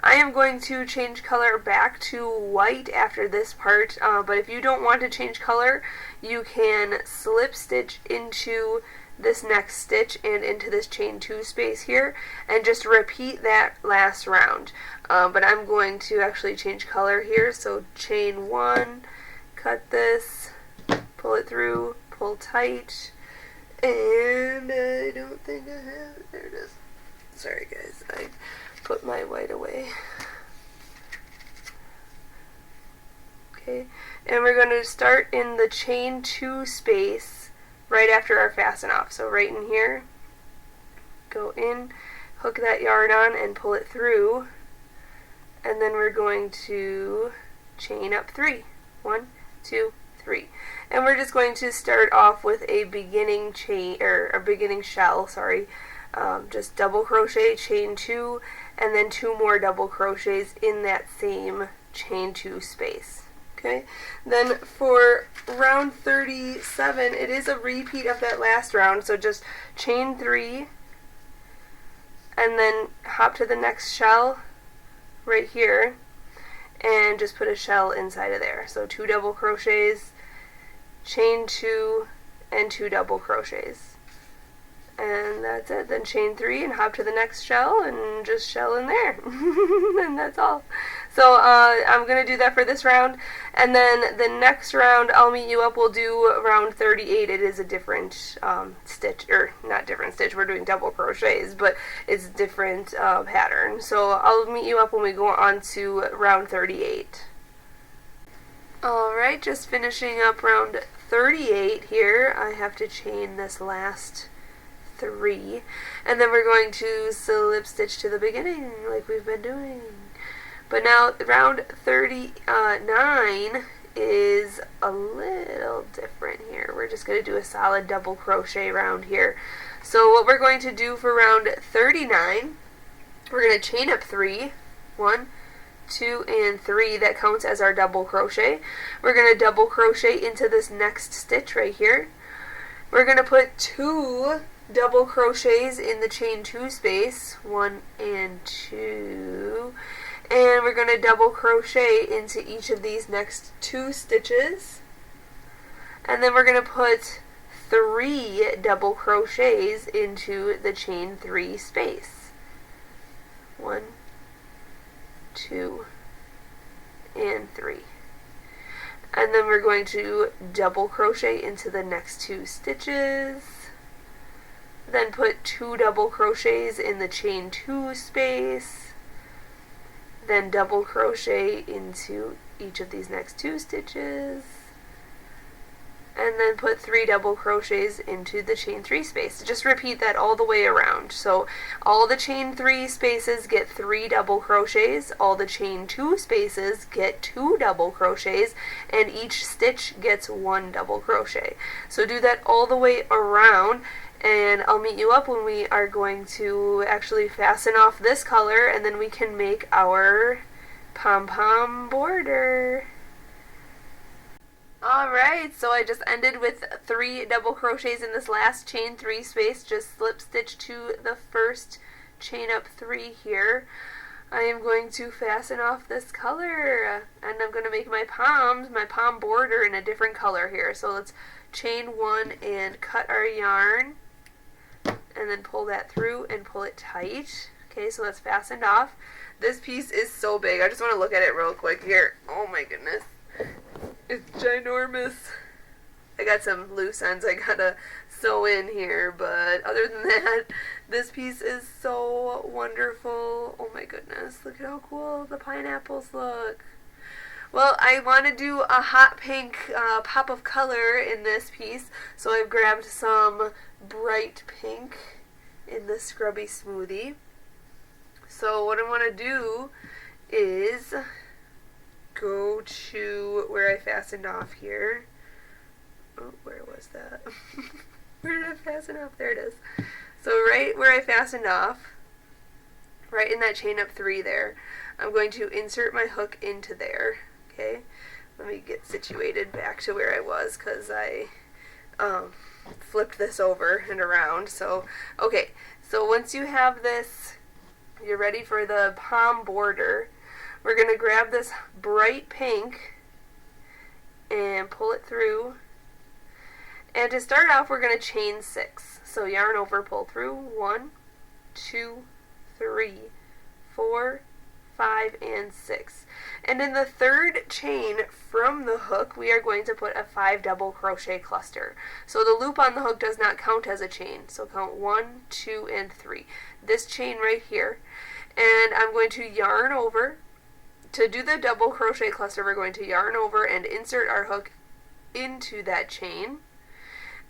I am going to change color back to white after this part, but if you don't want to change color, you can slip stitch into this next stitch and into this chain 2 space here and just repeat that last round. But I'm going to actually change color here, so chain 1, cut this, pull it through, pull tight, and I don't think I have it. There it is. Sorry guys, I put my white away. Okay, and we're going to start in the chain 2 space right after our fasten off. So right in here, go in, hook that yarn on and pull it through, and then we're going to chain up 3. 1, 2, 3. And we're just going to start off with a beginning chain, or a beginning shell, sorry. Just double crochet, chain 2, and then 2 more double crochets in that same chain 2 space. Okay, then for round 37, it is a repeat of that last round, so just chain 3 and then hop to the next shell right here and just put a shell inside of there. So 2 double crochets, chain 2, and 2 double crochets. And that's it. Then chain 3 and hop to the next shell and just shell in there. And that's all. So I'm going to do that for this round. And then the next round I'll meet you up. We'll do round 38. It is a different stitch, or not different stitch. We're doing double crochets, but it's different pattern. So I'll meet you up when we go on to round 38. Alright, just finishing up round 38 here. I have to chain this last 3, and then we're going to slip stitch to the beginning like we've been doing. But now round 39 is a little different here. We're just going to do a solid double crochet round here. So what we're going to do for round 39, we're going to chain up 3, 1, 2, and 3. That counts as our double crochet. We're going to double crochet into this next stitch right here. We're going to put 2 double crochets in the chain 2 space, 1 and 2, and we're going to double crochet into each of these next 2 stitches, and then we're going to put 3 double crochets into the chain 3 space, 1, 2, and 3. And then we're going to double crochet into the next 2 stitches, then put 2 double crochets in the chain 2 space, then double crochet into each of these next 2 stitches, and then put 3 double crochets into the chain 3 space. Just repeat that all the way around. So all the chain 3 spaces get 3 double crochets, all the chain 2 spaces get 2 double crochets, and each stitch gets 1 double crochet. So do that all the way around, and I'll meet you up when we are going to actually fasten off this color, and then we can make our pom-pom border. Alright, so I just ended with 3 double crochets in this last chain 3 space. Just slip stitch to the first chain up 3 here. I am going to fasten off this color, and I'm going to make my pom border in a different color here. So let's chain 1 and cut our yarn, and then pull that through and pull it tight. Okay, so that's fastened off. This piece is so big. I just want to look at it real quick here. Oh my goodness. It's ginormous. I got some loose ends I gotta sew in here, but other than that, this piece is so wonderful. Oh my goodness, look at how cool the pineapples look. Well, I want to do a hot pink pop of color in this piece, so I've grabbed some Brite Pink in the Scrubby Smoothie. So what I want to do is go to where I fastened off here. Oh, where was that? Where did I fasten off? There it is. So right where I fastened off, right in that chain up 3 there, I'm going to insert my hook into there. Okay, let me get situated back to where I was, because I flipped this over and around. So okay, so once you have this, you're ready for the pom border. We're going to grab this Brite Pink and pull it through. And to start off, we're going to chain 6. So yarn over, pull through. 1, 2, 3, 4, 5, and 6. And in the third chain from the hook, we are going to put a 5 double crochet cluster. So the loop on the hook does not count as a chain. So count 1, 2, and 3. This chain right here. And I'm going to yarn over. To do the double crochet cluster, we're going to yarn over and insert our hook into that chain,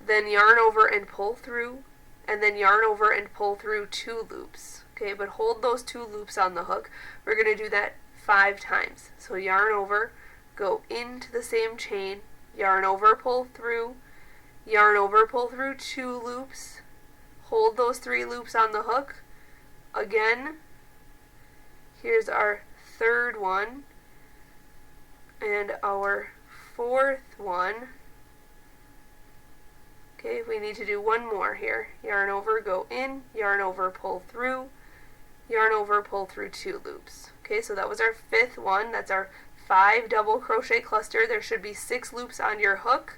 then yarn over and pull through, and then yarn over and pull through 2 loops. Okay, but hold those 2 loops on the hook. We're going to do that 5 times. So yarn over, go into the same chain, yarn over, pull through, yarn over, pull through 2 loops, hold those 3 loops on the hook. Again, here's our third one and our 4th one. Okay, we need to do 1 more here. Yarn over, go in, yarn over, pull through, yarn over, pull through 2 loops. Okay, so that was our 5th one. That's our 5 double crochet cluster. There should be 6 loops on your hook.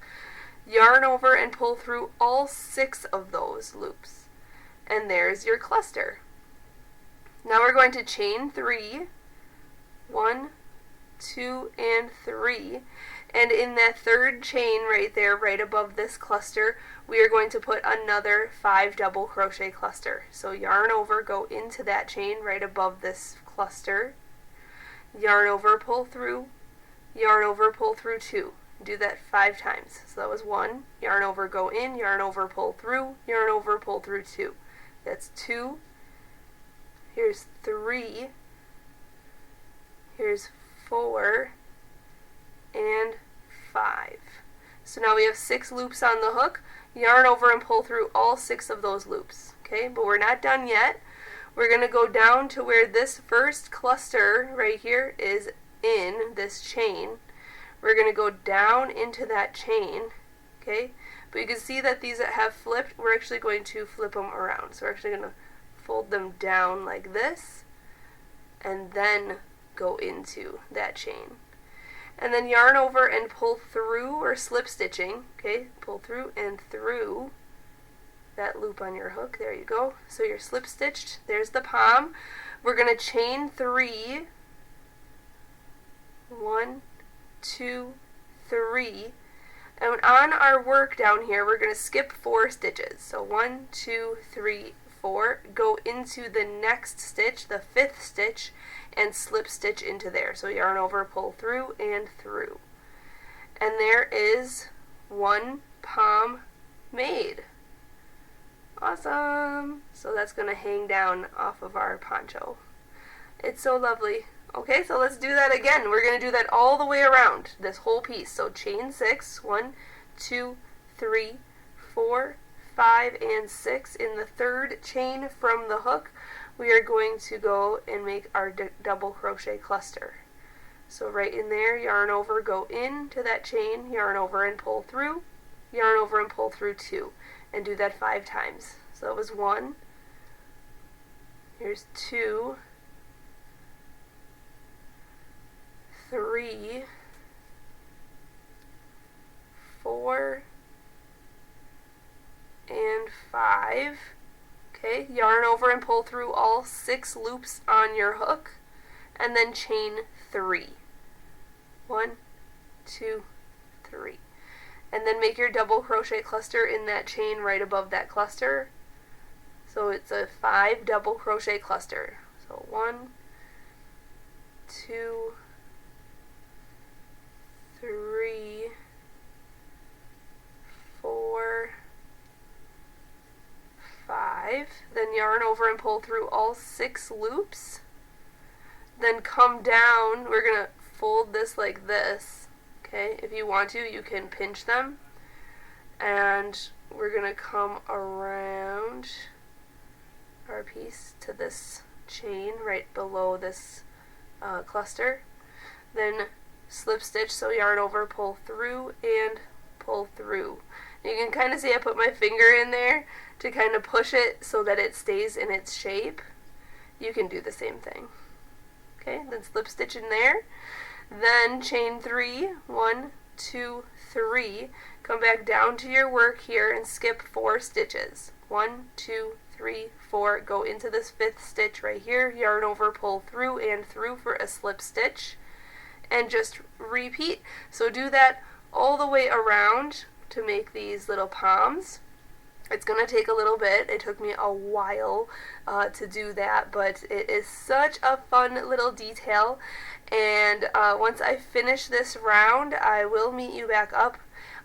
Yarn over and pull through all 6 of those loops. And there's your cluster. Now we're going to chain 3. 1, 2, and 3. And in that third chain right there, right above this cluster, we are going to put another 5 double crochet cluster. So yarn over, go into that chain right above this cluster, yarn over, pull through, yarn over, pull through 2. Do that 5 times. So that was 1, yarn over, go in, yarn over, pull through, yarn over, pull through 2. That's 2. Here's 3. Here's 4 and 5. So now we have 6 loops on the hook. Yarn over and pull through all 6 of those loops. Okay, but we're not done yet. We're going to go down to where this first cluster right here is in this chain. We're going to go down into that chain. Okay, but you can see that these that have flipped, we're actually going to flip them around. So we're actually going to fold them down like this, and then go into that chain. And then yarn over and pull through, or slip stitching, okay, pull through and through that loop on your hook. There you go. So you're slip stitched. There's the pom. We're going to chain 3. 1, 2, 3. And on our work down here, we're going to skip 4 stitches. So 1, 2, 3, 4. Go into the next stitch, the 5th stitch, and slip stitch into there. So yarn over, pull through, and through. And there is one pom made. Awesome! So that's going to hang down off of our poncho. It's so lovely. Okay, so let's do that again. We're going to do that all the way around, this whole piece. So chain 6, 1, 2, 3, 4, 5, and 6. In the third chain from the hook, we are going to go and make our double crochet cluster. So right in there, yarn over, go into that chain, yarn over and pull through, yarn over and pull through 2, and do that 5 times. So that was 1, here's 2, 3, 4, and 5. Okay, yarn over and pull through all 6 loops on your hook, and then chain 3. 1, 2, 3. And then make your double crochet cluster in that chain right above that cluster. So it's a 5 double crochet cluster. So 1, 2, 3, 4, 5. Then yarn over and pull through all 6 loops. Then come down. We're going to fold this like this. Okay, if you want to, you can pinch them. And we're going to come around our piece to this chain right below this cluster. Then slip stitch, so yarn over, pull through, and pull through. You can kind of see I put my finger in there to kind of push it so that it stays in its shape. You can do the same thing. Okay, then slip stitch in there. Then chain 3, 1, 2, 3. Come back down to your work here and skip 4 stitches. 1, 2, 3, 4. Go into this 5th stitch right here. Yarn over, pull through and through for a slip stitch. And just repeat. So do that all the way around to make these little poms. It's going to take a little bit. It took me a while to do that, but it is such a fun little detail. And once I finish this round, I will meet you back up.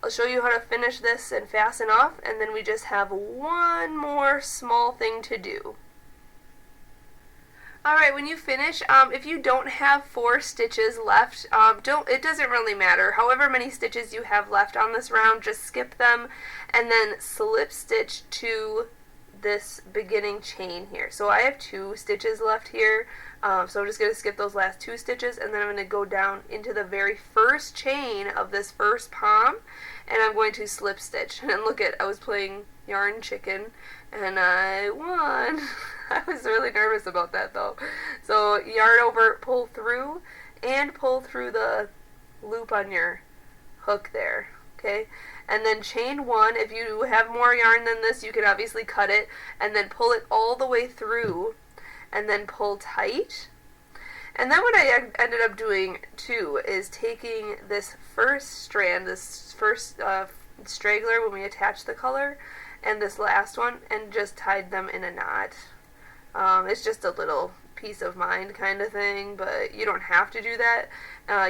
I'll show you how to finish this and fasten off, and then we just have one more small thing to do. Alright, when you finish, if you don't have 4 stitches left, it doesn't really matter. However many stitches you have left on this round, just skip them and then slip stitch to this beginning chain here. So I have 2 stitches left here, so I'm just going to skip those last 2 stitches, and then I'm going to go down into the very first chain of this first pom, and I'm going to slip stitch. And look at, I was playing yarn chicken, and I won. I was really nervous about that though. So yarn over, pull through, and pull through the loop on your hook there. Okay, and then chain 1. If you have more yarn than this, you can obviously cut it and then pull it all the way through and then pull tight. And then what I ended up doing too is taking this first strand, this first straggler when we attach the color, and this last one, and just tied them in a knot. It's just a little peace of mind kind of thing, but you don't have to do that.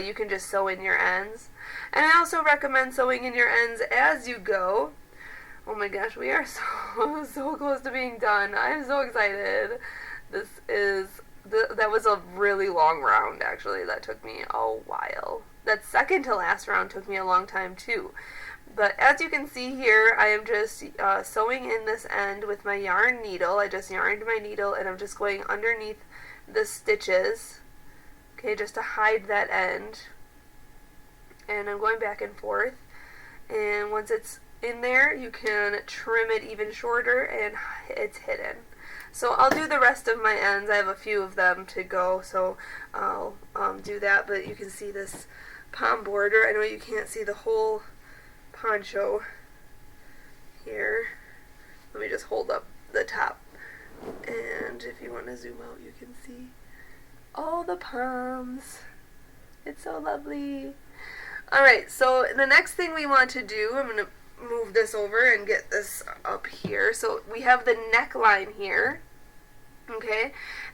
You can just sew in your ends. And I also recommend sewing in your ends as you go. Oh my gosh, we are so close to being done. I'm so excited. That was a really long round, actually. That took me a while. That second to last round took me a long time too. But as you can see here, I am just sewing in this end with my yarn needle. I just yarned my needle, and I'm just going underneath the stitches, okay, just to hide that end. And I'm going back and forth. And once it's in there, you can trim it even shorter, and it's hidden. So I'll do the rest of my ends. I have a few of them to go, so I'll do that. But you can see this pom border. I know you can't see the whole poncho here. Let me just hold up the top, and if you want to zoom out, you can see all the poms. It's so lovely. Alright, so the next thing we want to do, I'm going to move this over and get this up here. So we have the neckline here, Okay,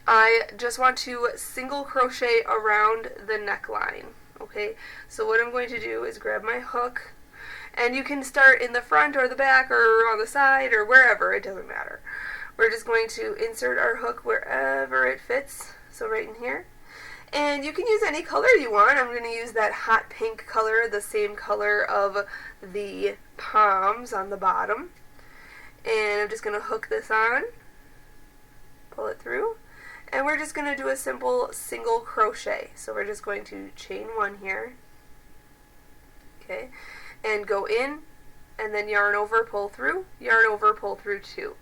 I just want to single crochet around the neckline. Okay, so what I'm going to do is grab my hook, and you can start in the front or the back or on the side or wherever, it doesn't matter. We're just going to insert our hook wherever it fits, so right in here. And you can use any color you want. I'm going to use that hot pink color, the same color of the poms on the bottom. And I'm just going to hook this on, pull it through, and we're just going to do a simple single crochet. So we're just going to chain one here, okay, and go in, and then yarn over, pull through, yarn over, pull through two.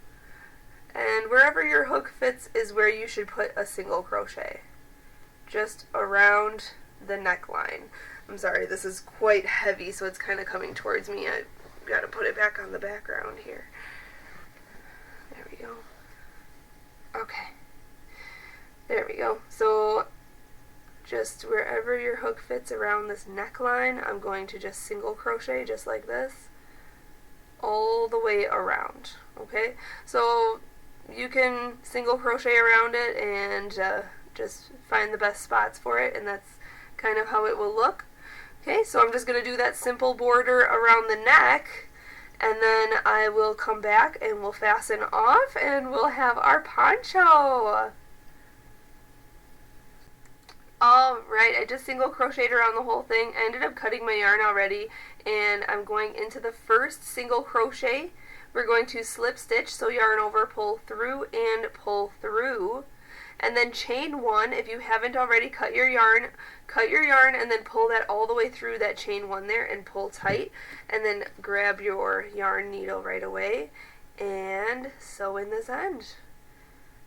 And wherever your hook fits is where you should put a single crochet, just around the neckline. I'm sorry, this is quite heavy, so it's kind of coming towards me. I've got to put it back on the background here. There we go. Okay. There we go. So just wherever your hook fits around this neckline, I'm going to just single crochet just like this all the way around. Okay? So you can single crochet around it and just find the best spots for it, and that's kind of how it will look. Okay, so I'm just going to do that simple border around the neck, and then I will come back and we'll fasten off and we'll have our poncho. Alright, I just single crocheted around the whole thing. I ended up cutting my yarn already, and I'm going into the first single crochet. We're going to slip stitch, so yarn over, pull through, and pull through. And then chain one. If you haven't already cut your yarn and then pull that all the way through that chain one there and pull tight, and then grab your yarn needle right away and sew in this end.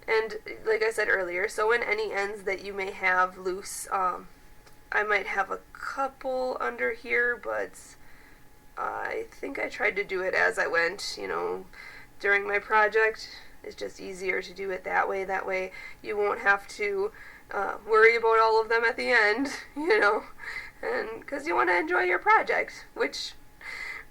And like I said earlier, sew in any ends that you may have loose. I might have a couple under here, but I think I tried to do it as I went, you know, during my project. It's just easier to do it that way. That way you won't have to worry about all of them at the end, you know, and because you want to enjoy your project, which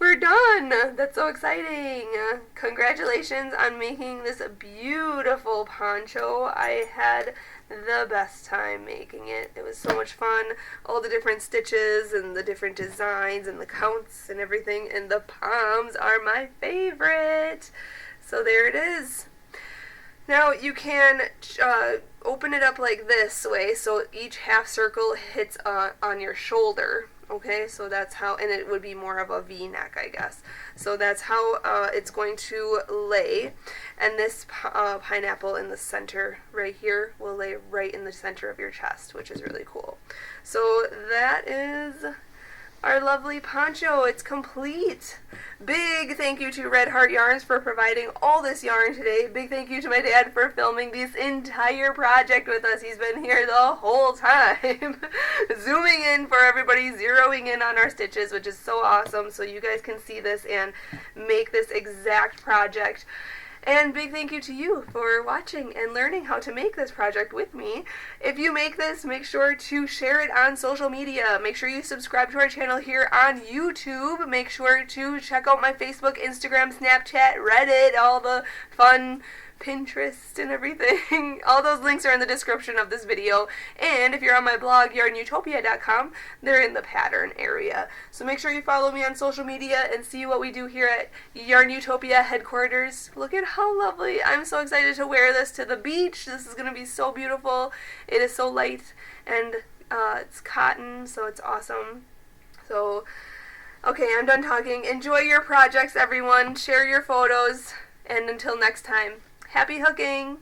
we're done. That's so exciting. Congratulations on making this beautiful poncho. I had the best time making it. It was so much fun. All the different stitches and the different designs and the counts and everything, and the poms are my favorite. So there it is. Now you can open it up like this way, so each half circle hits on your shoulder. Okay, so that's how, and it would be more of a V-neck, I guess. So that's how it's going to lay. And this pineapple in the center right here will lay right in the center of your chest, which is really cool. So that is our lovely poncho. It's complete. Big thank you to Red Heart Yarns for providing all this yarn today. Big thank you to my dad for filming this entire project with us. He's been here the whole time zooming in for everybody, zeroing in on our stitches, which is so awesome, so you guys can see this and make this exact project. And big thank you to you for watching and learning how to make this project with me. If you make this, make sure to share it on social media. Make sure you subscribe to our channel here on YouTube. Make sure to check out my Facebook, Instagram, Snapchat, Reddit, all the fun Pinterest and everything. All those links are in the description of this video. And if you're on my blog, YARNutopia.com, they're in the pattern area. So make sure you follow me on social media and see what we do here at YARNutopia headquarters. Look at how lovely. I'm so excited to wear this to the beach. This is going to be so beautiful. It is so light, and it's cotton, so it's awesome. So, okay, I'm done talking. Enjoy your projects, everyone. Share your photos. And until next time, happy hooking!